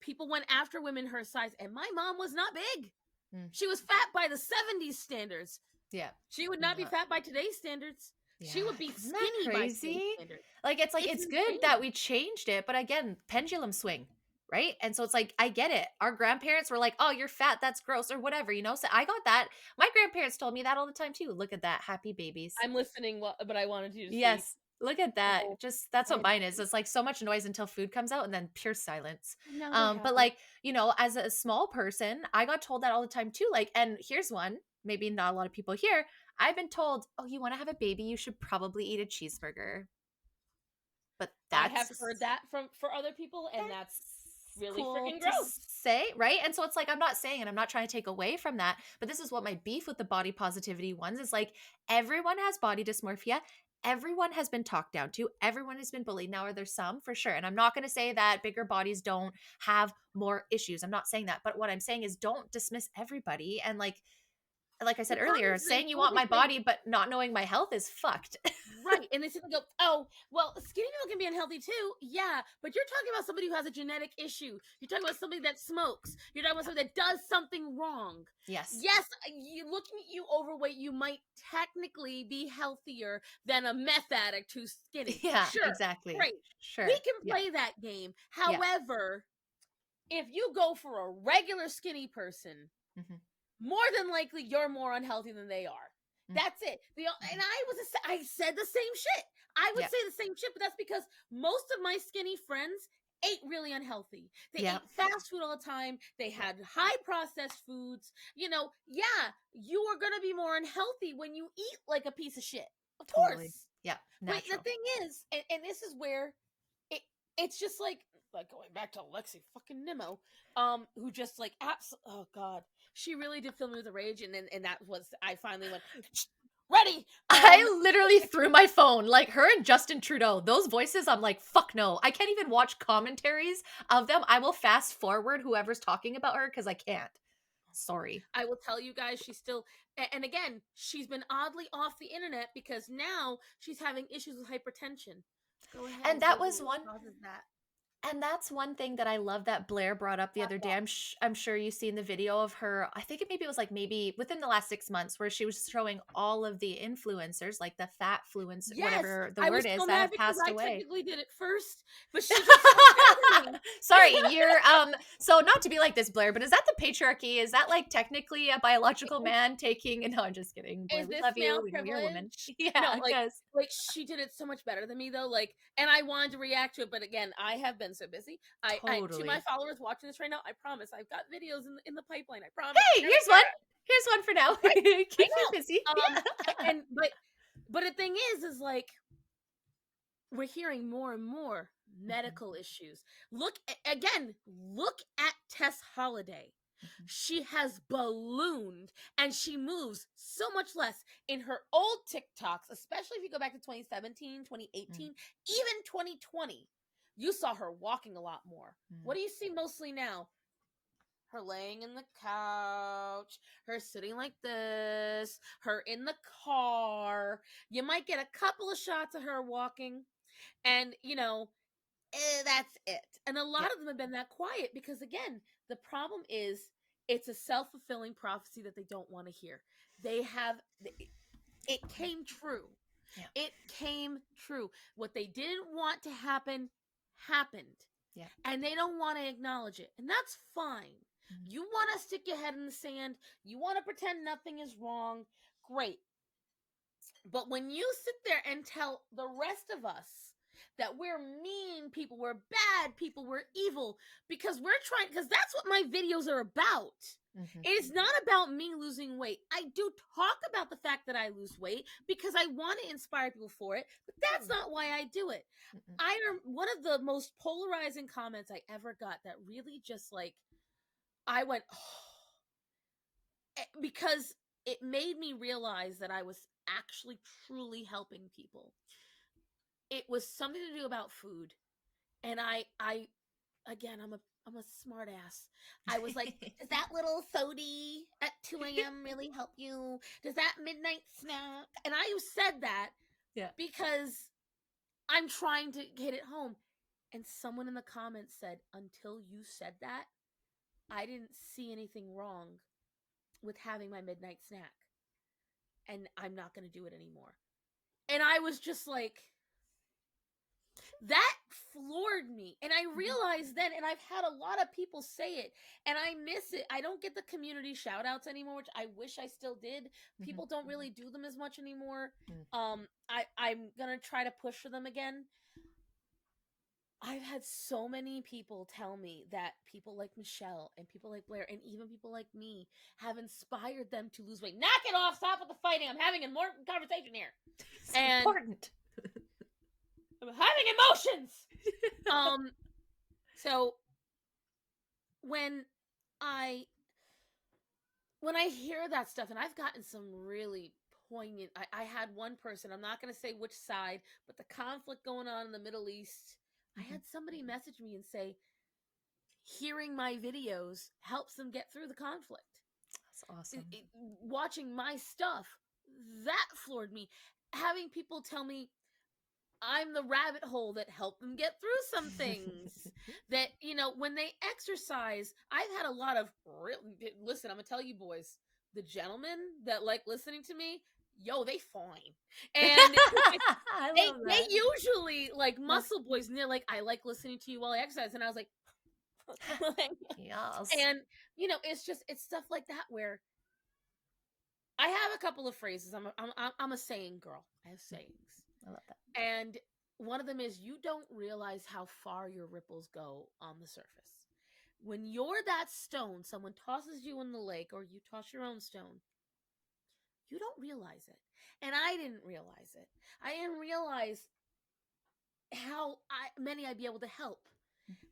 Speaker 2: people went after women her size, and my mom was not big.
Speaker 1: Mm.
Speaker 2: She was fat by the 70s standards.
Speaker 1: Yeah.
Speaker 2: She would not be
Speaker 1: No.
Speaker 2: fat by today's standards.
Speaker 1: Yeah.
Speaker 2: She would be
Speaker 1: Isn't that
Speaker 2: skinny by today's
Speaker 1: crazy?
Speaker 2: standards.
Speaker 1: Like
Speaker 2: It's
Speaker 1: it's good that
Speaker 2: insane.
Speaker 1: we changed it, but again, pendulum swing, right? And so it's like I get it. Our grandparents were like, "Oh, you're fat, that's gross," or whatever. So I got that. My grandparents told me that all the time too. Look at that, happy babies.
Speaker 2: I'm listening, but I wanted you to see.
Speaker 1: Yes. Look at that.
Speaker 2: Oh,
Speaker 1: Just that's what
Speaker 2: I'm
Speaker 1: mine is. It's like so much noise until food comes out and then pure silence.
Speaker 2: now they're
Speaker 1: But
Speaker 2: happy.
Speaker 1: like, as a small person, I got told that all the time too. Like, and here's one, maybe not a lot of people here. I've been told, "Oh, you want to have a baby, you should probably eat a cheeseburger." But
Speaker 2: I have heard that from for other people, and that's
Speaker 1: that's
Speaker 2: really
Speaker 1: cool
Speaker 2: freaking
Speaker 1: to
Speaker 2: gross.
Speaker 1: say, right? And so it's like I'm not saying, and I'm not trying to take away from that, but this is what my beef with the body positivity ones is like. Everyone has body dysmorphia. Everyone has been talked down to. Everyone has been bullied. Now, are there some for sure? And I'm not going to say that bigger bodies don't have more issues. I'm not saying that, but what I'm saying is don't dismiss everybody. And like I
Speaker 2: The
Speaker 1: said
Speaker 2: problem
Speaker 1: earlier,
Speaker 2: is they
Speaker 1: saying you
Speaker 2: go,
Speaker 1: want
Speaker 2: they
Speaker 1: my
Speaker 2: say,
Speaker 1: body but not knowing my health is fucked.
Speaker 2: right, and they sit and go, "Oh, well, skinny people can be unhealthy too." Yeah, but you're talking about somebody who has a genetic issue. You're talking about somebody that smokes. You're talking about somebody that does something wrong.
Speaker 1: Yes.
Speaker 2: Yes, you looking at you overweight, you might technically be healthier than a meth addict who's skinny.
Speaker 1: Yeah,
Speaker 2: Sure,
Speaker 1: exactly.
Speaker 2: great. We
Speaker 1: Sure.
Speaker 2: can
Speaker 1: Yeah.
Speaker 2: play that game.
Speaker 1: Yeah.
Speaker 2: However, if you go for a regular skinny person,
Speaker 1: Hmm.
Speaker 2: more than likely you're more unhealthy than they are. That's it. And I said the same shit. I would
Speaker 1: Yeah.
Speaker 2: say the same shit, but that's because most of my skinny friends ate really unhealthy. They
Speaker 1: Yeah.
Speaker 2: ate fast food all the time. They
Speaker 1: Yeah.
Speaker 2: had high processed foods. Yeah, you are going to be more unhealthy when you eat like a piece of shit. Of
Speaker 1: Totally.
Speaker 2: course.
Speaker 1: Yeah.
Speaker 2: But the
Speaker 1: Natural.
Speaker 2: thing is, and this is where it it's just like going back to Lexi fucking Nimmo, who just like oh god, she really did fill me with a rage, and then and that was I finally went ready.
Speaker 1: I literally threw my phone, like her and Justin Trudeau. Those voices, I'm like, fuck no. I can't even watch commentaries of them. I will fast forward whoever's talking about her because I can't. Sorry.
Speaker 2: I will tell you guys, she's still, and again, she's been oddly off the internet because now she's having issues with hypertension. Go ahead
Speaker 1: And
Speaker 2: and
Speaker 1: that
Speaker 2: Google
Speaker 1: was
Speaker 2: what
Speaker 1: one.
Speaker 2: causes that.
Speaker 1: And that's one thing that I love that Blair brought up the
Speaker 2: Fat
Speaker 1: other day.
Speaker 2: loss.
Speaker 1: I'm sure you've seen the video of her. I think it was like maybe within the last 6 months where she was showing all of the influencers, like the fat fluence,
Speaker 2: Yes,
Speaker 1: whatever the
Speaker 2: I was
Speaker 1: word is,
Speaker 2: so
Speaker 1: that
Speaker 2: mad
Speaker 1: have
Speaker 2: because
Speaker 1: passed
Speaker 2: I
Speaker 1: away.
Speaker 2: technically did it first, but she did so much better than me.
Speaker 1: Sorry, you're so not to be like this, Blair, but is that the patriarchy? Is that like technically a biological man taking no, I'm just kidding. Blair,
Speaker 2: Is
Speaker 1: we
Speaker 2: this
Speaker 1: love you.
Speaker 2: male
Speaker 1: We know you're a woman.
Speaker 2: privilege?
Speaker 1: Yeah,
Speaker 2: No,
Speaker 1: because
Speaker 2: like she did it so much better than me though. Like, and I wanted to react to it, but again, I have been so busy. I to my
Speaker 1: totally.
Speaker 2: followers watching this right now, I promise I've got videos in the pipeline. I promise.
Speaker 1: Hey,
Speaker 2: They're gonna
Speaker 1: here's one.
Speaker 2: hear it,
Speaker 1: Here's one for now.
Speaker 2: right? I
Speaker 1: Keep her
Speaker 2: know.
Speaker 1: busy. Yeah.
Speaker 2: And but the thing is like we're hearing more and more
Speaker 1: Mhm,
Speaker 2: medical issues. Again, look at Tess Holiday.
Speaker 1: mhm,
Speaker 2: She has ballooned and she moves so much less in her old TikToks, especially if you go back to 2017,
Speaker 1: mm,
Speaker 2: 2018, even 2020. You saw her walking a lot more.
Speaker 1: mm.
Speaker 2: What do you see mostly now? Her laying in the couch, her sitting like this, her in the car. You might get a couple of shots of her walking, and that's it. And a
Speaker 1: Yeah.
Speaker 2: lot of them have been that quiet because again, the problem is it's a self-fulfilling prophecy that they don't want to hear. They have it came true.
Speaker 1: Yeah.
Speaker 2: It came true. What they didn't want to happen happened.
Speaker 1: Yeah.
Speaker 2: And they don't want to acknowledge it. And that's fine.
Speaker 1: Mhm,
Speaker 2: You want to stick your head in the sand, you want to pretend nothing is wrong. Great. But when you sit there and tell the rest of us that we're mean people, we're bad people, we're evil, because because that's what my videos are about.
Speaker 1: mhm,
Speaker 2: It is not about me losing weight. I do talk about the fact that I lose weight because I want to inspire people for it, but that's
Speaker 1: totally.
Speaker 2: not why I do it.
Speaker 1: Mm-mm.
Speaker 2: One of the most polarizing comments I ever got that really just like, I went, oh, because it made me realize that I was actually truly helping people. It was something to do about food, and I again, I'm a smart ass. I was like, does that little sody at 2 a.m. really help you? Does that midnight snack? And I said that
Speaker 1: Yeah.
Speaker 2: because I'm trying to hit it home. And someone in the comments said, until you said that, I didn't see anything wrong with having my midnight snack. And I'm not going to do it anymore. And I was just like, that floored me. And I
Speaker 1: Mhm,
Speaker 2: realized then, and I've had a lot of people say it, and I miss it. I don't get the community shout outs anymore, which I wish I still did.
Speaker 1: mhm,
Speaker 2: People don't really do them as much anymore.
Speaker 1: mm.
Speaker 2: I'm gonna try to push for them again. I've had so many people tell me that people like Michelle and people like Blair and even people like me have inspired them to lose weight. Knock it off! Stop with the fighting. I'm having a more conversation here,
Speaker 1: It's
Speaker 2: and
Speaker 1: important.
Speaker 2: I'm having emotions. Um, so when I when I hear that stuff, and I've gotten some really poignant. I had one person. I'm not going to say which side, but the conflict going on in the Middle East. I
Speaker 1: Mhm.
Speaker 2: had somebody message me and say, hearing my videos helps them get through the conflict.
Speaker 1: That's awesome.
Speaker 2: Watching my stuff, that floored me. Having people tell me I'm the rabbit hole that helped them get through some things. That, when they exercise, I've had a lot of listen, I'm gonna tell you boys, the gentlemen that like listening to me, yo, they fine. And
Speaker 1: I
Speaker 2: they
Speaker 1: love
Speaker 2: they
Speaker 1: that.
Speaker 2: usually like muscle boys and they're like, I like listening to you while I exercise. And I was like,
Speaker 1: Yes.
Speaker 2: and it's stuff like that where I have a couple of phrases. I'm a saying girl. I have sayings.
Speaker 1: I love that.
Speaker 2: And one of them is you don't realize how far your ripples go on the surface. When you're that stone, someone tosses you in the lake or you toss your own stone, you don't realize it. And I didn't realize it. I didn't realize how many I'd be able to help.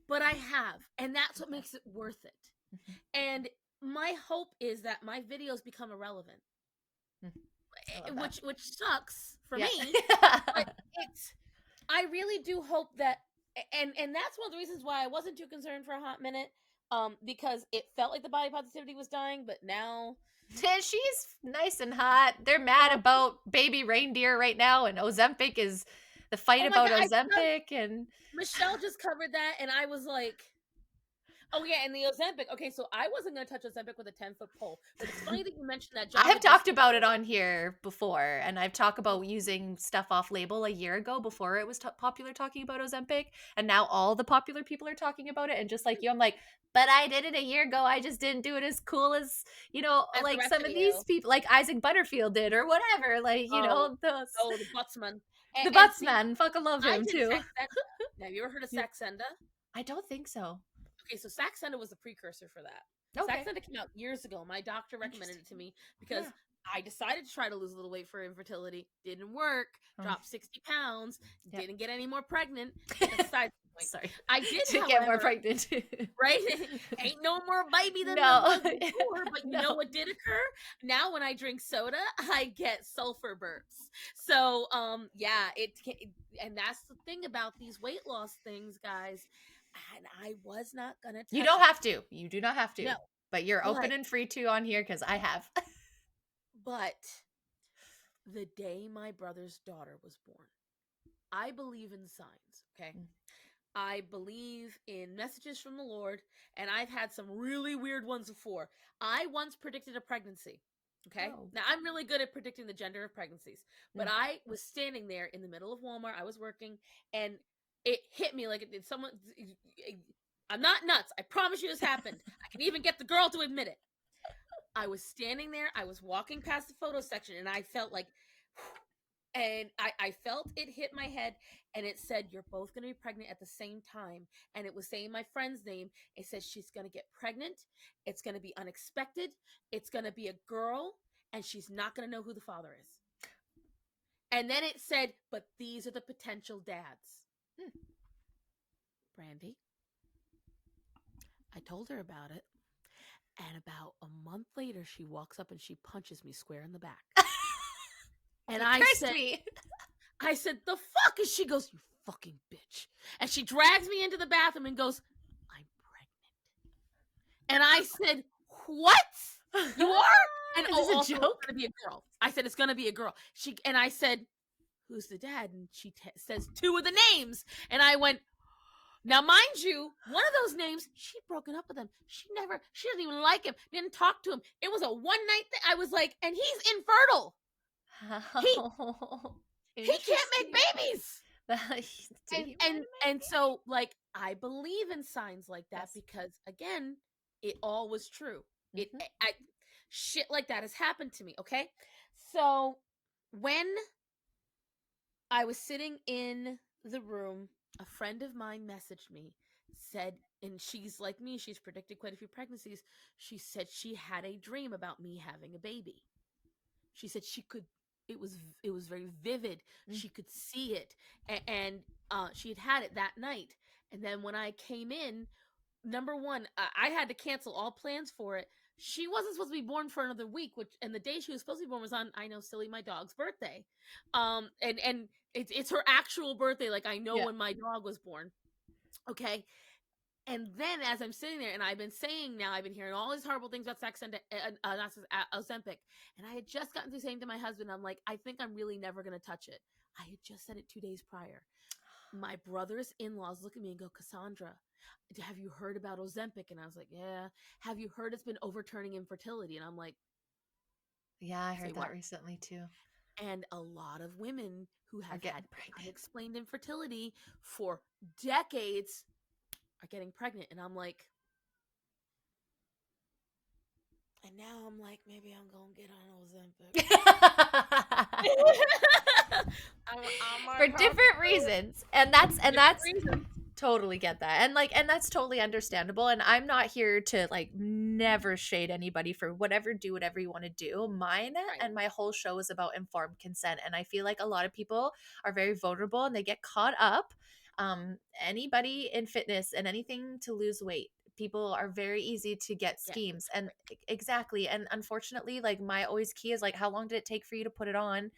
Speaker 2: But I have. And that's what makes it worth it.
Speaker 1: Mhm,
Speaker 2: And my hope is that my videos become irrelevant,
Speaker 1: mhm. I love that.
Speaker 2: which sucks for
Speaker 1: Yeah.
Speaker 2: me, but it's I really do hope that, and that's one of the reasons why I wasn't too concerned for a hot minute, because it felt like the body positivity was dying, but now,
Speaker 1: She's nice and hot. They're mad
Speaker 2: oh,
Speaker 1: about baby reindeer right now, and Ozempic is the fight
Speaker 2: Oh my
Speaker 1: about
Speaker 2: god, I forgot
Speaker 1: Ozempic and
Speaker 2: Michelle just covered that, and I was like, oh yeah, and the Ozempic. Okay, so I wasn't gonna touch Ozempic with a 10-foot pole, but it's funny that you mentioned that
Speaker 1: I have
Speaker 2: Java Juice
Speaker 1: talked
Speaker 2: thing.
Speaker 1: about it on here before, and I've talked about using stuff off label a year ago before it was popular talking about Ozempic, and now all the popular people are talking about it. And just like you, I'm like, but I did it a year ago. I just didn't do it as cool as
Speaker 2: As the
Speaker 1: like
Speaker 2: rest
Speaker 1: some
Speaker 2: of
Speaker 1: of these
Speaker 2: you.
Speaker 1: people, like Isaac Butterfield did, or whatever. Like
Speaker 2: Oh,
Speaker 1: those
Speaker 2: oh, the Buttsman.
Speaker 1: the
Speaker 2: And
Speaker 1: Butts
Speaker 2: see,
Speaker 1: man, fucking love
Speaker 2: I
Speaker 1: him
Speaker 2: did
Speaker 1: too.
Speaker 2: Saxenda. Now, have you ever heard of
Speaker 1: Yeah,
Speaker 2: Saxenda?
Speaker 1: I don't think so.
Speaker 2: Okay, so Saxenda was the precursor for that.
Speaker 1: Okay,
Speaker 2: Saxenda came out years ago. My doctor recommended it to
Speaker 1: interesting.
Speaker 2: me because
Speaker 1: Yeah.
Speaker 2: I decided to try to lose a little weight for infertility. Didn't work.
Speaker 1: Oh,
Speaker 2: Dropped 60 pounds.
Speaker 1: yep.
Speaker 2: Didn't get any more pregnant. But that's aside from the point.
Speaker 1: Sorry
Speaker 2: I did,
Speaker 1: to get more
Speaker 2: however,
Speaker 1: pregnant.
Speaker 2: right? Ain't no more baby than there
Speaker 1: No,
Speaker 2: was before. But you know
Speaker 1: no.
Speaker 2: what did occur? Now when I drink soda, I get sulfur burps. So yeah, and that's the thing about these weight loss things, guys. And I was not gonna
Speaker 1: You
Speaker 2: touch
Speaker 1: don't
Speaker 2: it.
Speaker 1: have to. You do not have
Speaker 2: No,
Speaker 1: to. But you're open
Speaker 2: but
Speaker 1: and free to on here because I have.
Speaker 2: but the day my brother's daughter was born, I believe in signs, okay?
Speaker 1: Mm.
Speaker 2: I believe in messages from the Lord, and I've had some really weird ones before. I once predicted a pregnancy. Okay.
Speaker 1: Oh.
Speaker 2: Now I'm really good at predicting the gender of pregnancies, but
Speaker 1: Mm.
Speaker 2: I was standing there in the middle of Walmart. I was working, and it hit me like it did someone. I'm not nuts. I promise you this happened. I can even get the girl to admit it. I was standing there. I was walking past the photo section, and I felt like, and I felt it hit my head, and it said, "You're both going to be pregnant at the same time." And it was saying my friend's name. It says she's going to get pregnant. It's going to be unexpected. It's going to be a girl, and she's not going to know who the father is. And then it said, "But these are the potential dads." Brandy, I told her about it. And about a month later, she walks up and she punches me square in the back. And
Speaker 1: You
Speaker 2: I
Speaker 1: cursed
Speaker 2: said,
Speaker 1: me.
Speaker 2: "The fuck?" And she goes, "You fucking bitch." And she drags me into the bathroom and goes, "I'm pregnant." And I said, "What? You are?" And
Speaker 1: Is
Speaker 2: oh,
Speaker 1: this a
Speaker 2: also, it's
Speaker 1: joke?
Speaker 2: going to be a girl. I said, "It's going to be a girl." And I said, "Who's the dad?" And she says, "Two of the names." And I went, now, mind you, one of those names, she'd broken up with him. She doesn't even like him, didn't talk to him. It was a one night thing. I was like, and he's infertile. He
Speaker 1: How
Speaker 2: he can't
Speaker 1: interesting.
Speaker 2: make babies.
Speaker 1: Did
Speaker 2: And
Speaker 1: he want
Speaker 2: and
Speaker 1: to make
Speaker 2: and so like I believe in signs like that
Speaker 1: Yes.
Speaker 2: because again, it all was true. It
Speaker 1: Mm-hmm.
Speaker 2: I shit like that has happened to me, okay? So when I was sitting in the room, a friend of mine messaged me, said, and she's like me, she's predicted quite a few pregnancies. She said she had a dream about me having a baby. She said she could, it was very vivid.
Speaker 1: Mm.
Speaker 2: She could see it, and she had it that night. And then when I came in, number one, I had to cancel all plans for it. She wasn't supposed to be born for another week, and the day she was supposed to be born was on, I know, silly, my dog's birthday. And it's her actual birthday. Like I know
Speaker 1: Yeah.
Speaker 2: when my dog was born. Okay. And then as I'm sitting there, and I've been saying now, I've been hearing all these horrible things about Ozempic, and I had just gotten through saying to my husband, I'm like, I think I'm really never going to touch it. I had just said it 2 days prior. My brother's in-laws look at me and go, "Cassandra, have you heard about Ozempic?" And I was like, "Yeah." "Have you heard it's been overturning infertility?" And I'm like,
Speaker 1: Yeah, I
Speaker 2: "Say
Speaker 1: heard
Speaker 2: what?"
Speaker 1: that recently too.
Speaker 2: And a lot of women who
Speaker 1: Are
Speaker 2: have had
Speaker 1: getting pregnant.
Speaker 2: unexplained infertility for decades are getting pregnant. And I'm like, and now I'm like, maybe I'm gonna get on Ozempic. I
Speaker 1: For
Speaker 2: might have
Speaker 1: different
Speaker 2: to.
Speaker 1: reasons. And that's
Speaker 2: Different reasons.
Speaker 1: totally get that. And that's totally understandable. And I'm not here to like never shade anybody for do whatever you want to do. Mine
Speaker 2: Right.
Speaker 1: and my whole show is about informed consent. And I feel like a lot of people are very vulnerable and they get caught up. Anybody in fitness and anything to lose weight, people are very easy to get
Speaker 2: Get
Speaker 1: schemes.
Speaker 2: hooked
Speaker 1: And
Speaker 2: quick.
Speaker 1: exactly. And unfortunately, like my always key is like, how long did it take for you to put it on?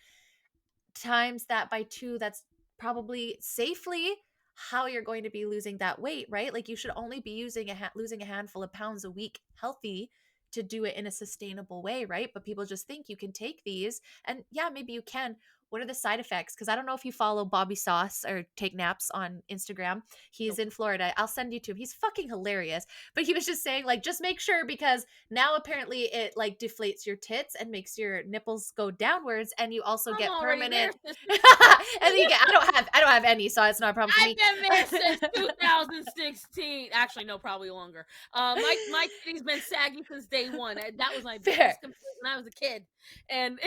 Speaker 1: Times that by two, that's probably safely how you're going to be losing that weight, right? Like you should only be losing a handful of pounds a week healthy to do it in a sustainable way, right? But people just think you can take these and yeah, maybe you can. what are the side effects? Because I don't know if you follow Bobby Sauce or Take Naps on Instagram. He's
Speaker 2: Nope.
Speaker 1: in Florida. I'll send you to him. He's fucking hilarious. But he was just saying, like, just make sure, because now apparently it like deflates your tits and makes your nipples go downwards, and you also
Speaker 2: I'm
Speaker 1: get
Speaker 2: already there,
Speaker 1: permanent.
Speaker 2: sister.
Speaker 1: And then you get, I don't have any, so it's not a problem for
Speaker 2: I've
Speaker 1: me.
Speaker 2: been there since 2016. Actually, no, probably longer. My titty's been saggy since day one. That was my
Speaker 1: Fair.
Speaker 2: biggest complaint when I was a kid, and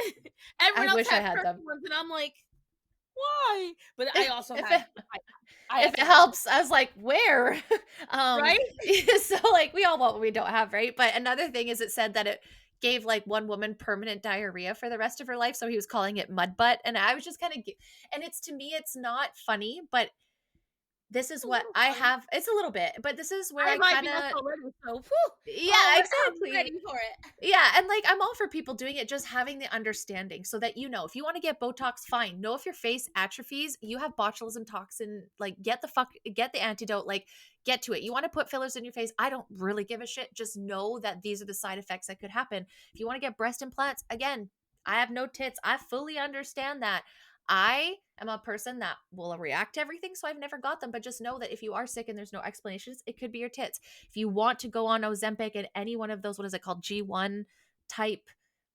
Speaker 1: I
Speaker 2: everyone else
Speaker 1: wish I
Speaker 2: had
Speaker 1: had
Speaker 2: perky
Speaker 1: them.
Speaker 2: ones, and I'm like, why? But I also
Speaker 1: If
Speaker 2: had
Speaker 1: it,
Speaker 2: I
Speaker 1: if
Speaker 2: had
Speaker 1: it
Speaker 2: permanent
Speaker 1: helps, I was like, where? um
Speaker 2: right?
Speaker 1: so like we all want what we don't have, right? But another thing is, it said that it gave like one woman permanent diarrhea for the rest of her life, so he was calling it mud butt, and I was just kind of, and it's, to me it's not funny, but this
Speaker 2: It's
Speaker 1: is
Speaker 2: a
Speaker 1: what
Speaker 2: little
Speaker 1: I
Speaker 2: fun.
Speaker 1: have, it's a little bit, but this is where
Speaker 2: I
Speaker 1: I
Speaker 2: have
Speaker 1: kind
Speaker 2: IBS
Speaker 1: of,
Speaker 2: already, so whew,
Speaker 1: yeah,
Speaker 2: I'm
Speaker 1: exactly.
Speaker 2: ready for it.
Speaker 1: Yeah, and like I'm all for people doing it, just having the understanding so that, if you want to get Botox, fine. Know if your face atrophies, you have botulism toxin, like get the antidote, like get to it. You want to put fillers in your face, I don't really give a shit. Just know that these are the side effects that could happen. If you want to get breast implants, again, I have no tits. I fully understand that. I am a person that will react to everything, so I've never got them. But just know that if you are sick and there's no explanations, it could be your tits. If you want to go on Ozempic and any one of those, what is it called, G1 type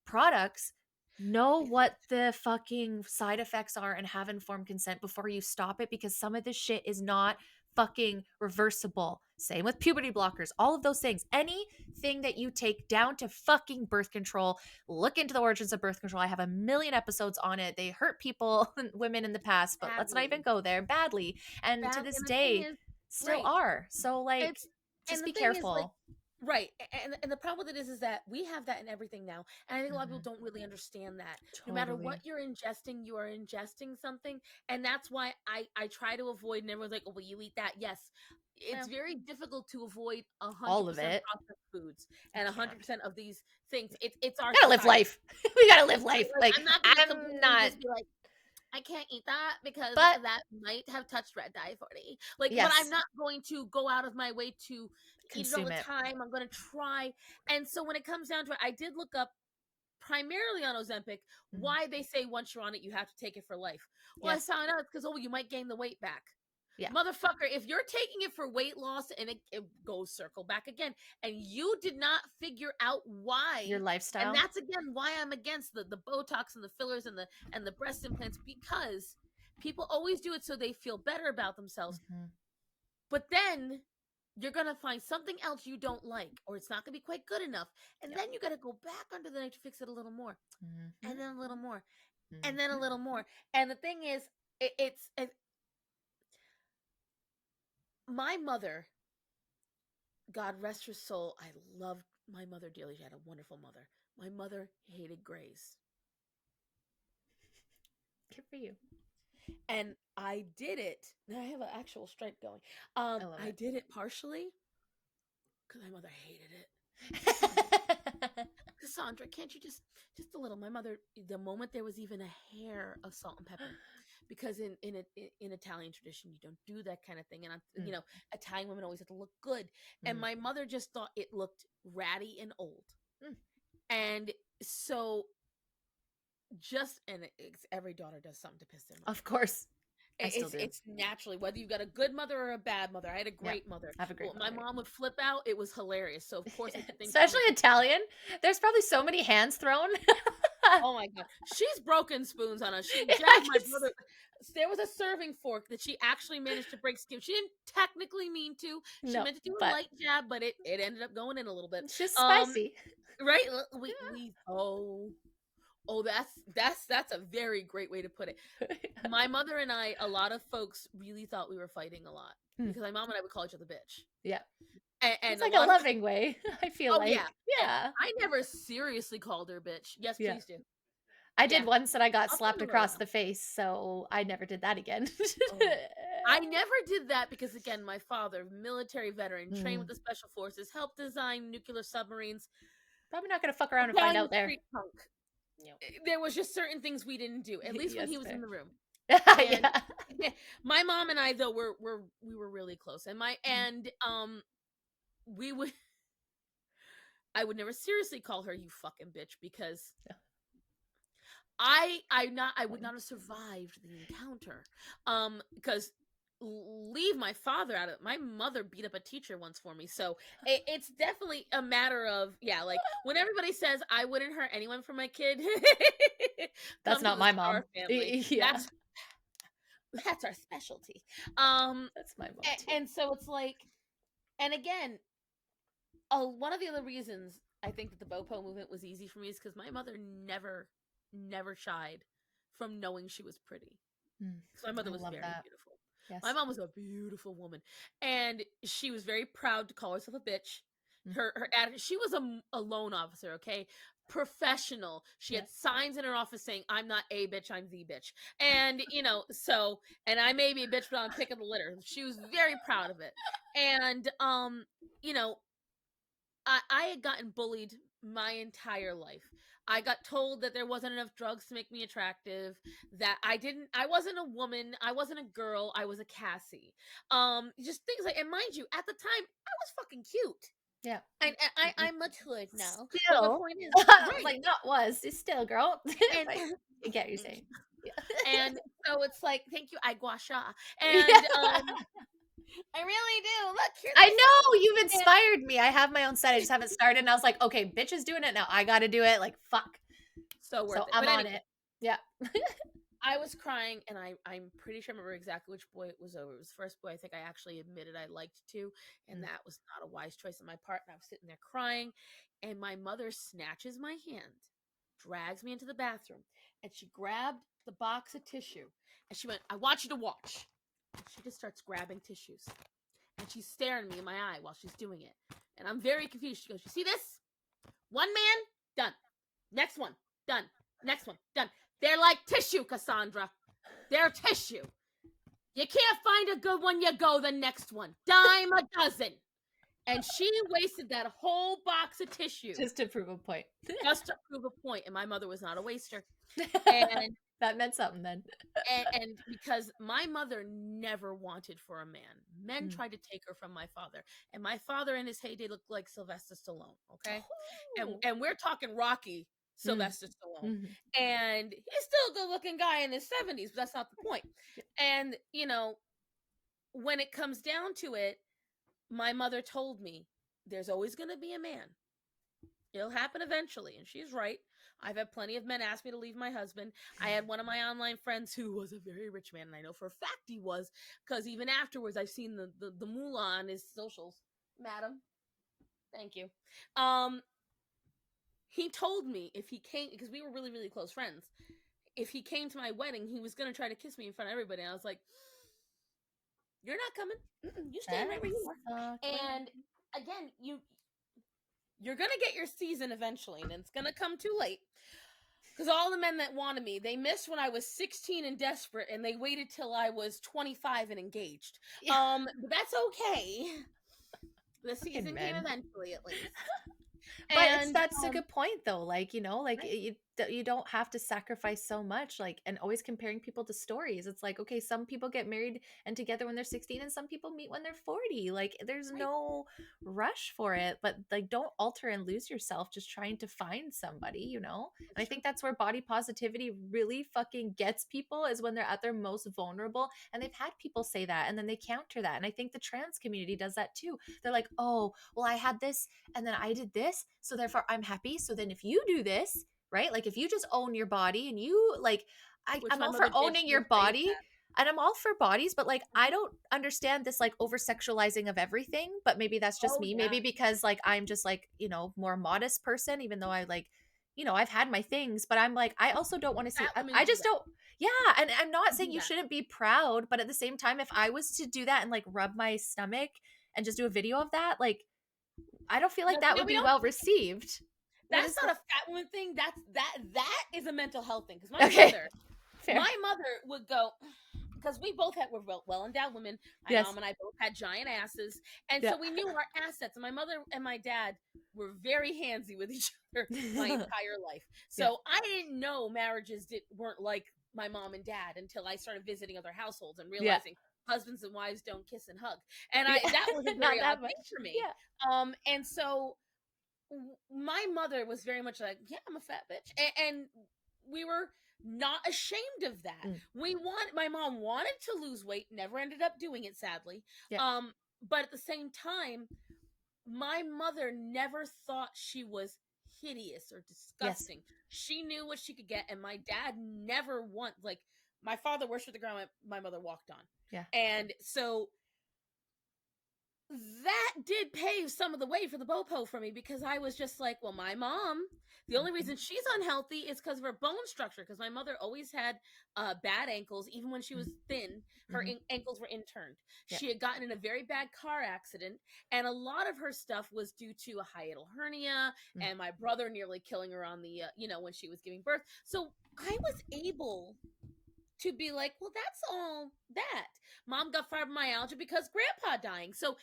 Speaker 1: products, know
Speaker 2: I think
Speaker 1: what the fucking side effects are and have informed consent before you stop it, because some of this shit is not fucking reversible. Same with puberty blockers, all of those things. Anything that you take, down to fucking birth control. Look into the origins of birth control. I have a million episodes on it. They hurt people, women in the past, but let's not even
Speaker 2: badly,
Speaker 1: go there. Badly. And to
Speaker 2: bad.
Speaker 1: this
Speaker 2: And the thing
Speaker 1: day,
Speaker 2: is,
Speaker 1: still
Speaker 2: right?
Speaker 1: are. So, like,
Speaker 2: It's
Speaker 1: just
Speaker 2: and the
Speaker 1: be
Speaker 2: thing is, like,
Speaker 1: careful.
Speaker 2: right, and the problem with it is that we have that in everything now, and I think a lot of people
Speaker 1: Mhm.
Speaker 2: don't really understand that. No matter what
Speaker 1: Totally.
Speaker 2: you're ingesting, you are ingesting something, and that's why I try to avoid. And everyone's like, "Oh, well, you eat that?" Yes, it's
Speaker 1: Well,
Speaker 2: very difficult to avoid a hundred
Speaker 1: all of
Speaker 2: percent
Speaker 1: it.
Speaker 2: processed foods
Speaker 1: You
Speaker 2: and a hundred
Speaker 1: can't.
Speaker 2: percent of these things. It's our
Speaker 1: Gotta live
Speaker 2: society,
Speaker 1: life. We gotta live
Speaker 2: right?
Speaker 1: life.
Speaker 2: Like,
Speaker 1: Like,
Speaker 2: I'm not gonna
Speaker 1: I'm
Speaker 2: completely
Speaker 1: not,
Speaker 2: just be like, I can't eat that because
Speaker 1: but
Speaker 2: that might have touched red dye 40. Like, but I'm
Speaker 1: yes,
Speaker 2: not going to go out of my way to eat it all
Speaker 1: consume
Speaker 2: the
Speaker 1: it.
Speaker 2: time. I'm going to try. And so when it comes down to it, I did look up primarily on Ozempic
Speaker 1: Mhm.
Speaker 2: why they say once you're on it, you have to take it for life. Well, I
Speaker 1: Yes.
Speaker 2: found out it's because, oh, you might gain the weight back.
Speaker 1: Yeah.
Speaker 2: Motherfucker, if you're taking it for weight loss and it goes circle back again, and you did not figure out
Speaker 1: Your
Speaker 2: why, and
Speaker 1: lifestyle.
Speaker 2: that's again why I'm against the Botox and the fillers and the breast implants, because people always do it so they feel better about themselves,
Speaker 1: Mhm.
Speaker 2: but then you're gonna find something else you don't like, or it's not gonna be quite good enough, and
Speaker 1: Yep.
Speaker 2: then you gotta go back under the knife to fix it a little more,
Speaker 1: Mhm.
Speaker 2: and then a little more, and then a
Speaker 1: Mhm.
Speaker 2: little more. And the thing is, my mother, God rest her soul. I loved my mother dearly. She had a wonderful mother. My mother hated grays.
Speaker 1: Good for you.
Speaker 2: And I did it. Now I have an actual stripe going.
Speaker 1: I love
Speaker 2: I
Speaker 1: it.
Speaker 2: did it partially because my mother hated it. Cassandra, Cassandra, can't you just a little? My mother, the moment there was even a hair of salt and pepper, because in Italian tradition you don't do that kind of thing, and
Speaker 1: Mm,
Speaker 2: Italian women always have to look good, and
Speaker 1: mm,
Speaker 2: my mother just thought it looked ratty and old,
Speaker 1: mm.
Speaker 2: and so just and every daughter does something to piss their mother
Speaker 1: Of
Speaker 2: off.
Speaker 1: course. I still do.
Speaker 2: It's naturally, whether you've got a good mother or a bad mother. I had a
Speaker 1: Yeah.
Speaker 2: great mother.
Speaker 1: I have a
Speaker 2: Well,
Speaker 1: great
Speaker 2: my
Speaker 1: mother.
Speaker 2: mom would flip out. It was hilarious. So of course I did things to
Speaker 1: Especially
Speaker 2: make her.
Speaker 1: Italian. There's probably so many hands thrown.
Speaker 2: Oh my god, she's broken spoons on us. She
Speaker 1: I
Speaker 2: jabbed my
Speaker 1: can
Speaker 2: brother. There was a serving fork that she actually managed to break skin. She didn't technically mean to. She
Speaker 1: no,
Speaker 2: meant to do a
Speaker 1: but
Speaker 2: light jab, but it ended up going in a little bit.
Speaker 1: it's just
Speaker 2: Um,
Speaker 1: spicy.
Speaker 2: right? We oh that's a very great way to put it. My mother and I, a lot of folks really thought we were fighting a lot
Speaker 1: Mm,
Speaker 2: because my mom and I would call each other bitch,
Speaker 1: yeah.
Speaker 2: and
Speaker 1: It's
Speaker 2: a
Speaker 1: like a
Speaker 2: lot of
Speaker 1: loving way, I feel
Speaker 2: oh yeah,
Speaker 1: like.
Speaker 2: and
Speaker 1: Yeah.
Speaker 2: I never seriously called her bitch. Yes,
Speaker 1: Yeah.
Speaker 2: please do.
Speaker 1: I did
Speaker 2: Yeah,
Speaker 1: once and I got
Speaker 2: I'll send
Speaker 1: slapped
Speaker 2: her where I
Speaker 1: across
Speaker 2: know.
Speaker 1: the face, so I never did that again.
Speaker 2: Oh. I never did that because, again, my father, military veteran, trained with
Speaker 1: Mm,
Speaker 2: the special forces, helped design nuclear submarines,
Speaker 1: probably not gonna fuck around and find
Speaker 2: Italian
Speaker 1: out there.
Speaker 2: street punk.
Speaker 1: Yep.
Speaker 2: There was just certain things we didn't do, at least when
Speaker 1: Yes,
Speaker 2: he was in
Speaker 1: fair.
Speaker 2: the room. And
Speaker 1: Yeah.
Speaker 2: my mom and I, though, we were really close, and
Speaker 1: Mm,
Speaker 2: we would I would never seriously call her you fucking bitch because
Speaker 1: yeah.
Speaker 2: I would
Speaker 1: Funny.
Speaker 2: not have survived the encounter. Because leave my father out of it. My mother beat up a teacher once for me. So it's definitely a matter of, yeah, like when everybody says I wouldn't hurt anyone for my kid,
Speaker 1: That's
Speaker 2: come to
Speaker 1: not
Speaker 2: the
Speaker 1: my
Speaker 2: Star
Speaker 1: mom.
Speaker 2: family.
Speaker 1: Yeah.
Speaker 2: That's our specialty. Um
Speaker 1: That's my mom too.
Speaker 2: and so it's like, and again, one of the other reasons I think that the Bopo movement was easy for me is because my mother never shied from knowing she was pretty.
Speaker 1: Mm,
Speaker 2: Because my mother
Speaker 1: I
Speaker 2: was
Speaker 1: love
Speaker 2: very
Speaker 1: that.
Speaker 2: beautiful. My
Speaker 1: Yes.
Speaker 2: mom was a beautiful woman, and she was very proud to call herself a bitch.
Speaker 1: Mm,
Speaker 2: Her attitude. She was a loan officer, okay, professional. She
Speaker 1: yeah.
Speaker 2: had signs in her office saying, "I'm not a bitch, I'm the bitch," and so, and I may be a bitch, but I'm picking the litter. She was very proud of it, and you know, I had gotten bullied my entire life. I got told that there wasn't enough drugs to make me attractive, that I wasn't a woman, I wasn't a girl, I was a Cassie. Just things like, and mind you, at the time, I was fucking cute.
Speaker 1: Yeah.
Speaker 2: And I'm matured now. But the
Speaker 1: Still,
Speaker 2: point is, right.
Speaker 1: like not was, it's still, girl.
Speaker 2: And
Speaker 1: But I get what you're
Speaker 2: thank
Speaker 1: saying.
Speaker 2: you.
Speaker 1: Yeah.
Speaker 2: And so it's like, thank you, I gua sha.
Speaker 1: Yeah.
Speaker 2: And I really do. Look, here's
Speaker 1: I
Speaker 2: my sass.
Speaker 1: know you've
Speaker 2: And
Speaker 1: inspired me. I have my own site. I just haven't started. And I was like, okay, bitch is doing it now. I got to do it. Like, fuck.
Speaker 2: so
Speaker 1: So
Speaker 2: worth it.
Speaker 1: I'm
Speaker 2: But
Speaker 1: on
Speaker 2: anyway,
Speaker 1: it. Yeah.
Speaker 2: I was crying, and I'm pretty sure I remember exactly which boy it was over. It was the first boy I think I actually admitted I liked to, and
Speaker 1: Mm.
Speaker 2: that was not a wise choice on my part. And I was sitting there crying, and my mother snatches my hand, drags me into the bathroom, and she grabbed the box of tissue, and she went, "I want you to watch." And she just starts grabbing tissues, and she's staring me in my eye while she's doing it, and I'm very confused. She goes, "You see this? One man, done. Next one, done. Next one, done. They're like tissue, Cassandra. They're tissue. You can't find a good one, you go the next one. Dime a dozen." And she wasted that whole box of tissue
Speaker 1: Just to prove a point.
Speaker 2: just to prove a point. And my mother was not a waster. And
Speaker 1: That meant something then.
Speaker 2: and because my mother never wanted for a man. Men
Speaker 1: Mm.
Speaker 2: tried to take her from my father. And my father in his heyday looked like Sylvester Stallone, okay? And
Speaker 1: Oh.
Speaker 2: and we're talking Rocky
Speaker 1: Mm.
Speaker 2: Sylvester Stallone.
Speaker 1: Mhm.
Speaker 2: And he's still a good-looking guy in his 70s, but that's not the point.
Speaker 1: Yeah.
Speaker 2: And when it comes down to it, my mother told me there's always going to be a man. It'll happen eventually. And she's right. I've had plenty of men ask me to leave my husband. I had one of my online friends who was a very rich man, and I know for a fact he was, because even afterwards I've seen the moolah on his socials. Madam, thank you. Um, he told me if he came, because we were really, really close friends, if he came to my wedding, he was going to try to kiss me in front of everybody. And I was like, "You're not coming. You staying right where you are."
Speaker 1: Exactly.
Speaker 2: And again, you're gonna get your season eventually, and it's gonna come too late. Because all the men that wanted me, they missed when I was 16 and desperate, and they waited till I was 25 and engaged.
Speaker 1: Yeah.
Speaker 2: But that's okay. The
Speaker 1: Fucking
Speaker 2: season came
Speaker 1: men.
Speaker 2: eventually, at least.
Speaker 1: But
Speaker 2: And
Speaker 1: that's a good point though. Like, like
Speaker 2: right,
Speaker 1: you don't have to sacrifice so much, like, and always comparing people to stories. It's like, okay, some people get married and together when they're 16 and some people meet when they're 40. Like there's
Speaker 2: right,
Speaker 1: no rush for it, but like don't alter and lose yourself just trying to find somebody. And
Speaker 2: that's
Speaker 1: I
Speaker 2: true.
Speaker 1: think that's where body positivity really fucking gets people is when they're at their most vulnerable and they've had people say that and then they counter that. And I think the trans community does that too. They're like, "Oh, well I had this and then I did this, so therefore I'm happy. So then if you do this, right? Like if you just own your body and you like
Speaker 2: Which
Speaker 1: I'm
Speaker 2: my
Speaker 1: all for
Speaker 2: mother did.
Speaker 1: owning
Speaker 2: She
Speaker 1: your
Speaker 2: was raised
Speaker 1: body and I'm all for bodies, but like I
Speaker 2: that.
Speaker 1: don't understand this like over sexualizing of everything. But maybe that's just
Speaker 2: Oh
Speaker 1: me.
Speaker 2: yeah,
Speaker 1: Maybe because like I'm just like, more modest person, even though I like, I've had my things, but I'm like, I also don't want to see
Speaker 2: fat women
Speaker 1: I
Speaker 2: do
Speaker 1: just
Speaker 2: that.
Speaker 1: don't. Yeah. And I'm not saying
Speaker 2: Do
Speaker 1: you
Speaker 2: that.
Speaker 1: shouldn't be proud, but at the same time, if I was to do that and like rub my stomach and just do a video of that, like I don't feel
Speaker 2: No,
Speaker 1: like
Speaker 2: see,
Speaker 1: that
Speaker 2: no,
Speaker 1: would
Speaker 2: we
Speaker 1: be
Speaker 2: don't.
Speaker 1: well received. What
Speaker 2: That's
Speaker 1: is
Speaker 2: not
Speaker 1: that?
Speaker 2: a fat woman thing. That is a mental health thing. Because
Speaker 1: Okay, fair.
Speaker 2: my mother would go, because we both were well endowed women. My
Speaker 1: Yes.
Speaker 2: mom and I both had giant asses, and
Speaker 1: Yeah.
Speaker 2: so we knew our assets. And my mother and my dad were very handsy with each other my entire life.
Speaker 1: Yeah.
Speaker 2: So I didn't know marriages weren't like my mom and dad until I started visiting other households and
Speaker 1: Yeah.
Speaker 2: realizing husbands and wives don't kiss and hug. And
Speaker 1: Yeah.
Speaker 2: that was a
Speaker 1: Not
Speaker 2: very odd
Speaker 1: that
Speaker 2: thing
Speaker 1: much.
Speaker 2: for me.
Speaker 1: Yeah.
Speaker 2: And so my mother was very much like, "Yeah, I'm a fat bitch," and we were. not ashamed of that.
Speaker 1: Mm.
Speaker 2: My mom wanted to lose weight, never ended up doing it, sadly.
Speaker 1: Yeah.
Speaker 2: But at the same time, my mother never thought she was hideous or
Speaker 1: Yes.
Speaker 2: disgusting. She knew what she could get, and my dad never once, like, my father worshipped the ground my mother walked on.
Speaker 1: Yeah.
Speaker 2: And so that did pave some of the way for the BOPO for me, because I was just like, well, my mom, the only
Speaker 1: Mhm.
Speaker 2: reason she's unhealthy is because of her bone structure. Because my mother always had bad ankles, even when she was thin. Her
Speaker 1: Mhm.
Speaker 2: ankles were inturned.
Speaker 1: Yeah.
Speaker 2: She had gotten in a very bad car accident, and a lot of her stuff was due to a hiatal hernia,
Speaker 1: Mm.
Speaker 2: and my brother nearly killing her on the, when she was giving birth. So I was able to be like, well, that's all that. Mom got fibromyalgia because grandpa dying. So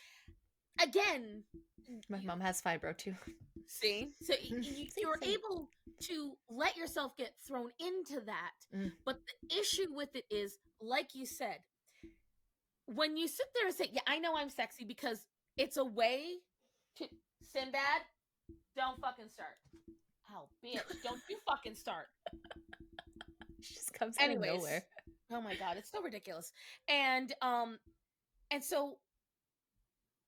Speaker 2: again,
Speaker 1: My mom has fibro too.
Speaker 2: see, so
Speaker 1: See,
Speaker 2: you're
Speaker 1: see.
Speaker 2: able to let yourself get thrown into that.
Speaker 1: Mm.
Speaker 2: But the issue with it is, like you said, when you sit there and say, yeah, I know I'm sexy, because it's a way to, Sinbad, don't fucking start. Oh, bitch, don't you fucking start.
Speaker 1: She just comes out of
Speaker 2: Anyways,
Speaker 1: nowhere.
Speaker 2: oh my God, it's so ridiculous. And so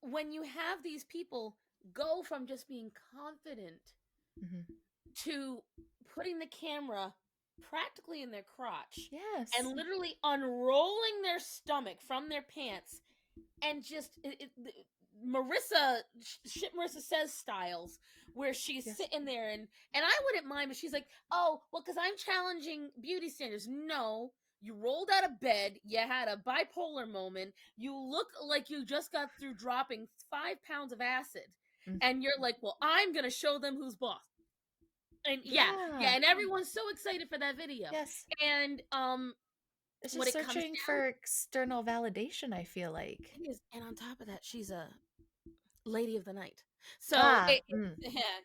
Speaker 2: when you have these people go from just being confident
Speaker 1: Mhm.
Speaker 2: to putting the camera practically in their crotch and
Speaker 1: Yes.
Speaker 2: literally unrolling their stomach from their pants, and just Marissa says styles, where she's
Speaker 1: Yes.
Speaker 2: sitting there, and I wouldn't mind, but she's like, oh well, because I'm challenging beauty standards. No, you rolled out of bed, you had a bipolar moment, you look like you just got through dropping 5 pounds of acid,
Speaker 1: Mm.
Speaker 2: and you're like, well, I'm gonna show them who's boss. And yeah,
Speaker 1: Yeah.
Speaker 2: and everyone's so excited for that video.
Speaker 1: Yes.
Speaker 2: And
Speaker 1: It's
Speaker 2: what
Speaker 1: just
Speaker 2: it comes
Speaker 1: searching
Speaker 2: down
Speaker 1: for external validation, I feel like.
Speaker 2: to is, and on top of that, she's a lady of the night. So
Speaker 1: Ah. Mm.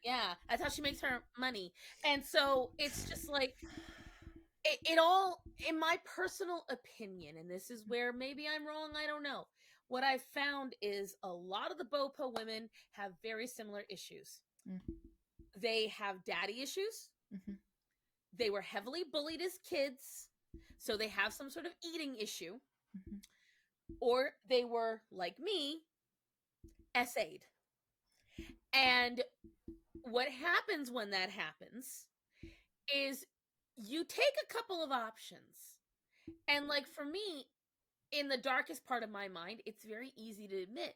Speaker 2: yeah, that's how she makes her money. And so it's just like, it all, in my personal opinion, and this is where maybe I'm wrong, I don't know. What I've found is a lot of the BOPO women have very similar issues.
Speaker 1: Mm.
Speaker 2: They have daddy issues.
Speaker 1: Mhm.
Speaker 2: They were heavily bullied as kids, so they have some sort of eating issue,
Speaker 1: Mhm.
Speaker 2: or they were like me, SA'd. And what happens when that happens is you take a couple of options. And like for me, in the darkest part of my mind, it's very easy to admit.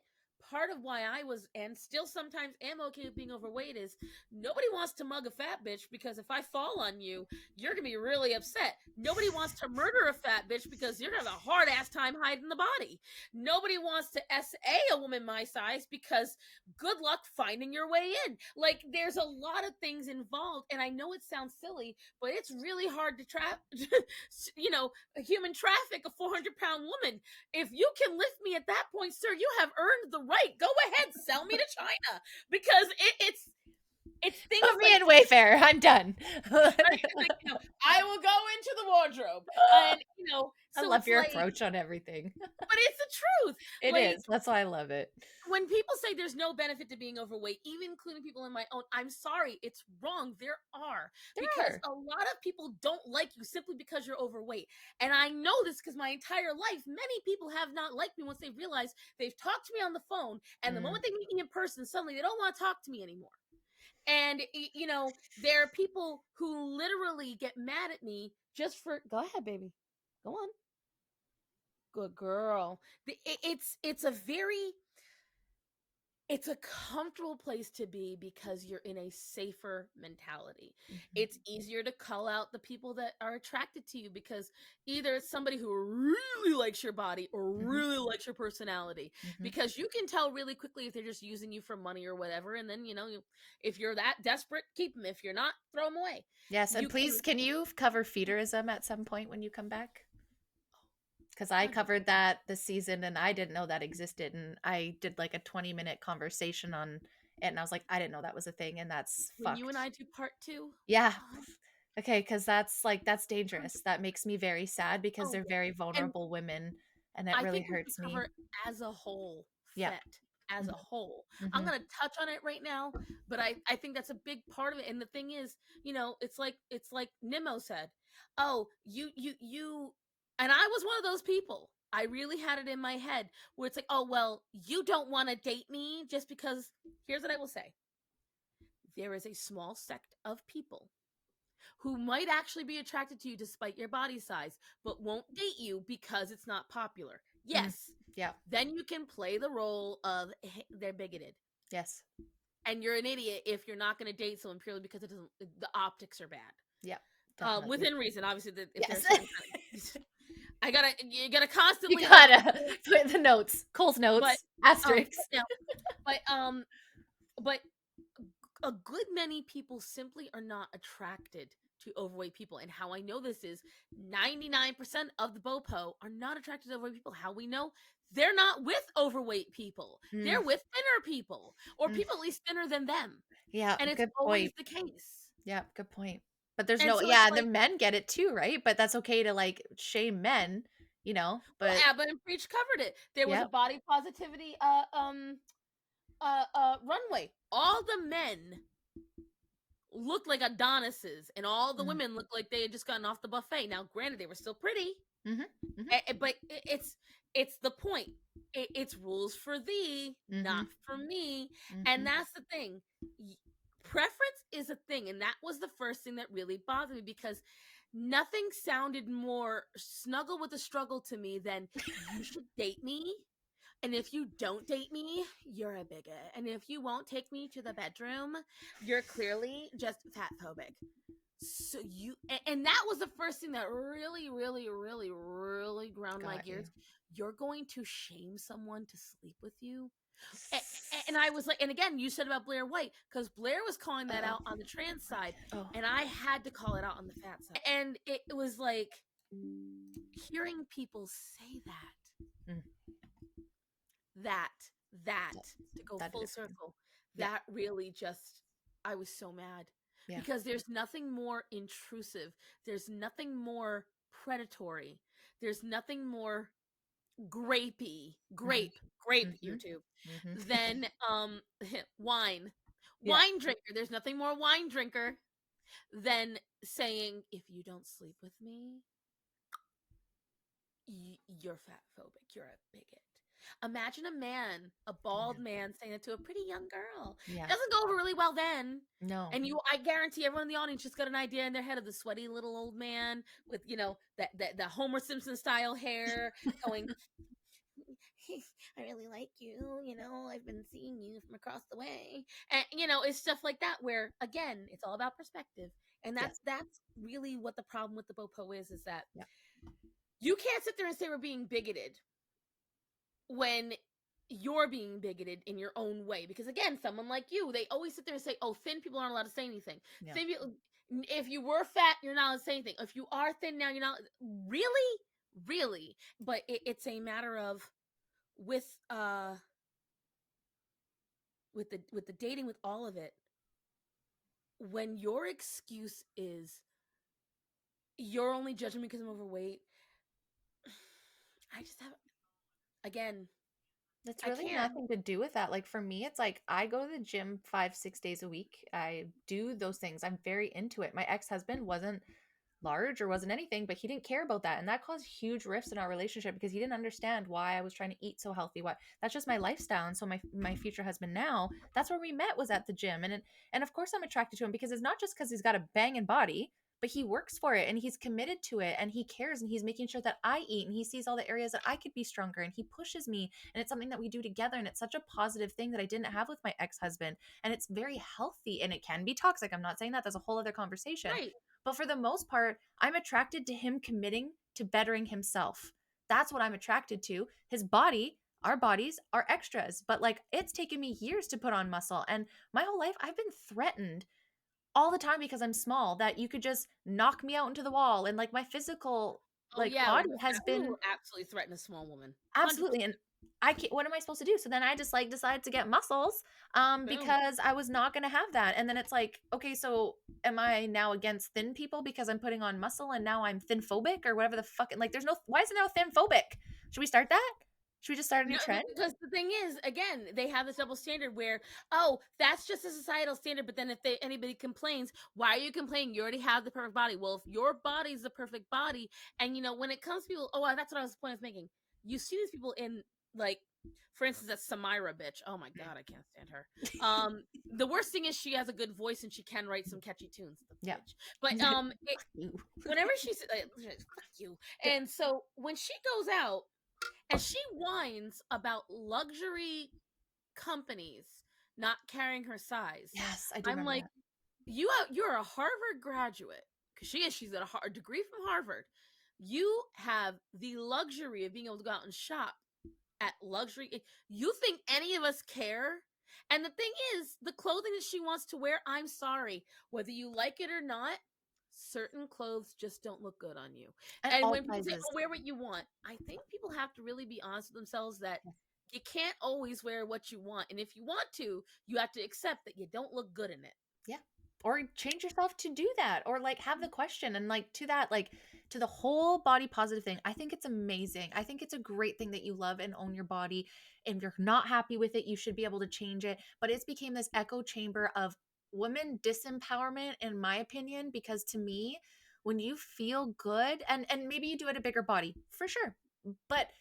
Speaker 2: Part of why I was, and still sometimes am, okay with being overweight is nobody wants to mug a fat bitch, because if I fall on you, you're gonna be really upset. Nobody wants to murder a fat bitch because you're gonna have a hard ass time hiding the body. Nobody wants to SA a woman my size, because good luck finding your way in. Like, there's a lot of things involved, and I know it sounds silly, but it's really hard to trap, a human traffic a 400-pound woman. If you can lift me at that point, sir, you have earned the right. Go ahead, sell me to China, because it's things
Speaker 1: Put me
Speaker 2: like
Speaker 1: in Wayfair. I'm done.
Speaker 2: like, I will go into the wardrobe, and
Speaker 1: I
Speaker 2: so
Speaker 1: love
Speaker 2: it's
Speaker 1: your
Speaker 2: like,
Speaker 1: approach on everything.
Speaker 2: but it's the truth.
Speaker 1: It
Speaker 2: Like,
Speaker 1: is. That's why I love it.
Speaker 2: when people say there's no benefit to being overweight, even including people in my own, I'm sorry, it's wrong. There are,
Speaker 1: There
Speaker 2: because
Speaker 1: are.
Speaker 2: a lot of people don't like you simply because you're overweight. And I know this because my entire life, many people have not liked me once they realize they've talked to me on the phone, and the
Speaker 1: Mm.
Speaker 2: moment they meet me in person, suddenly they don't want to talk to me anymore. And there are people who literally get mad at me just for, go ahead, baby, go on, good girl. It's a comfortable place to be, because you're in a safer mentality.
Speaker 1: Mhm.
Speaker 2: It's easier to call out the people that are attracted to you, because either it's somebody who really likes your body or
Speaker 1: Mhm.
Speaker 2: really likes your personality,
Speaker 1: Mhm.
Speaker 2: because you can tell really quickly if they're just using you for money or whatever. And then, if you're that desperate, keep them. If you're not, throw them away.
Speaker 1: Yes, and
Speaker 2: You
Speaker 1: please,
Speaker 2: can,
Speaker 1: can you cover feederism at some point when you come back? Because I
Speaker 2: God,
Speaker 1: covered that this season and I didn't know that existed. And I did like a 20-minute conversation on it. And I was like, I didn't know that was a thing. And that's
Speaker 2: when you and
Speaker 1: fucked.
Speaker 2: I do part two,
Speaker 1: Yeah.
Speaker 2: oh,
Speaker 1: Okay. Because that's dangerous. That makes me very sad because
Speaker 2: oh
Speaker 1: they're
Speaker 2: yeah.
Speaker 1: very
Speaker 2: And
Speaker 1: vulnerable women. And it
Speaker 2: I
Speaker 1: really
Speaker 2: think we should
Speaker 1: hurts me.
Speaker 2: cover as a whole
Speaker 1: Yep.
Speaker 2: fet. as a
Speaker 1: Mhm.
Speaker 2: whole. I'm
Speaker 1: Mhm.
Speaker 2: gonna touch on it right now, but I think that's a big part of it. And the thing is, it's like Nimmo said, oh, you and I was one of those people. I really had it in my head where it's like, oh well, you don't want to date me just because. Here's what I will say: there is a small sect of people who might actually be attracted to you despite your body size, but won't date you because it's not popular.
Speaker 1: Mm.
Speaker 2: Yes,
Speaker 1: Yeah.
Speaker 2: then you can play the role of, "Hey, they're bigoted,
Speaker 1: Yes.
Speaker 2: and you're an idiot if you're not going to date someone purely because it doesn't. The optics are bad.
Speaker 1: Yeah. Definitely.
Speaker 2: Within reason, obviously. That if there are
Speaker 1: Yes.
Speaker 2: certain kind of, you gotta
Speaker 1: You
Speaker 2: constantly like,
Speaker 1: gotta put the notes. Cole's
Speaker 2: but
Speaker 1: notes. Asterisks.
Speaker 2: you know, but but a good many people simply are not attracted to overweight people. And how I know this is 99% of the BOPO are not attracted to overweight people. How we know? They're not with overweight people.
Speaker 1: Mm.
Speaker 2: They're with thinner people or
Speaker 1: Mm.
Speaker 2: people at least thinner than them.
Speaker 1: Yeah.
Speaker 2: And it's
Speaker 1: Good
Speaker 2: always
Speaker 1: point.
Speaker 2: the case.
Speaker 1: Yeah. Good point. But there's
Speaker 2: And
Speaker 1: no,
Speaker 2: so it's
Speaker 1: yeah, the
Speaker 2: like,
Speaker 1: men get it too, right? But that's okay to like shame men,
Speaker 2: well,
Speaker 1: but
Speaker 2: Abba and Preach covered it. There was a
Speaker 1: yeah.
Speaker 2: body positivity runway. All the men looked like Adonises, and all the
Speaker 1: Mm.
Speaker 2: women looked like they had just gotten off the buffet. Now, granted, they were still pretty,
Speaker 1: Mhm. Mhm.
Speaker 2: but it's the point. It's rules for thee, not
Speaker 1: Mhm.
Speaker 2: for me, and
Speaker 1: Mhm.
Speaker 2: that's the thing. Y- Preference is a thing, and that was the first thing that really bothered me because nothing sounded more snuggle with the struggle to me than you should date me. And if you don't date me, you're a bigot. And if you won't take me to the bedroom, you're clearly just fat phobic. So and that was the first thing that really, really, really, really ground my
Speaker 1: Got you.
Speaker 2: gears. You're going to shame someone to sleep with you? And I was like, and again, you said about Blair White, because Blair was calling that
Speaker 1: Uh-oh.
Speaker 2: out on the trans side,
Speaker 1: Oh.
Speaker 2: and I had to call it out on the fat side. And it was like hearing people say
Speaker 1: Mm.
Speaker 2: that, that,
Speaker 1: That,
Speaker 2: to go
Speaker 1: that did
Speaker 2: full
Speaker 1: it for you.
Speaker 2: circle,
Speaker 1: Yeah.
Speaker 2: that really just, I was so mad
Speaker 1: Yeah.
Speaker 2: because there's nothing more intrusive. There's nothing more predatory. There's nothing more grapey,
Speaker 1: Mhm.
Speaker 2: grape, you
Speaker 1: Mhm.
Speaker 2: two,
Speaker 1: Mhm.
Speaker 2: than wine.
Speaker 1: Yeah.
Speaker 2: Wine drinker. There's nothing more wine drinker than saying, if you don't sleep with me, you're fat phobic. You're a bigot. Imagine a man, a bald
Speaker 1: Yeah.
Speaker 2: man, saying that to a pretty young girl. It
Speaker 1: Yeah.
Speaker 2: doesn't go over really well then.
Speaker 1: No.
Speaker 2: And I guarantee everyone in the audience just got an idea in their head of the sweaty little old man with, that the Homer Simpson style hair going, I really like you. I've been seeing you from across the way. And, it's stuff like that where, again, it's all about perspective. And that's
Speaker 1: Yes.
Speaker 2: that's really what the problem with the BOPO is that
Speaker 1: Yeah.
Speaker 2: you can't sit there and say we're being bigoted when you're being bigoted in your own way. Because again, someone like you, they always sit there and say, "Oh, thin people aren't allowed to say anything."
Speaker 1: Yeah.
Speaker 2: Thin people, if you were fat, you're not allowed to say anything. If you are thin now, you're not really, really. But it's a matter of with with the dating, with all of it. When your excuse is you're only judging me because I'm overweight, I just have again,
Speaker 1: It's
Speaker 2: I
Speaker 1: really
Speaker 2: can't.
Speaker 1: nothing to do with that. Like for me, it's like I go to the gym 5, 6 days a week. I do those things. I'm very into it. My ex-husband wasn't large or wasn't anything, but he didn't care about that. And that caused huge rifts in our relationship because he didn't understand why I was trying to eat so healthy. Why that's just my lifestyle. And so my future husband now, that's where we met was at the gym. And of course I'm attracted to him because it's not just because he's got a banging body, but he works for it and he's committed to it and he cares and he's making sure that I eat and he sees all the areas that I could be stronger and he pushes me and it's something that we do together and it's such a positive thing that I didn't have with my ex-husband and it's very healthy and it can be toxic. I'm not saying that. That's a whole other conversation.
Speaker 2: Right.
Speaker 1: But for the most part, I'm attracted to him committing to bettering himself. That's what I'm attracted to. His body, our bodies are extras, but like it's taken me years to put on muscle. And my whole life, I've been threatened all the time because I'm small that you could just knock me out into the wall. And like my physical
Speaker 2: Oh
Speaker 1: like
Speaker 2: yeah,
Speaker 1: body has
Speaker 2: we will
Speaker 1: been
Speaker 2: absolutely threaten a small woman. 100%.
Speaker 1: absolutely. And I can't, what am I supposed to do? So then I just like decided to get muscles
Speaker 2: Boom.
Speaker 1: because I was not going to have that. And then it's like, okay, so am I now against thin people because I'm putting on muscle and now I'm thin phobic or whatever the fuck? Like there's no, why is it now thin phobic? Should we start that? Should we just start a new
Speaker 2: No,
Speaker 1: trend?
Speaker 2: because the thing is, again, they have this double standard where, oh, that's just a societal standard. But then if anybody complains, why are you complaining? You already have the perfect body. Well, if your body's the perfect body, and when it comes to people, oh, that's what I was the point of making. You see these people in like, for instance, that Samira bitch. Oh my god, I can't stand her. The worst thing is she has a good voice and she can write some catchy tunes. The
Speaker 1: Yeah.
Speaker 2: bitch. But
Speaker 1: Fuck you.
Speaker 2: whenever she's fuck you, and so when she goes out and she whines about luxury companies not carrying her size.
Speaker 1: Yes, I do
Speaker 2: I'm
Speaker 1: remember
Speaker 2: like,
Speaker 1: that.
Speaker 2: you're a Harvard graduate because she's got a degree from Harvard. You have the luxury of being able to go out and shop at luxury. You think any of us care? And the thing is, the clothing that she wants to wear, I'm sorry, whether you like it or not, certain clothes just don't look good on you.
Speaker 1: And
Speaker 2: And
Speaker 1: all
Speaker 2: when people say,
Speaker 1: sizes.
Speaker 2: "Oh, wear what you want," I think people have to really be honest with themselves that
Speaker 1: Yes.
Speaker 2: you can't always wear what you want. And if you want to, you have to accept that you don't look good in it.
Speaker 1: Yeah. Or change yourself to do that, or like have the question, and like to that, like to the whole body positive thing. I think it's amazing. I think it's a great thing that you love and own your body. If you're not happy with it, you should be able to change it. But it's became this echo chamber of women disempowerment, in my opinion, because to me, when you feel good, and maybe you do it a bigger body, for sure. But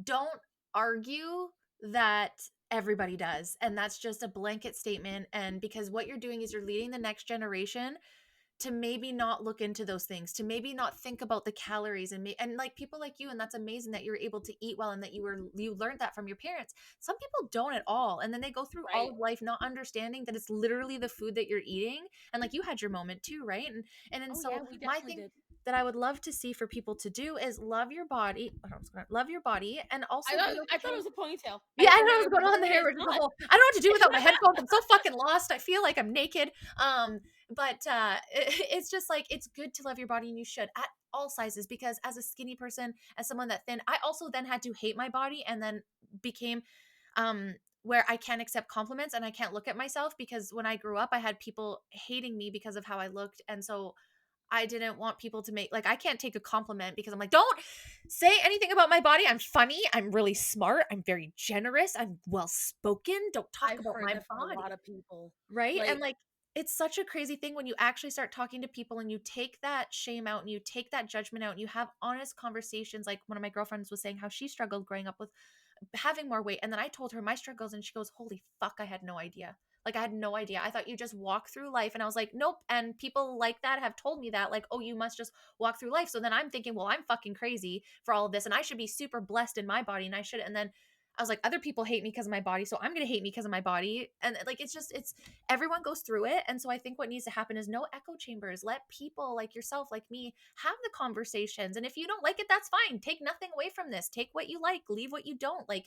Speaker 1: don't argue that everybody does, and that's just a blanket statement. And because what you're doing is you're leading the next generation to maybe not look into those things, to maybe not think about the calories, and like people like you, and that's amazing that you're able to eat well and that you learned that from your parents. Some people don't at all, and then they go through all
Speaker 2: Right.
Speaker 1: of life not understanding that it's literally the food that you're eating. And like you had your moment too, right? And
Speaker 2: Oh
Speaker 1: so
Speaker 2: yeah, we
Speaker 1: my
Speaker 2: definitely
Speaker 1: thing
Speaker 2: did.
Speaker 1: that I would love to see for people to do is love your body. Love your body, and
Speaker 2: I
Speaker 1: also
Speaker 2: thought
Speaker 1: be
Speaker 2: I thought it
Speaker 1: okay.
Speaker 2: was a ponytail.
Speaker 1: Yeah, I
Speaker 2: And
Speaker 1: don't know
Speaker 2: then I
Speaker 1: what's going on
Speaker 2: remembered
Speaker 1: there.
Speaker 2: it's
Speaker 1: We're just a
Speaker 2: not.
Speaker 1: whole, I don't know what to do without my headphones. I'm so fucking lost. I feel like I'm naked. But it's just like it's good to love your body, and you should at all sizes, because as a skinny person, as someone that thin, I also then had to hate my body, and then became where I can't accept compliments and I can't look at myself, because when I grew up I had people hating me because of how I looked. And so I didn't want people to make, like, I can't take a compliment because I'm like, don't say anything about my body. I'm funny. I'm really smart. I'm very generous. I'm well spoken. Don't talk
Speaker 2: I've
Speaker 1: about
Speaker 2: heard
Speaker 1: my
Speaker 2: that from a
Speaker 1: body.
Speaker 2: lot of people.
Speaker 1: Right. And
Speaker 2: Like,
Speaker 1: like, it's such a crazy thing when you actually start talking to people and you take that shame out and you take that judgment out and you have honest conversations. Like one of my girlfriends was saying how she struggled growing up with having more weight. And then I told her my struggles, and she goes, "Holy fuck, I had no idea. Like, I had no idea. I thought you just walk through life." And I was like, "Nope." And people like that have told me that, like, "Oh, you must just walk through life." So then I'm thinking, well, I'm fucking crazy for all of this, and I should be super blessed in my body, and I should. And then I was like, other people hate me because of my body, so I'm gonna hate me because of my body. And like, it's everyone goes through it. And so I think what needs to happen is no echo chambers. Let people like yourself, like me, have the conversations. And if you don't like it, that's fine. Take nothing away from this. Take what you like, leave what you don't. Like,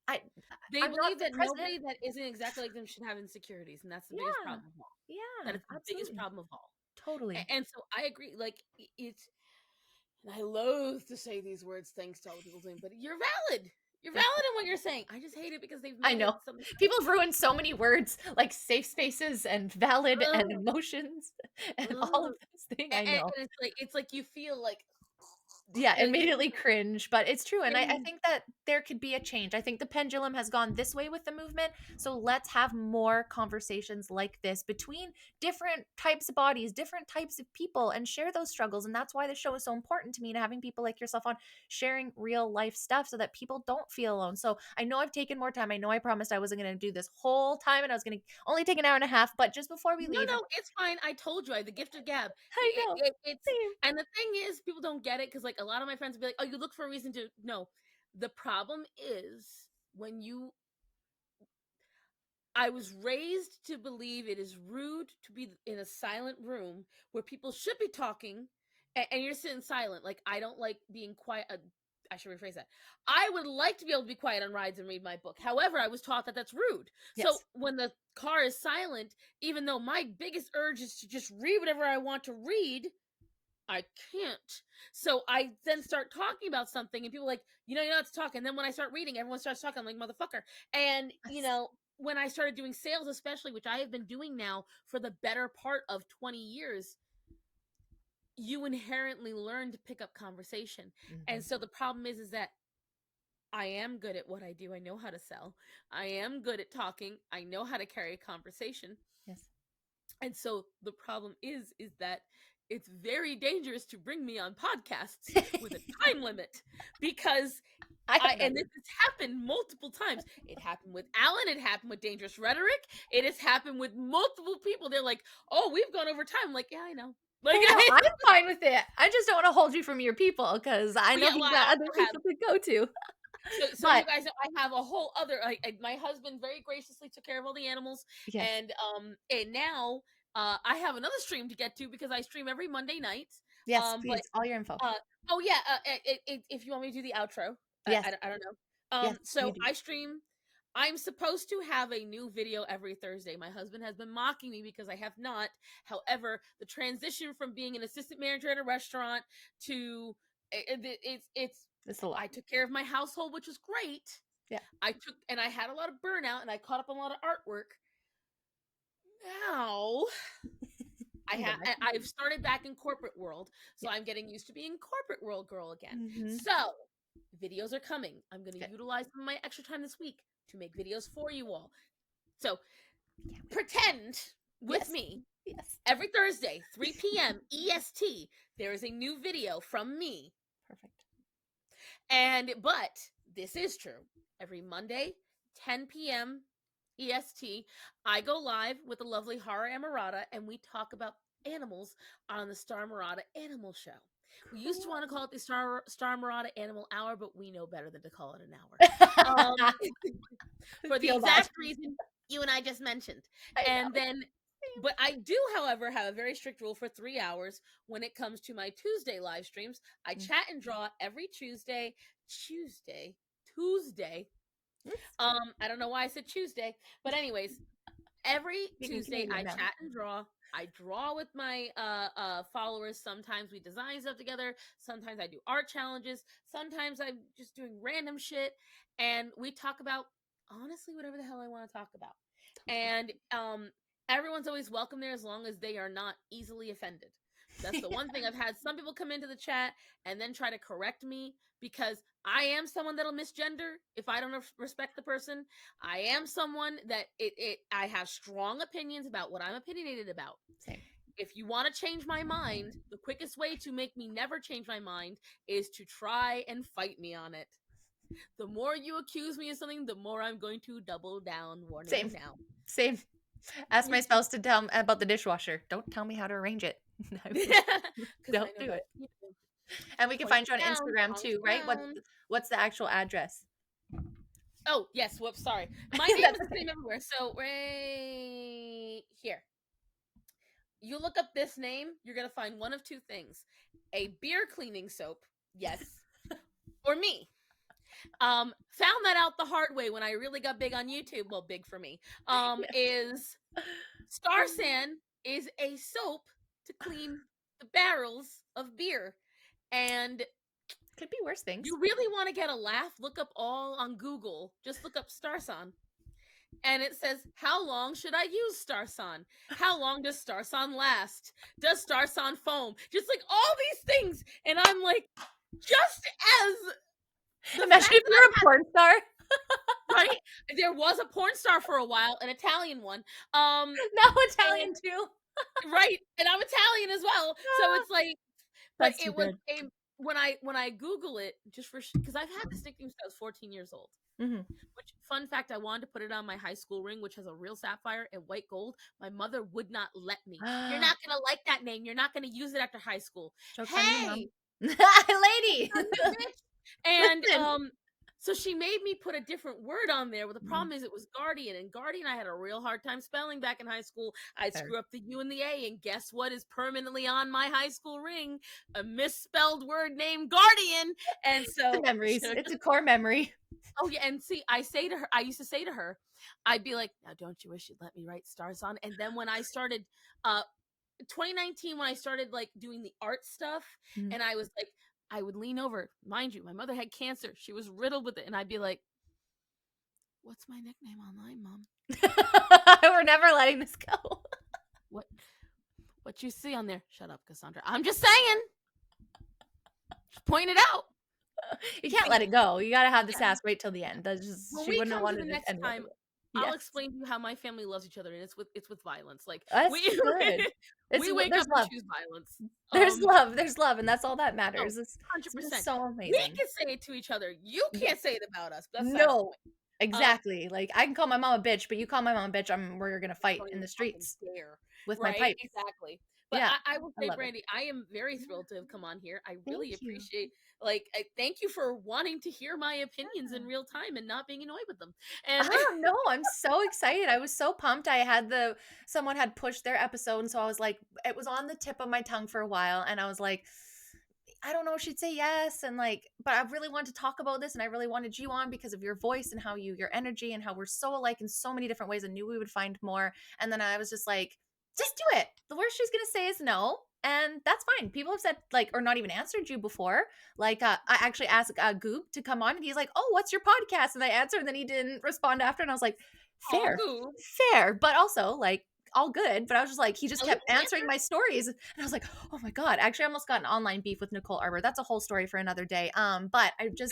Speaker 1: I
Speaker 2: they
Speaker 1: I'm not
Speaker 2: believe
Speaker 1: the
Speaker 2: that
Speaker 1: president.
Speaker 2: nobody that isn't exactly like them should have insecurities, and that's the biggest
Speaker 1: Yeah.
Speaker 2: problem of all. That
Speaker 1: Yeah,
Speaker 2: is the biggest
Speaker 1: absolutely.
Speaker 2: problem of all.
Speaker 1: Totally.
Speaker 2: And so I agree. Like it's, and I loathe to say these words. Thanks to all the people doing, but you're valid. You're
Speaker 1: Thank you.
Speaker 2: valid in what you're saying. I just hate it because they've
Speaker 1: I
Speaker 2: made it
Speaker 1: know.
Speaker 2: something.
Speaker 1: People have ruined so many words like safe spaces and valid and
Speaker 2: Ugh,
Speaker 1: emotions and all of
Speaker 2: ugh.
Speaker 1: those things. I know.
Speaker 2: And it's like you feel like
Speaker 1: Yeah,
Speaker 2: like you
Speaker 1: immediately cringe, but it's true. And I
Speaker 2: cringe.
Speaker 1: think that there could be a change. I think the pendulum has gone this way with the movement. So let's have more conversations like this between different types of bodies, different types of people, and share those struggles. And that's why the show is so important to me, to having people like yourself on sharing real life stuff so that people don't feel alone. So I know I've taken more time. I know I promised I wasn't going to do this whole time, and I was going to only take an hour and a half. But just before we
Speaker 2: No,
Speaker 1: leave,
Speaker 2: no, it's fine. I told you I have the gift of gab.
Speaker 1: I know.
Speaker 2: It's,
Speaker 1: Same.
Speaker 2: and the thing is, people don't get it because like a lot of my friends will be like, "Oh, you look for a reason to." No, the problem is when you. I was raised to believe it is rude to be in a silent room where people should be talking, and you're sitting silent. Like I don't like being quiet. I should rephrase that. I would like to be able to be quiet on rides and read my book. However, I was taught that that's rude. So
Speaker 1: Yes.
Speaker 2: when the car is silent, even though my biggest urge is to just read whatever I want to read, I can't. So I then start talking about something, and people are like, you're not to talk. And then when I start reading, everyone starts talking. I'm like, motherfucker. And,
Speaker 1: Yes.
Speaker 2: when I started doing sales, especially, which I have been doing now for the better part of 20 years, you inherently learn to pick up conversation. And
Speaker 1: Mhm.
Speaker 2: so the problem is that I am good at what I do. I know how to sell. I am good at talking. I know how to carry a conversation.
Speaker 1: Yes.
Speaker 2: And so the problem is that it's very dangerous to bring me on podcasts with a time limit because
Speaker 1: I
Speaker 2: I
Speaker 1: have
Speaker 2: and
Speaker 1: none.
Speaker 2: this has happened multiple times. It happened with Alan, it happened with Dangerous Rhetoric, it has happened with multiple people. They're like, "Oh, we've gone over time." I'm like, "Yeah, I know." Like
Speaker 1: I know, I'm fine with it. I just don't want to hold you from your people because I
Speaker 2: but
Speaker 1: know
Speaker 2: yeah, well,
Speaker 1: you've
Speaker 2: I
Speaker 1: got other
Speaker 2: also have
Speaker 1: people to go to.
Speaker 2: so you
Speaker 1: But
Speaker 2: guys know I have a whole other my husband very graciously took care of all the animals
Speaker 1: yes,
Speaker 2: and now I have another stream to get to because I stream every Monday night.
Speaker 1: yes,
Speaker 2: But
Speaker 1: please, all your info.
Speaker 2: uh oh yeah, if you want me to do the outro,
Speaker 1: Yes,
Speaker 2: I don't know.
Speaker 1: yes, you
Speaker 2: So
Speaker 1: do.
Speaker 2: I stream. I'm supposed to have a new video every Thursday. My husband has been mocking me because I have not. However, the transition from being an assistant manager at a restaurant to it's
Speaker 1: It's a lot.
Speaker 2: I took care of my household, which was great.
Speaker 1: Yeah.
Speaker 2: I had a lot of burnout and I caught up on a lot of artwork. Now
Speaker 1: You go back.
Speaker 2: I've started back in corporate world, so
Speaker 1: Yeah.
Speaker 2: I'm getting used to being corporate world girl again.
Speaker 1: Mm-hmm.
Speaker 2: So videos are coming. I'm going to
Speaker 1: Good.
Speaker 2: utilize some of my extra time this week to make videos for you all. So
Speaker 1: Can't wait.
Speaker 2: pretend with
Speaker 1: Yes.
Speaker 2: me
Speaker 1: Yes.
Speaker 2: every Thursday, 3 p.m. EST, there is a new video from me.
Speaker 1: Perfect.
Speaker 2: But this is true. Every Monday, 10 p.m. EST, I go live with the lovely Hara Amarada and we talk about animals on the Star Murata Animal Show. We used to want to call it the Star Murata Animal Hour, but we know better than to call it an hour. For the
Speaker 1: Feel bad.
Speaker 2: exact reason you and I just mentioned.
Speaker 1: I
Speaker 2: And
Speaker 1: know.
Speaker 2: then, but I do, however, have a very strict rule for 3 hours when it comes to my Tuesday live streams. I
Speaker 1: Mm.
Speaker 2: chat and draw every Tuesday.
Speaker 1: Yes.
Speaker 2: I don't know why I said Tuesday, but anyways, every
Speaker 1: Speaking
Speaker 2: Tuesday
Speaker 1: Canadian
Speaker 2: I
Speaker 1: now.
Speaker 2: chat and draw. I draw with my followers. Sometimes we design stuff together. Sometimes I do art challenges. Sometimes I'm just doing random shit, and we talk about honestly whatever the hell I want to talk about. And everyone's always welcome there as long as they are not easily offended. That's the one thing I've had some people come into the chat and then try to correct me because I am someone that'll misgender if I don't respect the person. I am someone that I have strong opinions about what I'm opinionated about.
Speaker 1: Same.
Speaker 2: If you want to change my mind, the quickest way to make me never change my mind is to try and fight me on it. The more you accuse me of something, the more I'm going to double down. Warning
Speaker 1: Same.
Speaker 2: you now.
Speaker 1: Same. Ask my spouse to tell me about the dishwasher. Don't tell me how to arrange it. Don't do it. And we can find you on Instagram
Speaker 2: Point
Speaker 1: too, right?
Speaker 2: down.
Speaker 1: What's the actual address?
Speaker 2: Oh, yes. Whoops. Sorry. My name
Speaker 1: That's
Speaker 2: is the
Speaker 1: okay.
Speaker 2: same everywhere. So, right here. You look up this name, you're going to find one of two things: a beer cleaning soap, yes, or me. Found that out the hard way when I really got big on YouTube. Well, big for me.
Speaker 1: Yes.
Speaker 2: Is Starsan is a soap to clean the barrels of beer. And
Speaker 1: Could be worse things.
Speaker 2: you really want to get a laugh? Look up all on Google. Just look up Starsan. And it says, how long should I use Starsan? How long does Starsan last? Does Starsan foam? Just like all these things. And I'm like, just as the
Speaker 1: Imagine
Speaker 2: fact
Speaker 1: if
Speaker 2: that
Speaker 1: you're a porn star.
Speaker 2: right? There was a porn star for a while, an Italian one.
Speaker 1: Now Italian
Speaker 2: And,
Speaker 1: too.
Speaker 2: right. And I'm Italian as well. So it's like, but
Speaker 1: That's too
Speaker 2: it was
Speaker 1: good.
Speaker 2: a when I Google it, just for because I've had this nickname since I was 14 years old.
Speaker 1: Mm-hmm.
Speaker 2: Which, fun fact, I wanted to put it on my high school ring, which has a real sapphire and white gold. My mother would not let me. You're not gonna like that name. You're not gonna use it after high school.
Speaker 1: Joke's on you,
Speaker 2: Hey,
Speaker 1: Mom. Lady.
Speaker 2: on you, bitch. And
Speaker 1: Listen.
Speaker 2: so she made me put a different word on there. But the
Speaker 1: Mm,
Speaker 2: problem is it was guardian, and guardian I had a real hard time spelling back in high school. I'd
Speaker 1: fair.
Speaker 2: screw up the U and the A, and guess what is permanently on my high school ring? A misspelled word named guardian. And
Speaker 1: The
Speaker 2: so
Speaker 1: memories.
Speaker 2: you know,
Speaker 1: It's a core memory.
Speaker 2: oh yeah, and see, I used to say to her, I'd be like, now don't you wish you'd let me write stars on? And then when I started 2019 when I started like doing the art stuff
Speaker 1: Mm.
Speaker 2: and I was like I would lean over, mind you, my mother had cancer. She was riddled with it, and I'd be like, "What's my nickname online, Mom?
Speaker 1: We're never letting this go.
Speaker 2: What what you see on there? Shut up, Cassandra. I'm just saying. Just point it out."
Speaker 1: You can't let it go. You gotta have the
Speaker 2: Yeah.
Speaker 1: sass right till the end. That's just
Speaker 2: When
Speaker 1: she
Speaker 2: we
Speaker 1: wouldn't have
Speaker 2: come to the
Speaker 1: wanted it
Speaker 2: next
Speaker 1: any other
Speaker 2: time,
Speaker 1: way.
Speaker 2: I'll
Speaker 1: Yes.
Speaker 2: explain to you how my family loves each other, and it's with violence. Like
Speaker 1: That's
Speaker 2: we
Speaker 1: good.
Speaker 2: we wake
Speaker 1: There's
Speaker 2: up and
Speaker 1: love.
Speaker 2: choose violence. Um,
Speaker 1: There's love, and that's all that
Speaker 2: no,
Speaker 1: matters. It's been
Speaker 2: 100%.
Speaker 1: so
Speaker 2: We
Speaker 1: amazing.
Speaker 2: can say it to each other. You
Speaker 1: Yes.
Speaker 2: can't say it about us. Besides the
Speaker 1: No.
Speaker 2: point. Um,
Speaker 1: Exactly. Like, I can call my mom a bitch, but you call my mom a bitch, we're gonna fight
Speaker 2: don't
Speaker 1: in
Speaker 2: even
Speaker 1: the
Speaker 2: fucking
Speaker 1: streets
Speaker 2: dare.
Speaker 1: with my
Speaker 2: Right?
Speaker 1: pipes.
Speaker 2: Exactly. But
Speaker 1: Yeah.
Speaker 2: I will
Speaker 1: I
Speaker 2: say,
Speaker 1: love it.
Speaker 2: Brandy, I am very
Speaker 1: Yeah.
Speaker 2: thrilled to have come on here. I really
Speaker 1: Thank you.
Speaker 2: appreciate, like, I thank you for wanting to hear my opinions in
Speaker 1: Yeah.
Speaker 2: real time and not being annoyed with them. And
Speaker 1: Oh, no, I'm so excited. I was so pumped. I had someone had pushed their episode, and so I was like it was on the tip of my tongue for a while, and I was like, I don't know if she'd say yes, and like, but I really wanted to talk about this, and I really wanted you on because of your voice and how your energy and how we're so alike in so many different ways. I knew we would find more, and then I was just like, just do it. The worst she's gonna say is no, and that's fine. People have said like, or not even answered you before. Like, I actually asked Goop to come on, and he's like, "Oh, what's your podcast?" And I answered, and then he didn't respond after, and I was like,
Speaker 2: oh,
Speaker 1: fair,
Speaker 2: goo.
Speaker 1: fair, but also like all good. But I was just like, he just
Speaker 2: At least
Speaker 1: kept
Speaker 2: he
Speaker 1: answering
Speaker 2: answered.
Speaker 1: my stories. And I was like, oh my God. Actually, I almost got an online beef with Nicole Arbor. That's a whole story for another day. But I appreciate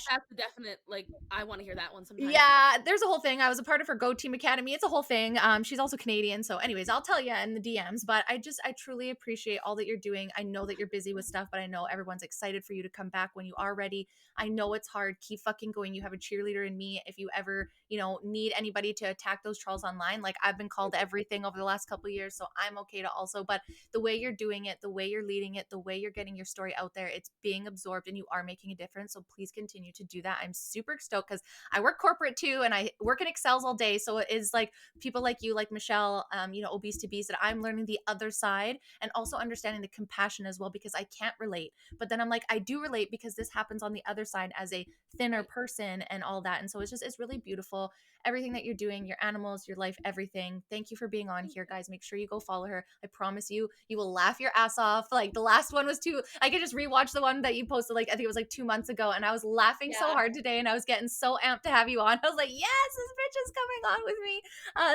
Speaker 2: That's a definite, like, I wanna hear that one sometime.
Speaker 1: yeah, there's a whole thing. I was a part of her Go Team Academy. It's a whole thing. She's also Canadian. So, anyways, I'll tell you in the DMs. But I truly appreciate all that you're doing. I know that you're busy with stuff, but I know everyone's excited for you to come back when you are ready. I know it's hard. Keep fucking going. You have a cheerleader in me. If you ever, need anybody to attack those trolls online, like I've been called everything over the last couple of years. So I'm okay to also, but the way you're doing it, the way you're leading it, the way you're getting your story out there, it's being absorbed and you are making a difference. So please continue to do that. I'm super stoked because I work corporate too, and I work in Excels all day. So it is like people like you, like Michelle, obese to beast, that I'm learning the other side and also understanding the compassion as well because I can't relate. But then I'm like, I do relate because this happens on the other side as a thinner
Speaker 2: Right.
Speaker 1: person and all that. And so it's really beautiful. Everything that you're doing, your animals, your life, everything. Thank you for being on here, guys. Make sure you go follow her. I promise you, you will laugh your ass off. Like the last one was I could just rewatch the one that you posted, like I think it was like 2 months ago. And I was laughing so
Speaker 2: Yeah.
Speaker 1: hard today and I was getting so amped to have you on. I was like, yes, this bitch is coming on with me.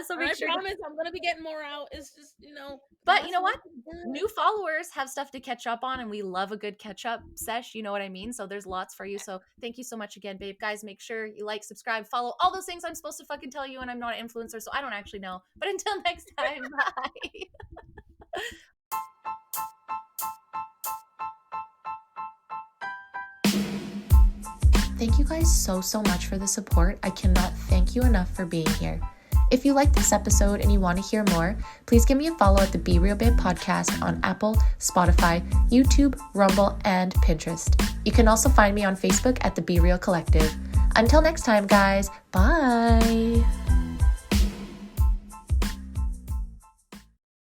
Speaker 1: So
Speaker 2: And
Speaker 1: make
Speaker 2: I
Speaker 1: sure to
Speaker 2: promise I'm gonna be getting more out. It's just, the
Speaker 1: but you know
Speaker 2: last one
Speaker 1: what?
Speaker 2: is done.
Speaker 1: New followers have stuff to catch up on, and we love a good catch up sesh. You know what I mean? So there's lots for you. So thank you so much again, babe. Guys, make sure you like, subscribe, follow all those things I'm supposed to fucking tell you, and I'm not an influencer, so I don't actually know. But until next time, bye. Thank you guys so much for the support. I cannot thank you enough for being here. If you like this episode and you want to hear more, please give me a follow at the Be Real Babe podcast on Apple, Spotify, YouTube, Rumble, and Pinterest. You can also find me on Facebook at the Be Real Collective. Until next time, guys, bye.